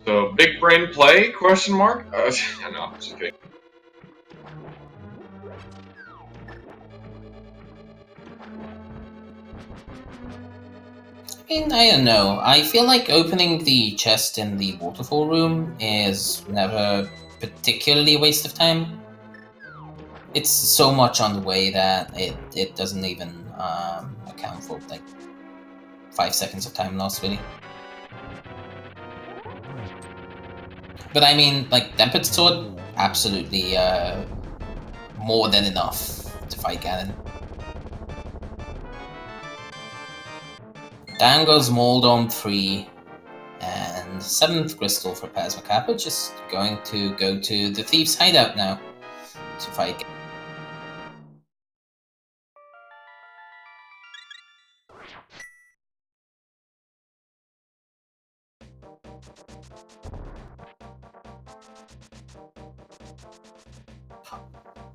So, big brain play, question mark? No, I'm just kidding.
I don't know. I feel like opening the chest in the waterfall room is never particularly a waste of time. It's so much on the way that it doesn't even account for like 5 seconds of time lost, really. But I mean, like, Tempered Sword, absolutely more than enough to fight Ganon. Down goes Moldom 3, and 7th Crystal for Plasma Kappa, just going to go to the Thief's Hideout now to fight Ganon.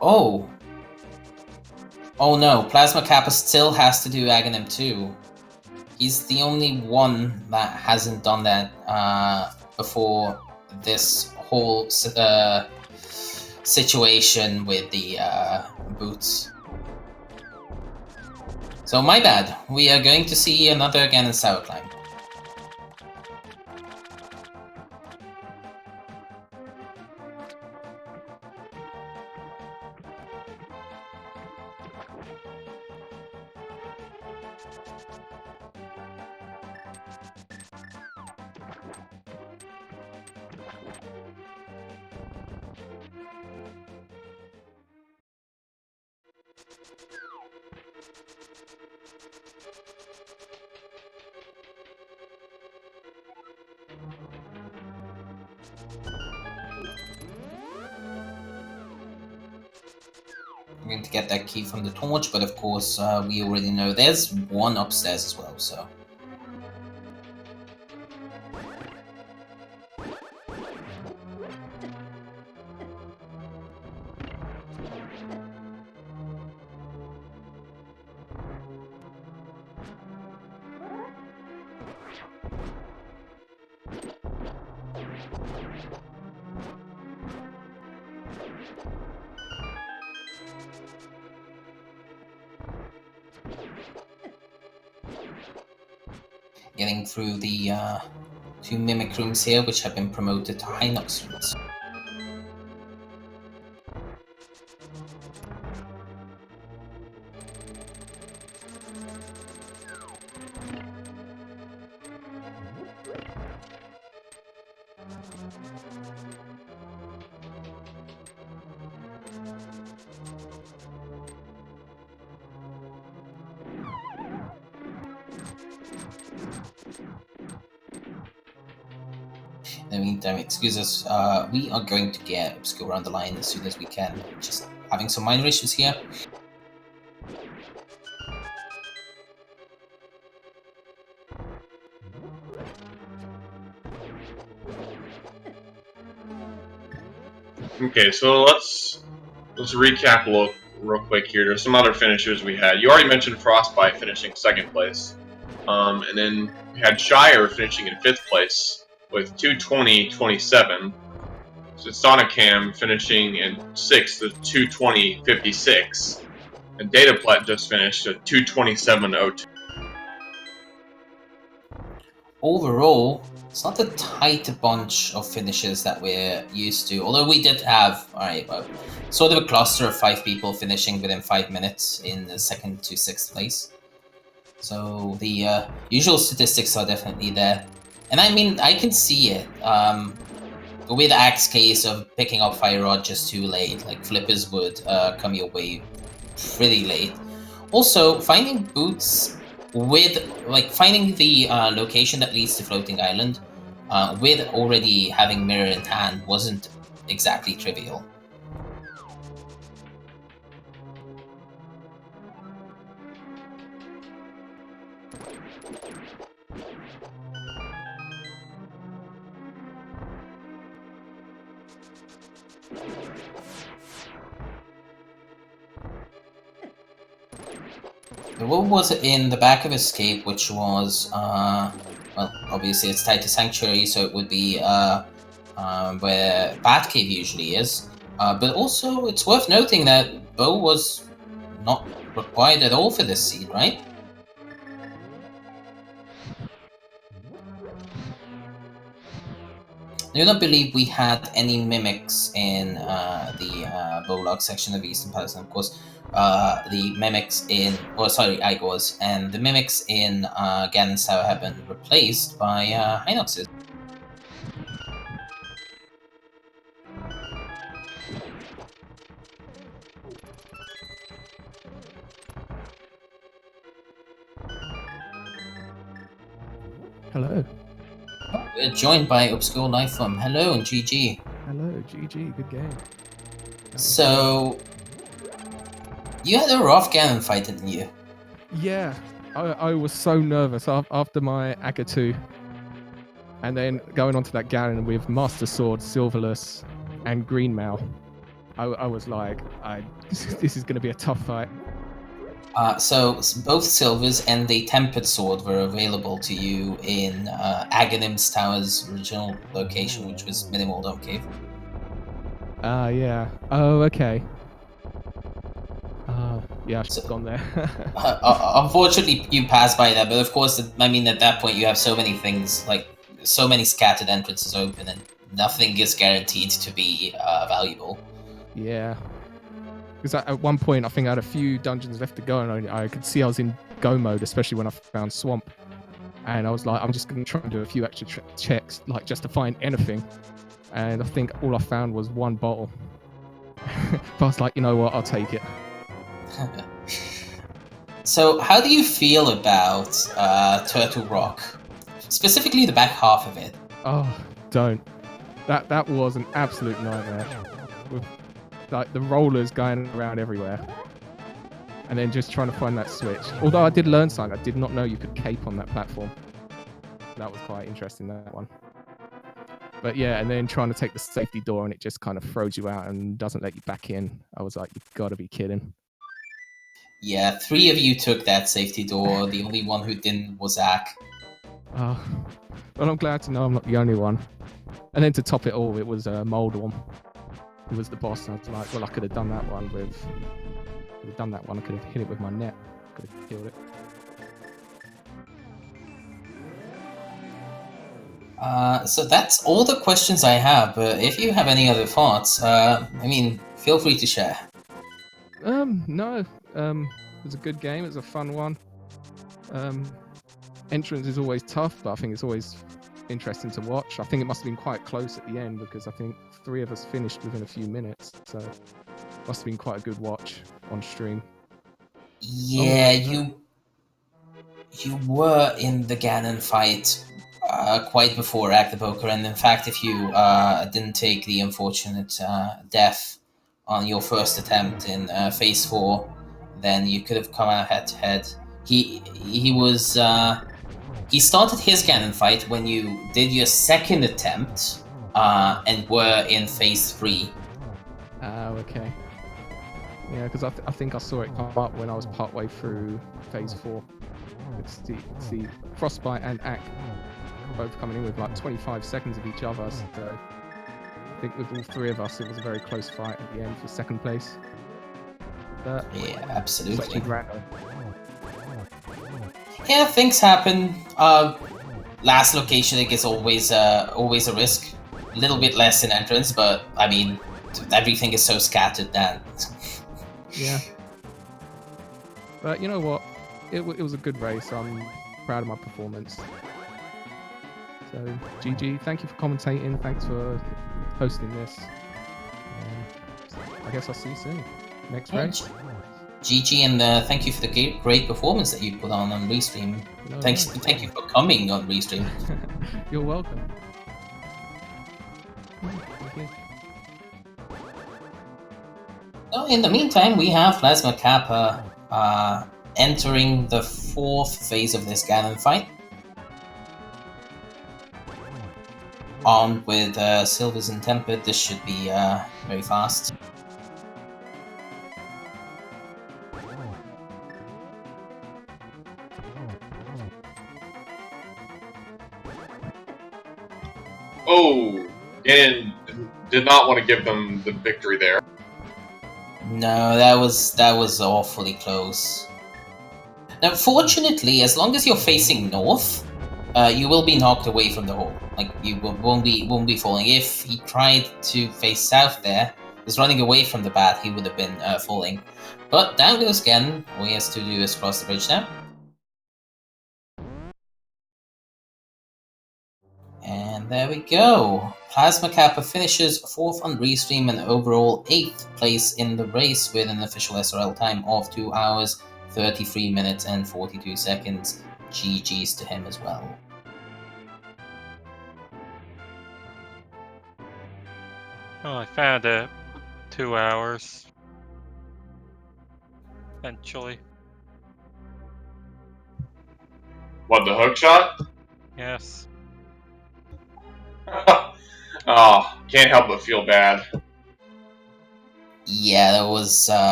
Oh! Oh no, Plasma Kappa still has to do Aghanim 2. He's the only one that hasn't done that before this whole situation with the boots. So my bad. We are going to see another Ganon Sour climb. I'm going to get that key from the torch, but of course we already know there's one upstairs as well, so... Getting through the 2 mimic rooms here, which have been promoted to Hinox rooms. In the meantime, excuse us, we are going to get Obscure around the line as soon as we can. Just having some minor issues here.
Okay, so let's recap real quick here. There's some other finishers we had. You already mentioned Frostbite finishing 2nd place. And then we had Shire finishing in 5th place with 220.27. So Sonicam finishing in 6th with 220.56. And Dataplet just finished at 227.02.
Overall, it's not the tight bunch of finishes that we're used to, although we did have, sort of a cluster of 5 people finishing within 5 minutes in the 2nd to 6th place. So the usual statistics are definitely there. And I mean, I can see it. With Axe case of picking up Fire Rod just too late, like Flippers would come your way pretty late. Also, finding boots with, finding the location that leads to Floating Island with already having Mirror in hand wasn't exactly trivial. The wolf was in the back of Escape, which was, well, obviously it's tied to Sanctuary, so it would be where Batcave usually is. But also, it's worth noting that Bo was not required at all for this seed, right? I do not believe we had any mimics in the Bolog section of Eastern Palace, and of course, the mimics in, Igors, and the mimics in Ganon Sour have been replaced by Hinoxes.
Hello.
We're joined by Obscure Lifeform. Hello and GG.
Hello, GG. Good game.
So, you had a rough Ganon fight, didn't you?
Yeah, I was so nervous after my Aga 2. And then going on to that Ganon with Master Sword, Silverless, and Green Mail. I was like, this is going to be a tough fight.
So both Silvers and the Tempered Sword were available to you in Aghanim's Tower's original location, which was Minimal Dome Cave.
Yeah. Oh, okay. Yeah, I should
So-
have gone there.
Unfortunately, you pass by that, but of course, I mean, at that point, you have so many things, like so many scattered entrances open, and nothing is guaranteed to be valuable.
Yeah. Because at one point, I think I had a few dungeons left to go, and I could see I was in go mode, especially when I found Swamp. And I was like, I'm just going to try and do a few extra checks, like just to find anything. And I think all I found was one bottle. But I was like, you know what, I'll take it.
So, how do you feel about Turtle Rock? Specifically the back half of it.
Oh, don't. That was an absolute nightmare. With like the rollers going around everywhere. And then just trying to find that switch. Although I did learn something, I did not know you could cape on that platform. That was quite interesting, that one. But yeah, and then trying to take the safety door and it just kind of throws you out and doesn't let you back in. I was like, you've got to be kidding.
Yeah, 3 of you took that safety door. The only one who didn't was Zach.
Oh, well, I'm glad to know I'm not the only one. And then to top it all, it was Moldworm, who was the boss. And I was like, well, I could have done that one with... I could have hit it with my net. Could have killed it.
So that's all the questions I have, but if you have any other thoughts, I mean, feel free to share.
No. It was a good game. It was a fun one. Entrance is always tough, but I think it's always interesting to watch. I think it must have been quite close at the end because I think 3 of us finished within a few minutes. So it must have been quite a good watch on stream.
Yeah, you were in the Ganon fight quite before Actapoker, and in fact, if you didn't take the unfortunate death on your first attempt in Phase 4, then you could have come out head to head. He started his Ganon fight when you did your second attempt and were in Phase 3.
Okay. Yeah, because I think I saw it come up when I was partway through Phase 4. It's the Frostbite and Ack both coming in with like 25 seconds of each other. So I think with all 3 of us, it was a very close fight at the end for second place. But
Yeah, absolutely.
random.
Yeah, things happen. Last location, I guess, always a risk. A little bit less in entrance, but I mean, everything is so scattered that.
Yeah. But you know what? It was a good race. I'm proud of my performance. So, GG, thank you for commentating. Thanks for hosting this. I guess I'll see you soon. Next race.
GG, and thank you for the great performance that you put on Restream.
No,
Thank you for coming on Restream.
You're welcome. Thank you.
So in the meantime, we have Plasma Kappa entering the 4th phase of this Ganon fight. Armed with Silvers and Tempered, this should be very fast.
Oh, Ganon did not want to give them the victory there.
No, that was awfully close. Now, fortunately, as long as you're facing north, you will be knocked away from the hole. Like you won't be falling. If he tried to face south there, just running away from the bat, he would have been falling. But down goes Ganon. All he has to do is cross the bridge now. And there we go. Plasma Kappa finishes 4th on Restream and overall 8th place in the race with an official SRL time of 2 hours, 33 minutes and 42 seconds. GG's to him as well.
Oh, I found it. 2 hours. Eventually.
What, the hook shot?
Yes.
Oh, can't help but feel bad.
Yeah, that was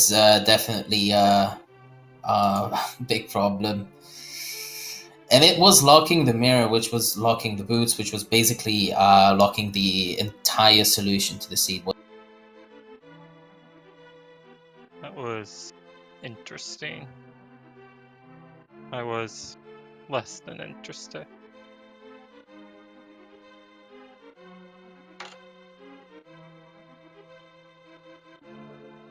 definitely a big problem. And it was locking the mirror, which was locking the boots, which was basically locking the entire entire solution to the seed.
That was interesting. I was less than interested.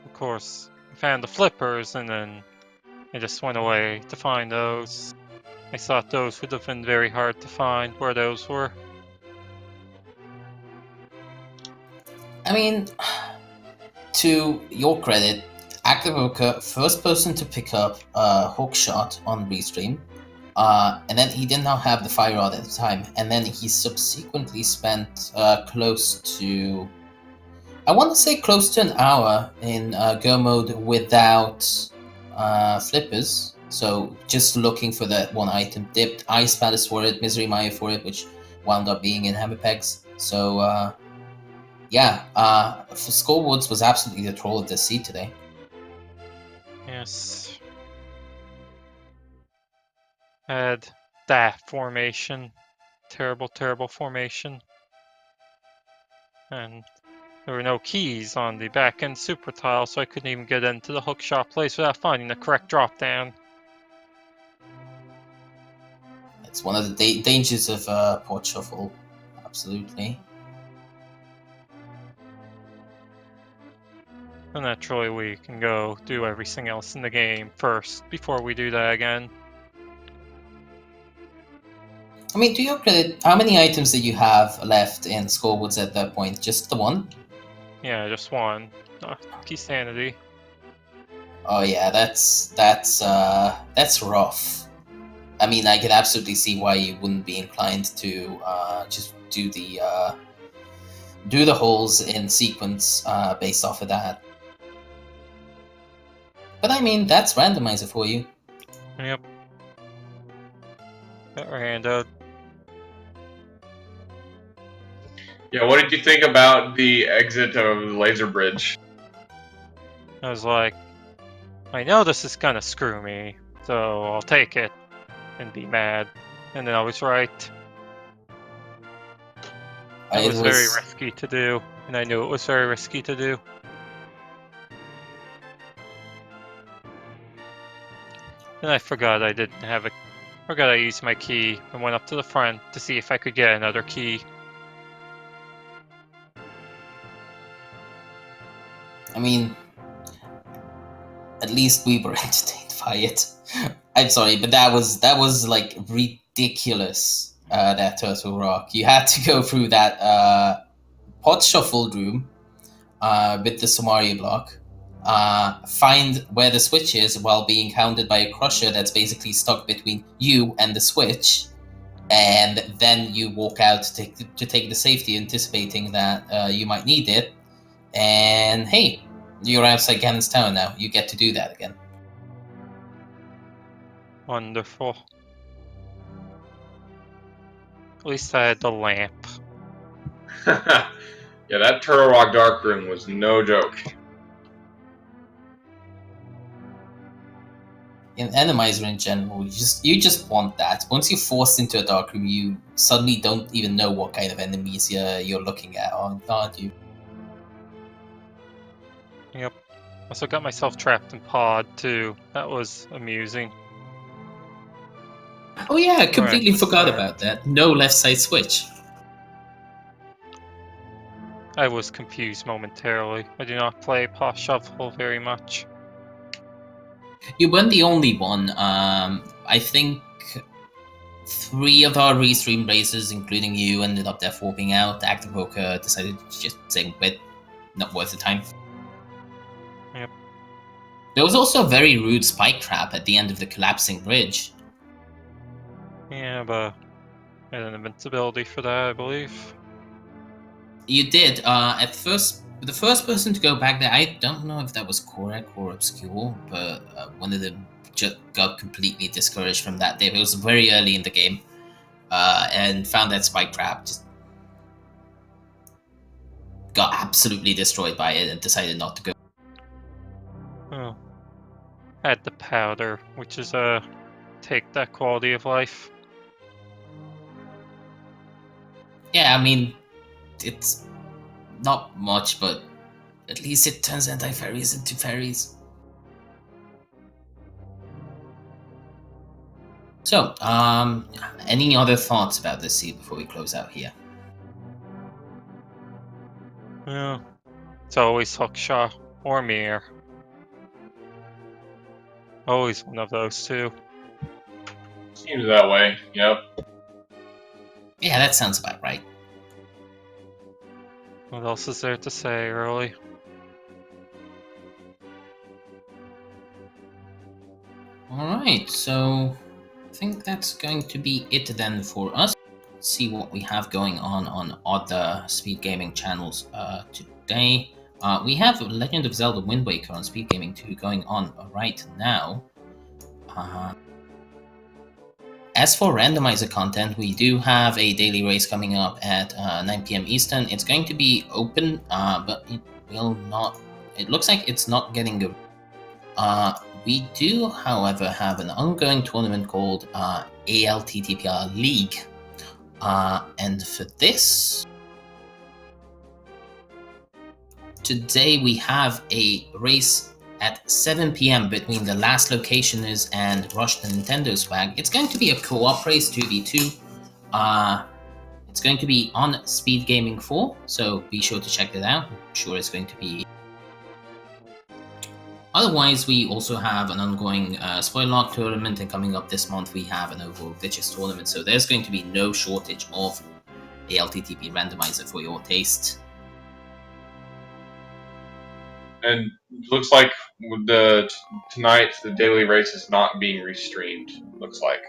Of course, I found the flippers and then I just went away to find those. I thought those would have been very hard to find where those were.
I mean, to your credit, Activoker, first person to pick up a hook shot on Restream, and then he did not have the fire rod at the time, and then he subsequently spent close to, I want to say close to an hour in go mode without flippers, so just looking for that one item, dipped Ice Palace for it, Misery Maya for it, which wound up being in Hammer Pegs, so yeah, Skullwoods was absolutely the troll of the seed today.
Yes. Had that formation. Terrible, terrible formation. And there were no keys on the back end super tile, so I couldn't even get into the hookshot place without finding the correct drop down.
It's one of the dangers of Port Shuffle, absolutely.
And naturally, we can go do everything else in the game first before we do that again.
I mean, to your credit, how many items did you have left in Skullwoods at that point? Just the one?
Yeah, just one. Key sanity.
Oh yeah, that's rough. I mean, I can absolutely see why you wouldn't be inclined to just do the holes in sequence based off of that. But I mean, that's Randomizer for you.
Yep. Got our hand out.
Yeah, what did you think about the exit of the laser bridge?
I was like, I know this is gonna screw me, so I'll take it and be mad. And then I was right. It was very risky to do, and I knew it was very risky to do. And I forgot I didn't have a... Forgot I used my key and went up to the front to see if I could get another key.
I mean, at least we were entertained by it. I'm sorry, but that was like ridiculous. That Turtle Rock. You had to go through that pot shuffled room with the Somaria block. Find where the switch is while being hounded by a crusher that's basically stuck between you and the switch, and then you walk out to take the safety, anticipating that you might need it. And hey, you're outside Ganon's tower now. You get to do that again.
Wonderful. At least I had the lamp.
Yeah, that Turtle Rock Dark Room was no joke.
In Enemizer in general, you just want that. Once you're forced into a dark room, you suddenly don't even know what kind of enemies you're looking at, aren't you?
Yep. Also got myself trapped in pod too. That was amusing.
Oh yeah, I completely
Right,
forgot
start.
about that. No left side switch.
I was confused momentarily. I do not play Pot Shuffle very much.
You weren't the only one. I think 3 of our restream races, including you, ended up death warping out. Active Poker decided to just say, "Quit, not worth the time."
Yep.
There was also a very rude spike trap at the end of the collapsing bridge.
Yeah, but I had an invincibility for that, I believe.
You did. At first, the first person to go back there, I don't know if that was Korak or Obscure, but one of them just got completely discouraged from that day. It was very early in the game, and found that spike trap, just got absolutely destroyed by it and decided not to go.
Oh. Had the powder, which is take that quality of life.
Yeah, I mean, it's Not much, but at least it turns anti-fairies into fairies. So, any other thoughts about this seed before we close out here?
Yeah. It's always Hawkshaw or Mir. Always one of those two.
Seems that way. Yep.
Yeah, that sounds about right.
What else is there to say, early?
Alright, so I think that's going to be it then for us. Let's see what we have going on other speed gaming channels today. We have Legend of Zelda Wind Waker on Speed Gaming 2 going on right now. As for randomizer content, we do have a daily race coming up at 9 p.m. Eastern. It's going to be open, but it will not. It looks like it's not getting a. We do, however, have an ongoing tournament called ALTTP League, and for this, today we have a race at 7 p.m. between the Last Locationers and Rush the Nintendo Swag. It's going to be a co-op race, 2v2. It's going to be on Speed Gaming 4, so be sure to check that out. I'm sure it's going to be... Otherwise, we also have an ongoing Spoiler Lock tournament, and coming up this month we have an overall Glitches tournament, so there's going to be no shortage of ALTTP Randomizer for your taste.
And looks like with tonight the daily race is not being restreamed. Looks like.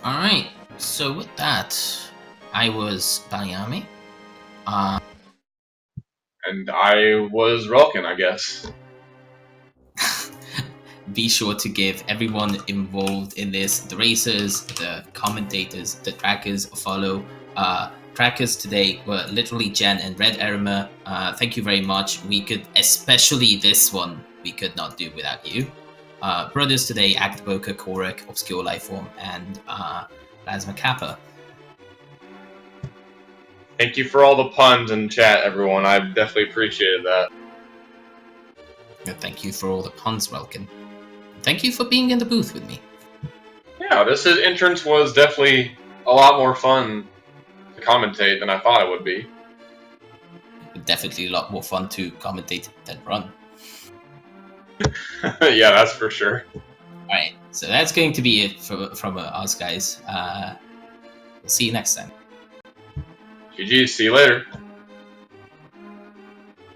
Alright, so with that, I was Bayami.
And I was Relkin, I guess.
Be sure to give everyone involved in this, the racers, the commentators, the trackers, a follow. Trackers today were literally Jen and Red Erimer. Thank you very much. We could, especially this one, we could not do without you. Brothers today, Actboker, Korek, Obscure Lifeform, and Plasma Kappa.
Thank you for all the puns in chat, everyone. I definitely appreciated that.
And thank you for all the puns, Welkin. Thank you for being in the booth with me.
Yeah, this entrance was definitely a lot more fun to commentate than I thought it would be.
Definitely a lot more fun to commentate than run.
Yeah, that's for sure.
Alright, so that's going to be it from us, guys. We'll see you next time.
GG, see you later.